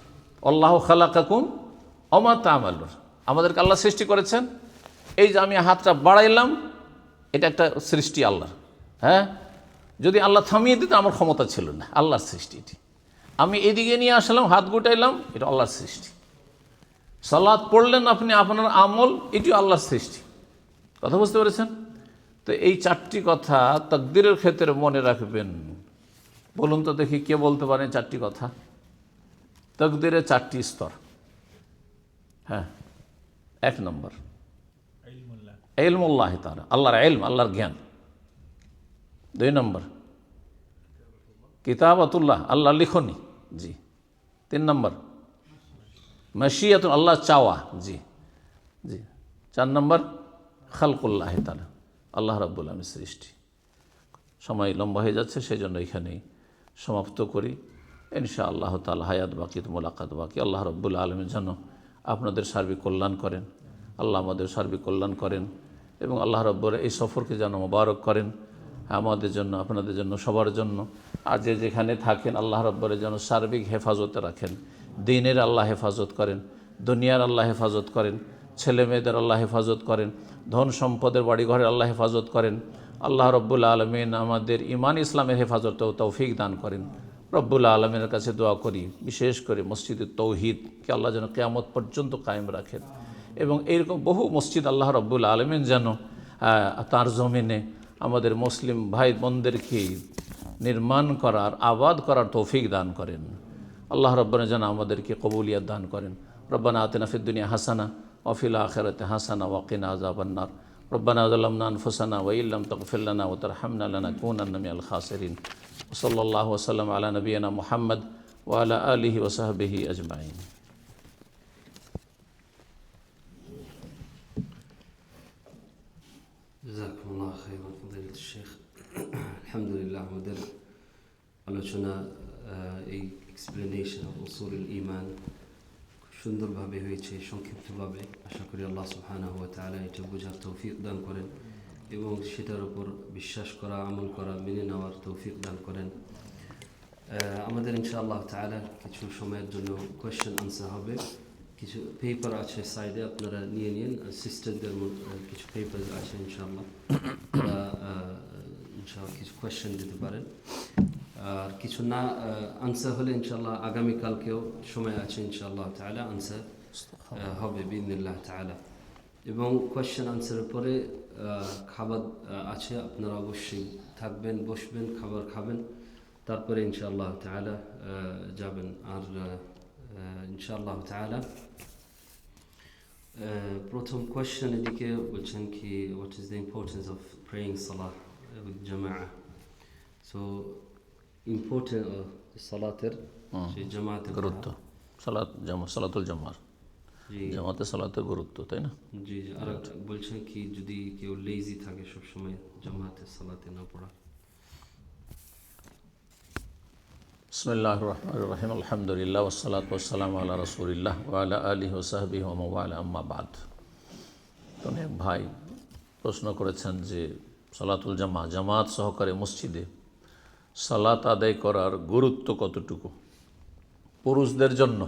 আল্লাহু খালাকাকুম ওয়া মা তা'মালুন, আমাদেরকে আল্লাহ সৃষ্টি করেছেন। এই যে আমি হাতটা বাড়াইলাম, এটা একটা সৃষ্টি আল্লাহর। হ্যাঁ, যদি আল্লাহ থামিয়ে দিত আমার ক্ষমতা ছিল না, আল্লাহর সৃষ্টি এটি। আমি এদিকে নিয়ে আসলাম, হাত গুটাইলাম, এটা আল্লাহর সৃষ্টি। সালাত পড়লেন আপনি, আপনার আমল, এটিও আল্লাহর সৃষ্টি। কথা বুঝতে পেরেছেন? তো এই চারটি কথা তাকদীরের ক্ষেত্রে মনে রাখবেন। বলুন তো দেখি কে বলতে পারেন চারটি কথা? তাকদীরের চারটি স্তর। হ্যাঁ, 1 নম্বর ইলমুল্লাহ তাআলা, আল্লাহর ইলম, আল্লাহর জ্ঞান। 2 নম্বর কিতাবাতুল্লাহ, আল্লাহর লিখনি। জি। 3 নম্বর মাশিয়াতুল, আল্লাহ চাওয়া। জি জি। 4 নম্বর খালকুল্লাহ তাআলা, আল্লাহ রাব্বুল আলামিনের সৃষ্টি। সময় লম্বা হয়ে যাচ্ছে, সেই জন্য এখানেই সমাপ্ত করি। ইনশাআল্লাহ তাআলা হায়াত বাকি, মোলাকাত বাকি। আল্লাহ রাব্বুল আলামিন যেন আপনাদের সার্বিক কল্যাণ করেন, আল্লাহ আমাদের সার্বিক কল্যাণ করেন, এবং আল্লাহ রাব্বুল এই সফরকে যেন মোবারক করেন আমাদের জন্য, আপনাদের জন্য, সবার জন্য। আর যে যেখানে থাকেন আল্লাহ রাব্বুল যেন সার্বিক হেফাজতে রাখেন। দ্বীনের আল্লাহ হেফাজত করেন, দুনিয়ার আল্লাহ হেফাজত করেন, ছেলে মেয়েদের আল্লাহ হেফাজত করেন, ধন সম্পদের বাড়িঘরের আল্লাহ হেফাজত করেন। আল্লাহ রব্বুল আলমিন আমাদের ইমান ইসলামের হেফাজত ও তৌফিক দান করেন। রব্বুল আলমিনের কাছে দোয়া করি, বিশেষ করে মসজিদে তৌহিদকে আল্লাহ যেন কিয়ামত পর্যন্ত কায়েম রাখেন, এবং এইরকম বহু মসজিদ আল্লাহ রব্বুল আলমিন যেন তার জমিনে আমাদের মুসলিম ভাই বোনদেরকে নির্মাণ করার, আবাদ করার তৌফিক দান করেন। আল্লাহ রব্বানা যেন আমাদেরকে কবুলিয়াত দান করেন। রব্বানা আতিনা ফিদ দুনিয়া হাসানা ওয়া ফিল আখিরাতি হাসানা ওয়া কিনা আযাবান নার। রব্বানা যালামনা আনফুসানা ওয়া ইল্লাম তাগফির লানা ওয়া তারহামনা লানাকুনান্না মিনাল খাসিরিন। সাল্লাল্লাহু ওয়া সাল্লাম আলা নবিয়িনা মুহাম্মদ ওয়া আলা আলিহি ওয়া সাহবিহি আজমাইন। জাযাকুমুল্লাহ খাইরান ফাদিলাতুল শেখ। আলহামদুলিল্লাহ, আমাদের আলোচনা, এই এক্সপ্লেনেশন অফ উসুলুল ঈমান খুব সুন্দরভাবে হয়েছে, সংক্ষিপ্তভাবে। আশা করি আল্লাহ সুবহানাহু ওয়া তাআলা এটা বোঝার তৌফিক দান করেন এবং সেটার উপর বিশ্বাস করা, আমল করা, মেনে নেওয়ার তৌফিক দান করেন। আমাদের ইনশাআল্লাহ তাআলা কিছু সময়ের জন্য কোয়েশ্চেন আনসার হবে। কিছু পেপার আছে সাইডে, আপনারা নিয়ে নিন। সিস্টারদের কিছু পেপার আছে, ইনশাআল্লাহ ইনশাআল্লাহ কিছু কোয়েশ্চেন দিতে পারেন। আর কিছু না আনসার হলে ইনশাআল্লাহ আগামীকালকেও সময় আছে, ইনশাআল্লাহ তাআলা আনসার হবে বিইذنিল্লাহ তাআলা। এবং কোয়েশ্চেন আনসারের পরে খাবার আছে, আপনারা অবশ্যই থাকবেন, বসবেন, খাবার খাবেন, তারপরে ইনশাআল্লাহ তাআলা যাবেন। আর ইনশাআল্লাহ তাআলা প্রথম কোয়েশ্চেন এদিকে বলছেন কি, what is the importance of praying সালাহ উইথ জামাআহ? সো ইম্পর্টেন্ট সালাতের সেই জামাতের গুরুত্ব, সালাতুল জামার, জামাতে সালাতের গুরুত্ব, তাই না? জি জি। আর বলছেন কি, যদি কেউ লেজি থাকে সবসময় জামাতে সালাতে না পড়া। বিসমিল্লাহির রহমানির রহিম, আলহামদুলিল্লাহ ওয়াসসালাতু ওয়াসসালামু আলা রাসূলিল্লাহ ওয়া আলা আলিহি ওয়া সাহবিহি ওয়া মাওয়ালা, আম্মা বাদ। তো অনেক ভাই প্রশ্ন করেছেন যে সালাতুল জামাত সহকারে মসজিদে সালাত আদায় করার গুরুত্ব কতটুকু। পুরুষদের জন্য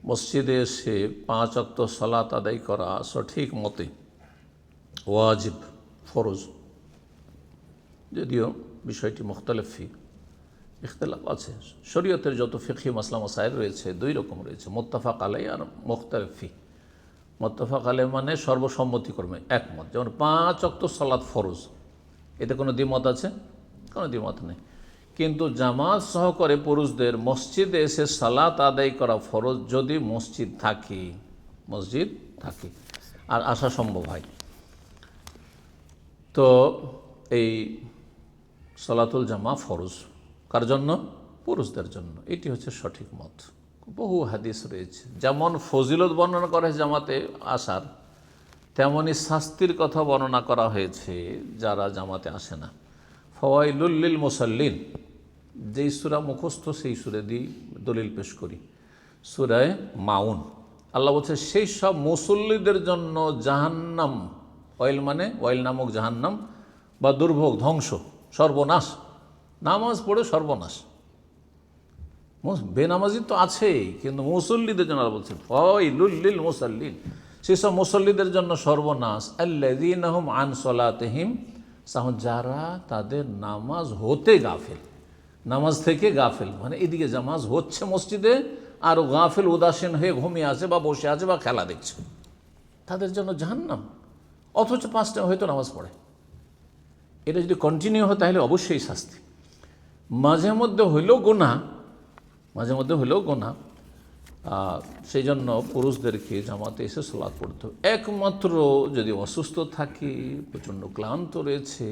মসজিদে এসে 5 ওয়াক্ত সালাত আদায় করা সঠিক মতে ওয়াজিব, ফরজ। যদিও বিষয়টি মুখতালিফি, ইখতিলাফ আছে। শরীয়তের যত ফিকহি মাসলা মাসাইল রয়েছে 2 রকম রয়েছে, মুত্তাফাক আলাই আর মুখতালিফি। মুত্তাফাক আলাই মানে সর্বসম্মতিক্রমে একমত, যেমন 5 ওয়াক্ত সালাত ফরজ, এতে কোনো দ্বিমত আছে? কোনো দ্বিমত নেই। কিন্তু জামাত সহকারে পুরুষদের মসজিদে এসে সালাত আদায় করা ফরজ যদি মসজিদ থাকে আর আসা সম্ভব হয়। তো এই সালাতুল জামা ফরজ কার জন্য? পুরুষদের জন্য। এটি হচ্ছে সঠিক মত। বহু হাদিস রয়েছে, যেমন ফজিলত বর্ণনা করা হয়েছে জামাতে আসার, তেমনই শাস্তির কথা বর্ণনা করা হয়েছে যারা জামাতে আসে না। ফাওয়াইলুল লিল মুসাল্লিন, যেই সূরা মুখস্থ সেই সূরা দিয়ে দলিল পেশ করি, সূরায়ে মাউন। আল্লাহ বলছে সেই সব মুসল্লিদের জন্য জাহান্নাম, ওয়াইল মানে ওয়াইল নামক জাহান্নাম, বা দুর্ভোগ, ধ্বংস, সর্বনাশ। নামাজ পড়ে সর্বনাশ। বেনামাজি তো আছেই, কিন্তু মুসল্লিদের জন্য আল্লাহ বলছেন ফাওয়াইলুল লিল মুসাল্লিন, সেসব মুসল্লিদের জন্য সর্বনাশ আল্লাযীনা হুম আন সলাতিহিম সাহুন, যারা তাদের নামাজ হতে গাফিল, নামাজ থেকে গাফিল, মানে এদিকে নামাজ হচ্ছে মসজিদে আর গাফিল উদাসীন হয়ে ঘুমিয়ে আছে বা বসে আছে বা খেলা দেখছে, তাদের জন্য জাহান্নাম। অথচ 5 টাইম হয়তো নামাজ পড়ে। এটা যদি কন্টিনিউ হয় তাহলে অবশ্যই শাস্তি। মাঝে মধ্যে হইলেও গুনাহ, মাঝে মধ্যে হইলেও গুনাহ। সেই জন্য পুরুষদেরকে জামাতে এসে সালাত পড়তে হবে। একমাত্র যদি অসুস্থ থাকে, প্রচণ্ড ক্লান্ত রয়েছে,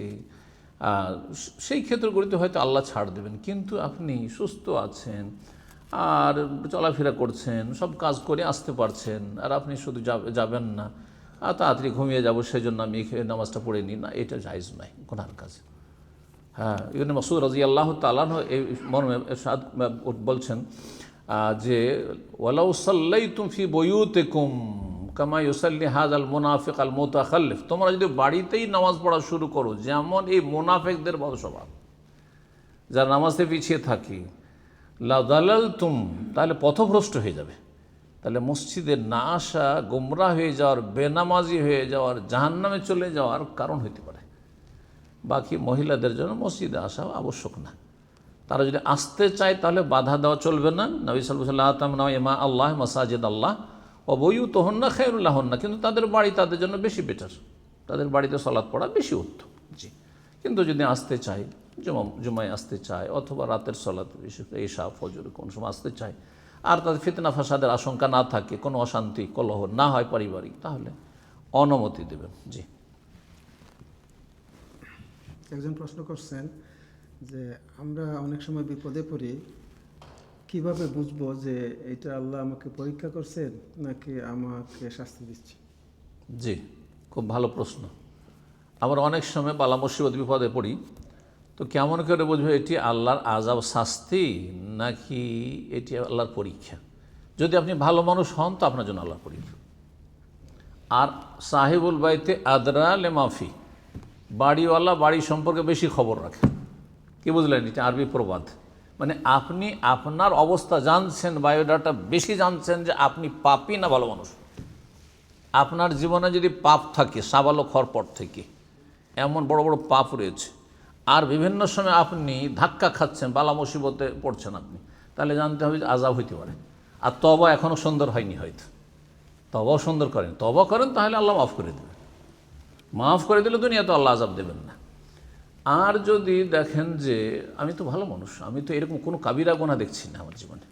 সেই ক্ষেত্রগুলিতে হয়তো আল্লাহ ছাড় দেবেন। কিন্তু আপনি সুস্থ আছেন আর চলাফেরা করছেন, সব কাজ করে আসতে পারছেন, আর আপনি শুধু যাবেন না আর তাড়াতাড়ি ঘুমিয়ে যাব সেজন্য আমি নামাজটা পড়ে নিই না, এটা জায়েজ নয়, গুনার কাজ। হ্যাঁ, ইবনে মাসউদ রাদিয়াল্লাহু তাআলা এই মর্মে বলছেন যে ওয়ালাউ সাল্লাইতুম ফি বুয়ুতিকুম কামা ইউসাল্লি হাযাল মুনাফিক আল মুতাখাল্লিফ, তোমরা যদি বাড়িতেই নামাজ পড়া শুরু করো যেমন এই মুনাফিকদের স্বভাব, যারা নামাজে পিছিয়ে থাকে, লা দালালতুম, তাহলে পথভ্রষ্ট হয়ে যাবে। তাহলে মসজিদে না আসা গোমরাহ হয়ে যাওয়ার, বেনামাজি হয়ে যাওয়ার, জাহান্নামে চলে যাওয়ার কারণ হতে পারে। বাকি মহিলাদের জন্য মসজিদে আসা আবশ্যক না। তারা যদি আসতে চায় তাহলে বাধা দেওয়া চলবে না। নবী সাল্লাল্লাহু আলাইহি ওয়াসাল্লাম ইমা আল্লাহ মাসাজিদ আল্লাহ ও বুয়ুতুহুন্না খায়রুল লাহুন্না, কিন্তু তাদের বাড়ি তাদের জন্য বেশি বেটার, তাদের বাড়িতে সালাত পড়া বেশি উত্তম। জি, কিন্তু যদি আসতে চায়, জুমায় আসতে চায় অথবা রাতের সালাত, বিশেষ করে ইশা ফজর কোন সময় আসতে চায়, আর তাদের ফিতনা ফাসাদের আশঙ্কা না থাকে, কোনো অশান্তি কলহ না হয় পারিবারিক, তাহলে অনুমতি দেবেন। জি, একজন প্রশ্ন করছেন যে আমরা অনেক সময় বিপদে পড়ি, কিভাবে বুঝবো যে এটা আল্লাহ আমাকে পরীক্ষা করছেন নাকি আমাকে শাস্তি দিচ্ছে? জি, খুব ভালো প্রশ্ন। আমরা অনেক সময় বালা মুসিবত বিপদে পড়ি, তো কেমন করে বুঝবো এটি আল্লাহর আযাব শাস্তি নাকি এটি আল্লাহর পরীক্ষা? যদি আপনি ভালো মানুষ হন তো আপনার জন্য আল্লাহর পরীক্ষা। আর সাহিবুল বাইতে আদরা লে মাফি, বাড়িওয়ালা বাড়ি সম্পর্কে বেশি খবর রাখে। কি বুঝলেন? এটা আরবি প্রবাদ, মানে আপনি আপনার অবস্থা জানছেন, বায়োডাটা বেশি জানছেন যে আপনি পাপী না ভালো মানুষ। আপনার জীবনে যদি পাপ থাকে, সাবালক হওয়ার পর থেকে এমন বড় বড় পাপ রয়েছে, আর বিভিন্ন সময় আপনি ধাক্কা খাচ্ছেন, বালা মুসিবতে পড়ছেন আপনি, তাহলে জানতে হবে যে আযাব হইতে পারে। আর তওবা এখনও সুন্দর হয়নি, হয়তো তওবাও সুন্দর করেন, তওবা করেন তাহলে আল্লাহ মাফ করে দেবে। মাফ করে দিলে দুনিয়াতে আল্লাহ আযাব দেবেন না। আর যদি দেখেন যে আমি তো ভালো মানুষ, আমি তো এরকম কোনো কাবিরা গুনাহ দেখছি না আমার জীবনে,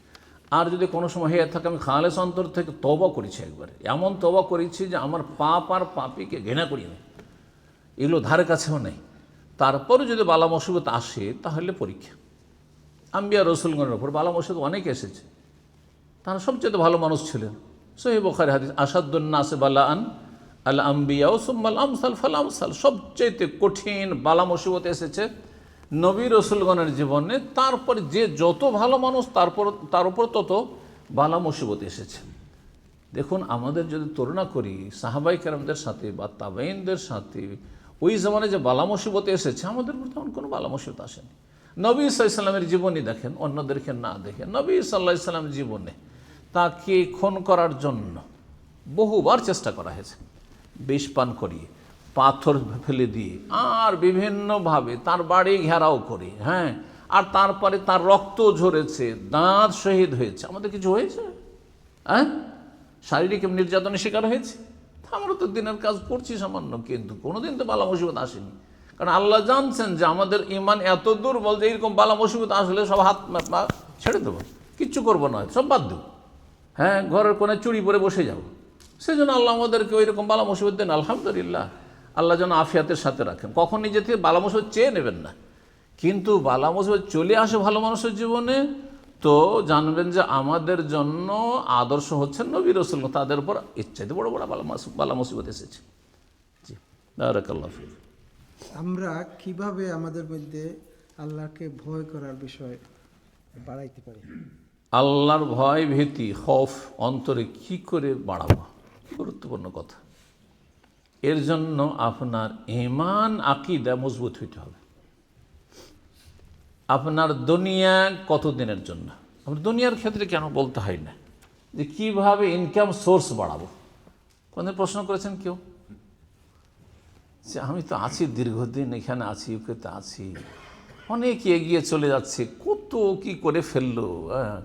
আর যদি কোনো সময় হয়ে থাকে আমি খালেস অন্তর থেকে তওবা করেছি, একবারে এমন তওবা করেছি যে আমার পাপ আর পাপীকে ঘৃণা করি না, এগুলো ধারে কাছেও নেই, তারপরে যদি বালা মুসিবত আসে তাহলে পরীক্ষা। আম্বিয়া রসুলগণের উপর বালা মুসিবত অনেক এসেছে, তারা সবচেয়ে ভালো মানুষ ছিলেন। সহিহ বুখারী হাদিস, আসাদুন নাসি বালাআন আল আম্বিয়া ও সুম্মাল আমসাল ফাল আমসাল, সবচেয়ে কঠিন বালা মুসিবত এসেছে নবী রসুলগণের জীবনে, তারপরে যে যত ভালো মানুষ তার উপর তত বালা মুসিবত এসেছে। দেখুন, আমাদের যদি তুলনা করি সাহাবাই কেরামদের সাথে বা তাবেঈনদের সাথে, ওই জামানে যে বালা মুসিবত এসেছে আমাদের উপর তেমন কোনো বালা মুসিবত আসেনি। নবী সাল্লাল্লাহু আলাইহি ওয়াসাল্লামের জীবনী দেখেন, অন্যদেরকে না দেখে, নবী সাল্লাল্লাহু আলাইহি ওয়াসাল্লাম জীবনে তাকে খুন করার জন্য বহুবার চেষ্টা করা হয়েছে, বিষ পান করিয়ে, পাথর ফেলে দিয়ে, আর বিভিন্নভাবে তার বাড়ি ঘেরাও করে, হ্যাঁ, আর তারপরে তার রক্ত ঝরেছে, দাঁত শহীদ হয়েছে। আমাদের কিছু হয়েছে? হ্যাঁ, শারীরিক নির্যাতনের শিকার হয়েছে? আমরা তো দিনের কাজ করছি সামান্য, কিন্তু কোনোদিন তো বালা মুসিবত আসেনি। কারণ আল্লাহ জানছেন যে আমাদের ঈমান এত দুর্বল যে এরকম বালা মুসিবত আসলে সব হাত ছেড়ে দেবো, কিচ্ছু করবো না, সব বাদ দেবো, হ্যাঁ, ঘরের কোণে চুরি পরে বসে যাব। সেই জন্য আল্লাহ আমাদেরকে ওই রকম বালা মুসিবত দেন। আলহামদুলিল্লাহ, আল্লাহ যেন আফিয়াতের সাথে রাখেন। কখন নিজে থেকে বালা মুসিবত চেয়ে নেবেন না, কিন্তু বালা মুসিবত চলে আসে ভালো মানুষের জীবনে, তো জানবেন যে আমাদের জন্য আদর্শ হচ্ছেন নবী রাসূল, তাদের উপর ইচ্ছাইতে বড় বড় বালা মুসিবত এসেছে। জি, বারাকাল্লাহু ফিক। আমরা কিভাবে আমাদের মধ্যে আল্লাহকে ভয় করার বিষয় বাড়াইতে পারি? আল্লাহর ভয়, ভীতি, খৌফ অন্তরে কি করে বাড়াবো? গুরুত্বপূর্ণ কথা। এর জন্য আপনার ঈমান আকীদা মজবুত হইতে হবে। আপনার দুনিয়া কতদিনের জন্য? আপনার দুনিয়ার ক্ষেত্রে কেন বলতে হয় না যে কীভাবে ইনকাম সোর্স বাড়াবো, কোনদিন প্রশ্ন করেছেন কেউ যে আমি তো আছি দীর্ঘদিন এখানে আছি, ইউকেতে আছি, অনেক এগিয়ে চলে যাচ্ছে, কত কি করে ফেললো, হ্যাঁ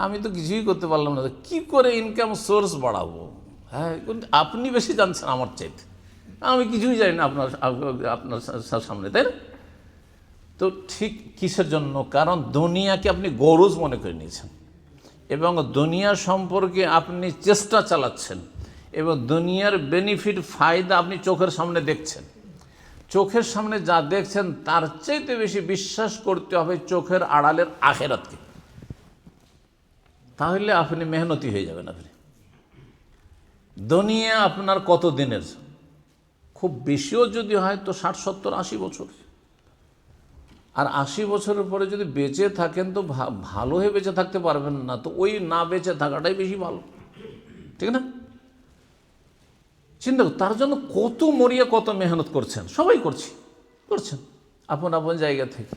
আমি তো কিছুই করতে পারলাম না, কি করে ইনকাম সোর্স বাড়াবো? হ্যাঁ আপনি বেশি জানছেন আমার চাইতে, আমি কিছুই জানি না আপনার আপনার সামনে, তাই না? তো ঠিক কিসের জন্য? কারণ দুনিয়াকে আপনি গরজ মনে করে নিয়েছেন এবং দুনিয়া সম্পর্কে আপনি চেষ্টা চালাচ্ছেন এবং দুনিয়ার বেনিফিট ফায়দা আপনি চোখের সামনে দেখছেন। চোখের সামনে যা দেখছেন তার চাইতে বেশি বিশ্বাস করতে হবে চোখের আড়ালের আখেরাতকে, তাহলে আপনি মেহনতি হয়ে যাবেন। আপনি দুনিয়া আপনার কত দিনের, খুব বেশিও যদি হয় তো 60, 70, 80 বছর, আর 80 বছরের পরে যদি বেঁচে থাকেন তো ভালো হয়ে বেঁচে থাকতে পারবেন না, তো ওই না বেঁচে থাকাটাই বেশি ভালো, ঠিক না? চিন্তা করুন, তার জন্য কত মরিয়া কত মেহনত করছেন, সবাই করছেন আপন আপন জায়গা থেকে।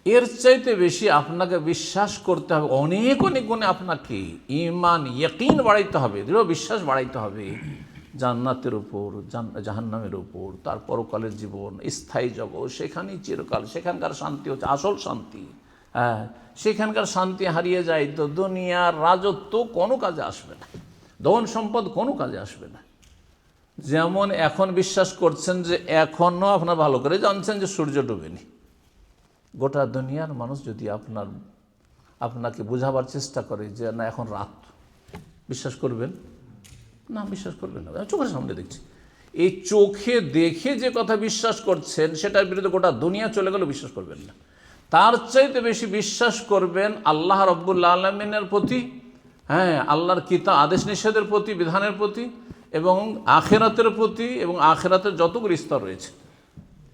এর চাইতে বেশি আপনাকে বিশ্বাস করতে হবে, অনেক অনেক গুণে আপনাকে ঈমান ইয়াকিন বাড়াইতে হবে, দৃঢ় বিশ্বাস বাড়াইতে হবে জান্নাতের উপর, জাহান্নামের উপর, তার পরকালের জীবন, স্থায়ী জগৎ, সেখানেই চিরকাল, সেখানকার শান্তি হচ্ছে আসল শান্তি। হ্যাঁ, সেখানকার শান্তি হারিয়ে যায় তো দুনিয়ার রাজত্ব কোনো কাজে আসবে না, ধন সম্পদ কোনো কাজে আসবে না। যেমন এখন বিশ্বাস করছেন যে এখনও আপনার ভালো করে জানছেন যে সূর্য ডুবেনি, গোটা দুনিয়ার মানুষ যদি আপনাকে বোঝাবার চেষ্টা করে যে না এখন রাত, বিশ্বাস করবেন না? বিশ্বাস করবেন না, চোখের সামনে দেখছি। এই চোখে দেখে যে কথা বিশ্বাস করছেন সেটার বিরুদ্ধে গোটা দুনিয়া চলে গেলেও বিশ্বাস করবেন না। তার চাইতে বেশি বিশ্বাস করবেন আল্লাহ রব্বুল আলামিনের প্রতি, হ্যাঁ আল্লাহর কিতাব আদেশ নিষেধের প্রতি, বিধানের প্রতি, এবং আখেরাতের প্রতি, এবং আখেরাতের যতগুলো স্তর রয়েছে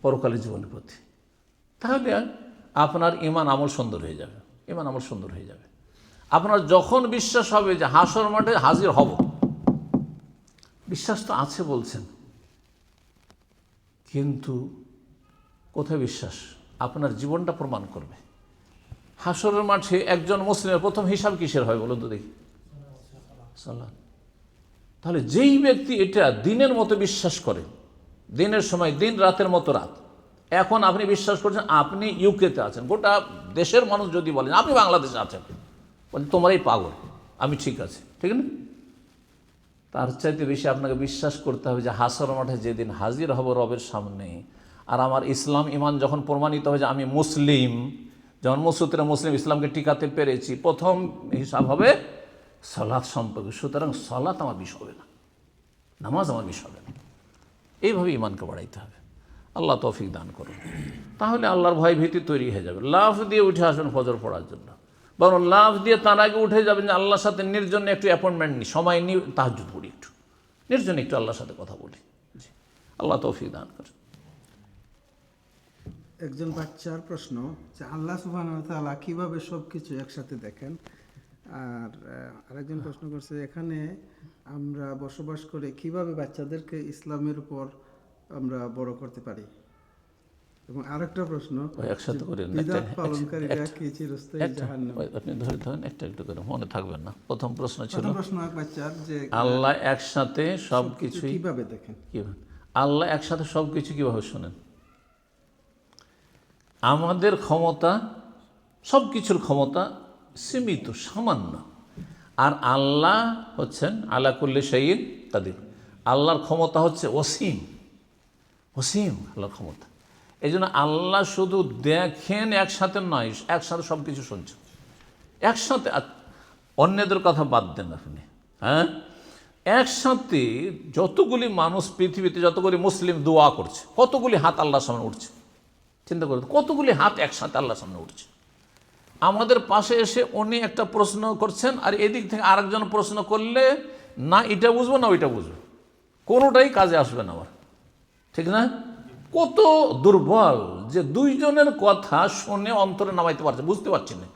পরকালের জীবনের প্রতি। তাহলে আপনার ঈমান আমল সুন্দর হয়ে যাবে, ঈমান আমল সুন্দর হয়ে যাবে। আপনার যখন বিশ্বাস হবে যে হাসর মাঠে হাজির হব, বিশ্বাস তো আছে বলছেন, কিন্তু কোথায় বিশ্বাস? আপনার জীবনটা প্রমাণ করবে। হাসরের মাঠে একজন মুসলিমের প্রথম হিসাব কিসের হয় বলুন তো দেখি? সালাত। তাহলে যেই ব্যক্তি এটা দিনের মতো বিশ্বাস করে, দিনের সময় দিন, রাতের মতো রাত, এখন আপনি বিশ্বাস করছেন আপনি ইউকেতে আছেন, গোটা দেশের মানুষ যদি বলেন আপনি বাংলাদেশে আছেন, বলেন তোমারই পাগল, আমি ঠিক আছে, ঠিক না? তার চাইতে বেশি আপনাকে বিশ্বাস করতে হবে যে হাসর মাঠে যেদিন হাজির হব রবের সামনে, আর আমার ইসলাম ইমান যখন প্রমাণিত হবে যে আমি মুসলিম, জন্মসূত্রে মুসলিম, ইসলামকে টিকাতে পেরেছি, প্রথম হিসাব হবে সালাত সম্পর্কে। সুতরাং সালাত আমার বিষয় হবে না, নামাজ আমার বিষয় হবে না। এইভাবে ইমানকে বাড়াইতে হবে। আল্লাহ তৌফিক দান করুন। তাহলে আল্লাহর ভয় ভীতি তৈরি হয়ে যাবে। লাফ দিয়ে উঠে আসবেন ফজর পড়ার জন্য, বরং লাফ দিয়ে তার আগে উঠে যাবেন যে আল্লাহর সাথে নির্জনে একটু অ্যাপয়েন্টমেন্ট নিই, সময় নিই, তাহাজ্জুদ পড়ি, একটু নির্জনে একটু আল্লাহর সাথে কথা বলি। আল্লাহ তৌফিক দান করুন। একজন বাচ্চার প্রশ্ন যে আল্লাহ সুবহানাহু ওয়া তাআলা কিভাবে সবকিছু একসাথে দেখেন, আর আরেকজন প্রশ্ন করছে এখানে আমরা বসবাস করে কিভাবে বাচ্চাদেরকে ইসলামের উপর আমরা বড় করতে পারি। এবং আরেকটা প্রশ্ন, একসাথে করে বিদআত পালনকারীরা কি চিরস্থায়ী জাহান্নামে? আপনি ধরেন একটা একটু করে, মনে থাকবেন না। প্রথম প্রশ্ন ছিল প্রশ্ন এক বাচ্চার যে আল্লাহ একসাথে সব কিছু কিভাবে দেখেন, কিভাবে আল্লাহ একসাথে সব কিছু কীভাবে শোনেন। আমাদের ক্ষমতা, সব কিছুর ক্ষমতা সীমিত, সামান্য, আর আল্লাহ হচ্ছেন আলা কুল্লি শাইইন কাদির। আল্লাহর ক্ষমতা হচ্ছে অসীম, অসীম আল্লাহর ক্ষমতা। এই জন্য আল্লাহ শুধু দেখেন একসাথে নয়, একসাথে সব কিছু শুনছেন একসাথে। অন্যদের কথা বাদ দেন আপনি, হ্যাঁ একসাথে যতগুলি মানুষ পৃথিবীতে, যতগুলি মুসলিম দোয়া করছে, কতগুলি হাত আল্লাহর সামনে উঠছে, চিন্তা করুন কতগুলি হাত একসাথে আল্লাহর সামনে উঠছে। আমাদের পাশে এসে উনি একটা প্রশ্ন করছেন, আর এদিক থেকে আরেকজন প্রশ্ন করলে না এটা বুঝবো না ওইটা বুঝবো, কোনোটাই কাজে আসবে না আমার, ঠিক না? কত দুর্বল যে দুইজনের কথা শুনে অন্তরে নামাইতে পারছে, বুঝতে পারছি না,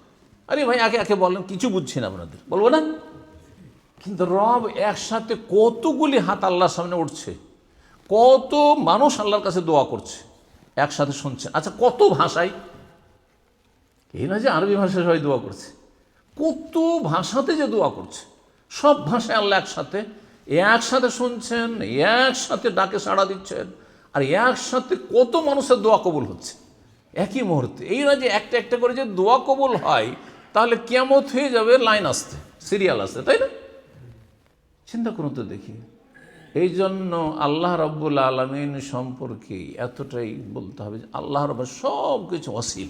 আরে ভাই একে একে বলেন, কিছু বুঝছি না আপনাদের, বলবো না? কিন্তু রব একসাথে কতগুলি হাত আল্লাহর সামনে উঠছে, কত মানুষ আল্লাহর কাছে দোয়া করছে, একসাথে শুনছেন। আচ্ছা কত ভাষায়, এই না যে আরবি ভাষায় সবাই দোয়া করছে, কত ভাষাতে যে দোয়া করছে, সব ভাষায় আল্লাহ একসাথে একসাথে শুনছেন, একসাথে ডাকে সাড়া দিচ্ছেন, আর একসাথে কত মানুষের দোয়া কবুল হচ্ছে একই মুহূর্তে। এই না যে একটা একটা করে যে দোয়া কবুল হয়, তাহলে কিয়ামত হয়ে যাবে লাইন আসতে, সিরিয়াল আসতে, তাই না? চিন্তা করুন তো দেখি। এই জন্য আল্লাহ রাব্বুল আলামিন সম্পর্কে এতটাই বলতে হবে যে আল্লাহ রাব্বুল সব কিছু অসীম।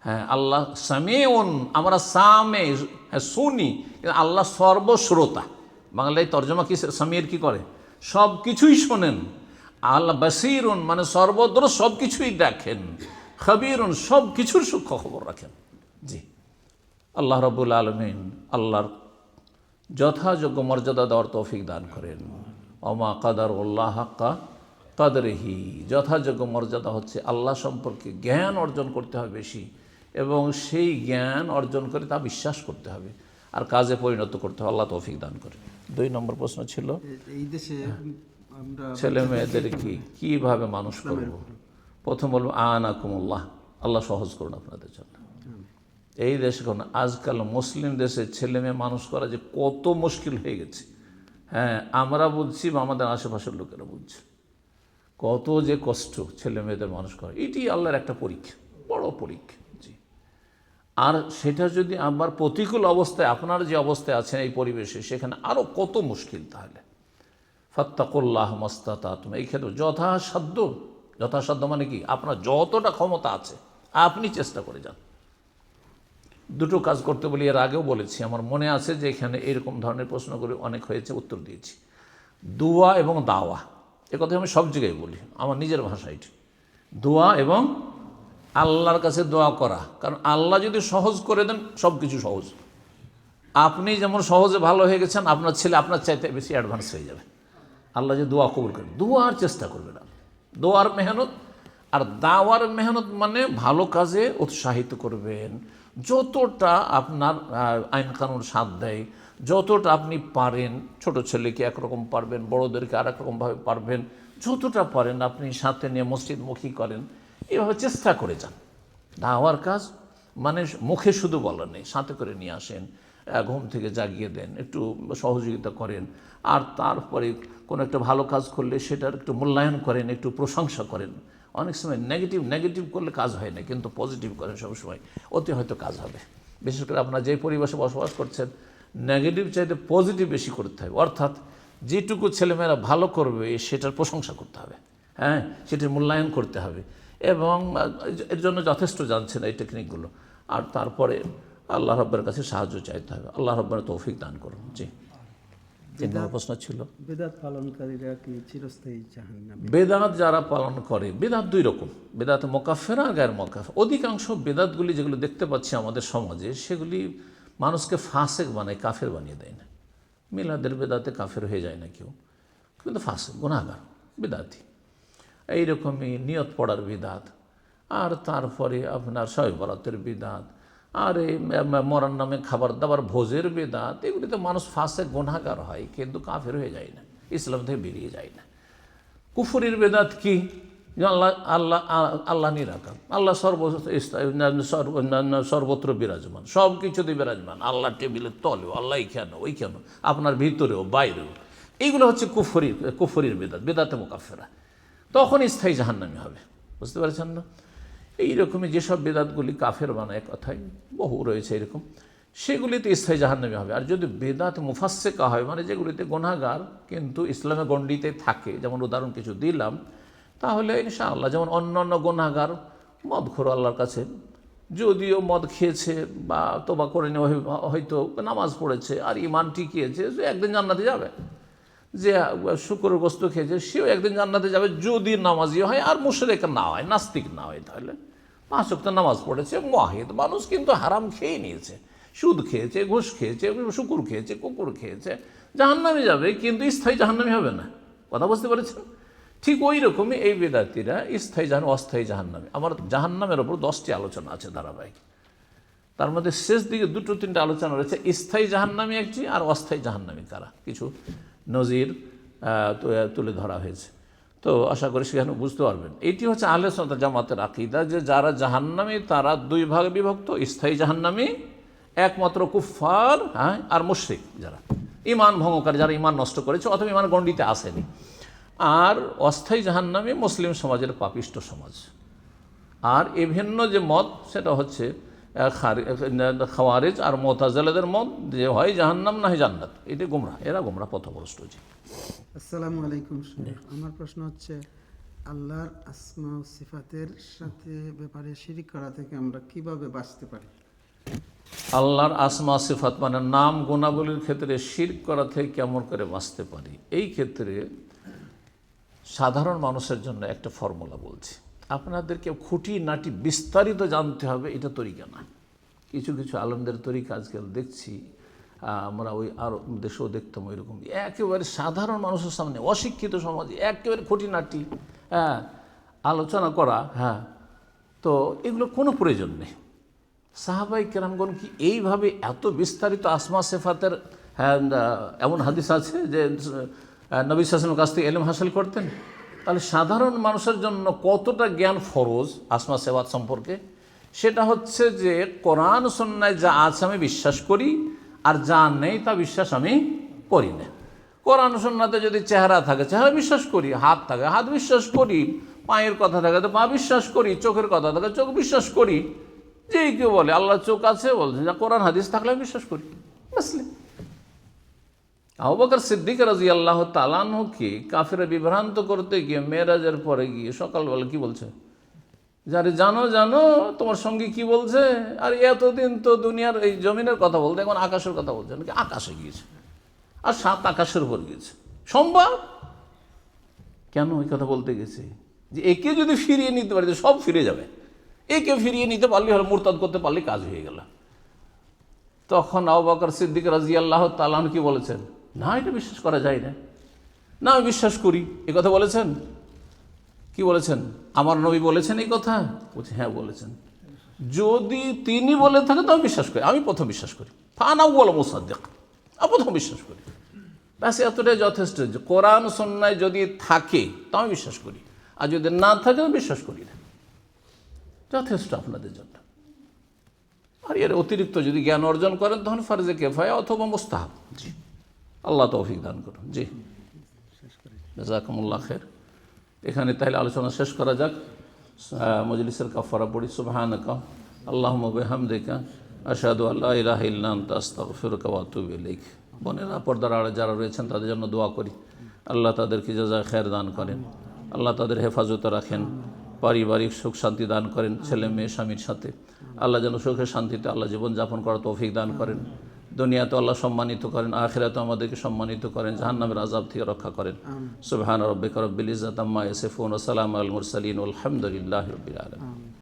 হ্যাঁ, আল্লাহ সামিউন, আমরা সামে, হ্যাঁ শুনি, আল্লাহ সর্বশ্রোতা। বাংলায় তর্জমা কি সামিয়ের কি করে? সব কিছুই শোনেন। আল্লাহ বাসিরুন, মানে সর্বত্র সব কিছুই দেখেন। খবীরুন, সব কিছুর সূক্ষ্ম খবর রাখেন। জি, আল্লাহ রাব্বুল আলামিন আল্লাহর যথাযোগ্য মর্যাদা দেওয়ার তৌফিক দান করেন। ওমা কাদারুল্লাহ হাক্কা কাদরিহি, যথাযোগ্য মর্যাদা হচ্ছে আল্লাহ সম্পর্কে জ্ঞান অর্জন করতে হবে বেশি, এবং সেই জ্ঞান অর্জন করে তা বিশ্বাস করতে হবে আর কাজে পরিণত করতে হবে। আল্লাহ তৌফিক দান করে। 2 নম্বর প্রশ্ন ছিল এই দেশে আমরা ছেলে মেয়েদের কীভাবে মানুষ করব। প্রথম বলবো আনাকুমুল্লাহ, আল্লাহ সহজ করুন আপনাদের জন্য। এই দেশে কোন আজকাল মুসলিম দেশে ছেলে মেয়ে মানুষ করা যে কত মুশকিল হয়ে গেছে। হ্যাঁ, আমরা বুঝছি বা আমাদের আশেপাশের লোকেরা বুঝছে কত যে কষ্ট ছেলে মেয়েদের মানুষ করা। এটি আল্লাহর একটা পরীক্ষা, বড় পরীক্ষা। জি, আর সেটা যদি আবার প্রতিকূল অবস্থায়, আপনার যে অবস্থায় আছেন এই পরিবেশে, সেখানে আরও কত মুশকিল। তাহলে ফাত্তাকুল্লাহ মাস্তাতাতুম, এই ক্ষেত্রে যথাসাধ্য, যথাসাধ্য মানে কি, আপনার যতটা ক্ষমতা আছে আপনি চেষ্টা করে যান। 2টো কাজ করতে বলি, এর আগেও বলেছি, আমার মনে আছে যে এখানে এরকম ধরনের প্রশ্নগুলি অনেক হয়েছে, উত্তর দিয়েছি। দোয়া এবং দাওয়া, এ কথা আমি সব জায়গায় বলি, আমার নিজের ভাষায়। দোয়া এবং আল্লাহর কাছে দোয়া করা, কারণ আল্লাহ যদি সহজ করে দেন সব কিছু সহজ। আপনি যেমন সহজে ভালো হয়ে গেছেন, আপনার ছেলে আপনার চাইতে বেশি অ্যাডভান্স হয়ে যাবে। আল্লাহ যে দোয়া কবুল করেন, দোয়ার চেষ্টা করবেন, দোয়ার মেহনত। আর দাওয়ার মেহনত মানে ভালো কাজে উৎসাহিত করবেন, যতটা আপনার আইন কানুন সাথ দেয়, যতটা আপনি পারেন। ছোট ছেলেকে একরকম পারবেন, বড়োদেরকে আর একরকমভাবে পারবেন, যতটা পারেন আপনি সাথে নিয়ে মসজিদমুখী করেন, এভাবে চেষ্টা করে যান। দাওয়ার কাজ মানে মুখে শুধু বলা নেই, সাথে করে নিয়ে আসেন, ঘুম থেকে জাগিয়ে দেন, একটু সহযোগিতা করেন, আর তারপরে কোনো একটা ভালো কাজ করলে সেটার একটু মূল্যায়ন করেন, একটু প্রশংসা করেন। অনেক সময় নেগেটিভ করলে কাজ হয় না, কিন্তু পজিটিভ করেন সবসময়, ওতে হয়তো কাজ হবে। বিশেষ করে আপনার যে পরিবেশে বসবাস করছেন, নেগেটিভ চাইতে পজিটিভ বেশি করতে হবে। অর্থাৎ যেটুকু ছেলেমেয়েরা ভালো করবে সেটার প্রশংসা করতে হবে, হ্যাঁ, সেটার মূল্যায়ন করতে হবে, এবং এর জন্য যথেষ্ট জানছেন এই টেকনিকগুলো। আর তারপরে আল্লাহ রাব্বের কাছে সাহায্য চাইতে হবে। আল্লাহ রাব্বের তৌফিক দান করুন। জি, 3 নম্বর প্রশ্ন ছিল বেদাত পালনকারীরা কি চিরস্থায়ী জাহান্নামী? বেদাত যারা পালন করে, বেদাত 2 রকম, বেদাত মোকাফেরা আর গায়ের মোকাফের। অধিকাংশ বেদাতগুলি যেগুলো দেখতে পাচ্ছি আমাদের সমাজে, সেগুলি মানুষকে ফাসেক বানায়, কাফের বানিয়ে দেয় না। মিলাদের বেদাতে কাফের হয়ে যায় না কেউ, কিন্তু ফাসেক, গুনাহগার, বেদাতি। এইরকমই নিয়ত পড়ার বিদাত, আর তারপরে আপনার শবে বরাতের বিদাত, আর এই মরার নামে খাবার দাবার ভোজের বেদাত, এগুলিতে মানুষ ফাসেক গুনাহগার হয়, কিন্তু কাফের হয়ে যায় না, ইসলাম থেকে বেরিয়ে যায় না। কুফরির বেদাত কি? আল্লাহ আল্লাহ আল্লাহ নিরাকার, আল্লাহ সর্বত্র বিরাজমান, সব কিছুতে বিরাজমান, আল্লাহ টেবিলের তলেও, আল্লাহ কেন ওই কেন, আপনার ভিতরেও বাইরেও। এইগুলো হচ্ছে কুফরির বেদাত, বেদাতে মোকাফেরা। তখন স্থায়ী জাহান্নামী হবে, বুঝতে পারছেন না? এইরকমই যেসব বেদাতগুলি কাফের বানায়, কথায় বহু রয়েছে এরকম, সেগুলিতে স্থায়ী জাহান্নামী হবে। আর যদি বেদাত মুফাসসিকা হয়, মানে যেগুলিতে গুনাহগার কিন্তু ইসলামে গণ্ডিতে থাকে, যেমন উদাহরণ কিছু দিলাম, তাহলে ইনশাআল্লাহ, যেমন অন্যান্য গুনাহগার মদখোর আল্লাহর কাছে, যদিও মদ খেয়েছে বা তোবা করে নেওয়া, হয়তো নামাজ পড়েছে আর ঈমান টিকিয়েছে, সে একদিন জান্নাতে যাবে। যে শুকরের গোস্ত খেয়েছে, সেও একদিন জান্নাতে যাবে, যদি নামাজি হয় আর মুশরিক না হয়, নাস্তিক না হয়। তাহলে 5 ওয়াক্ত নামাজ পড়েছে, মুয়াহিদ মানুষ, কিন্তু হারাম খেয়ে নিয়েছে, সুদ খেয়েছে, ঘুষ খেয়েছে, শুকুর খেয়েছে, কুকুর খেয়েছে, জাহান্নামে যাবে, কিন্তু স্থায়ী জাহান্নামী হবে না। কথা বুঝতে পেরেছেন? ঠিক ওই রকমই এই বেদাতিরা স্থায়ী অস্থায়ী জাহান্নামী। আমার জাহান্নামের ওপর 10টি আলোচনা আছে ধারাবাহিক, তার মধ্যে শেষ দিকে 2-3টা আলোচনা রয়েছে, স্থায়ী জাহান্নামী একটি, আর অস্থায়ী জাহান্নামী কারা, কিছু নজির তুলে ধরা হয়েছে। তো আশা করি সেখানে বুঝতে পারবেন। এটি হচ্ছে আহলে সুন্নাত জামাতের আকীদা, যে যারা জাহান্নামী তারা 2 ভাগে বিভক্ত, স্থায়ী জাহান্নামী একমাত্র কুফফার, হ্যাঁ, আর মুশরিক যারা। ইমান ভঙ্গকারী, যারা ইমান নষ্ট করেছে অথবা ইমান গণ্ডিতে আসেনি। আর অস্থায়ী জাহান্নামী মুসলিম সমাজের পাপিষ্ট সমাজ। আর এ ভিন্ন যে মত সেটা হচ্ছে খাওয়ারিজ আর মুতাজিলাদের মত, যে হয় জাহান্নাম না হয় জান্নাত। এটা গোমরাহ, এরা গোমরাহ পথভ্রষ্ট। আসসালামু আলাইকুম। আমার প্রশ্ন হচ্ছে, আল্লাহর আসমা ও সিফাতের সাথে ব্যাপারে শিরিক করা থেকে আমরা কিভাবে বাঁচতে পারি? আল্লাহর আসমা সিফাত মানে নাম গুণাবলীর ক্ষেত্রে শিরক করা থেকে কেমন করে বাঁচতে পারি, এই ক্ষেত্রে সাধারণ মানুষের জন্য একটা ফর্মুলা বলছি। আপনাদেরকে খুঁটিনাটি বিস্তারিত জানতে হবে, এটা তরিকা না। কিছু কিছু আলেমদের তরিকা আজকাল দেখছি, আমরা ওই আর দেশেও দেখতাম ওইরকম, একেবারে সাধারণ মানুষের সামনে, অশিক্ষিত সমাজে একেবারে খুঁটিনাটি আলোচনা করা। তো এগুলো কোনো প্রয়োজন নেই। সাহাবাই কেরামগণ কি এইভাবে এত বিস্তারিত আসমা সিফাতের এমন হাদিস আছে যে নবী সাল্লাল্লাহু আলাইহি ওয়াসাল্লামের কাছ থেকে ইলম হাসিল করতেন? তাহলে সাধারণ মানুষের জন্য কতটা জ্ঞান ফরজ আসমা সিফাত সম্পর্কে, সেটা হচ্ছে যে কোরআন সুন্নায় যা আছে আমি বিশ্বাস করি, আর যা নেই তা বিশ্বাস আমি করি না। কোরআন সুন্নাতে যদি চেহারা থাকে চেহারা বিশ্বাস করি, হাত থাকে হাত বিশ্বাস করি, পায়ের কথা থাকে তো পা বিশ্বাস করি, চোখের কথা থাকে চোখ বিশ্বাস করি। যে কেউ বলে আল্লাহ চোখ আছে, বলছে যে কোরআন হাদিস থাকলে আমি বিশ্বাস করি। বুঝলে, আবু বকর সিদ্দিক রাদিয়াল্লাহু তাআলা আনহুকে কাফেররা বিভ্রান্ত করতে গিয়ে মেরাজের পরে গিয়ে সকালবেলা কি বলছে, যারে জানো জানো তোমার সঙ্গে কি বলছে, আর এতদিন তো দুনিয়ার এই জমিনের কথা বলতে, এখন আকাশের কথা বলছে, নাকি আকাশে গিয়েছে আর 7 আকাশের উপর গিয়েছে। সম্ভব? কেন ওই কথা বলতে গেছে? যে একে যদি ফিরিয়ে নিতে পারে সব ফিরে যাবে, একে ফিরিয়ে নিতে পারলে হলো, মুরতাদ করতে পারলে কাজ হয়ে গেল। তখন আবু বকর সিদ্দিক রাদিয়াল্লাহু তাআলা আনহু কি বলেছেন, না এটা বিশ্বাস করা যায় না, না আমি বিশ্বাস করি, এ কথা বলেছেন। কি বলেছেন? আমার নবী বলেছেন এই কথা? বলছে হ্যাঁ বলেছেন। যদি তিনি বলে থাকেন তো আমি বিশ্বাস করি, আমি প্রথম বিশ্বাস করি। ফানা ওয়াল মুসাদ্দিক, আমি প্রথম বিশ্বাস করি। ব্যাস এতটাই যথেষ্ট। যে কোরআন সুন্নায় যদি থাকে তো আমি বিশ্বাস করি, আর যদি না থাকে তো বিশ্বাস করি না। যথেষ্ট আপনাদের জন্য। আর এর অতিরিক্ত যদি জ্ঞান অর্জন করেন তখন ফরজে কিফায়া অথবা মুস্তাহাব। জি, আল্লাহ তৌফিক দান করুন। জি, জাযাকুমুল্লাহ খাইর। এখানে তাহলে আলোচনা শেষ করা যাক। মজলিসের কাফারা পড়ি। সুবহানাকা আল্লাহুম্মা বিহামদিকা আশহাদু আল্লা ইলাহা ইল্লা আনতা আস্তাগফিরুকা ওয়া আতুবু ইলাইক। বোনেরা, পর্দার আড়ে যারা রয়েছেন তাদের জন্য দোয়া করি, আল্লাহ তাদেরকে জাযায়ে খায়ের দান করেন, আল্লাহ তাদের হেফাজতে রাখেন, পারিবারিক সুখ শান্তি দান করেন, ছেলে মেয়ে স্বামীর সাথে আল্লাহ যেন সুখে শান্তিতে আল্লাহ জীবনযাপন করার তৌফিক দান করেন। দুনিয়াতে আল্লাহ সম্মানিত করেন, আখিরাতে আমাদেরকে সম্মানিত করেন, জাহান্নামের আযাব থেকে রক্ষা করেন। সুবহান রাব্বিকা রাব্বিল ইজ্জাতি আম্মা ইয়াসিফুন ওয়া সালামুন আলাল মুরসালিন ওয়াল হামদুলিল্লাহি রাব্বিল আলামিন।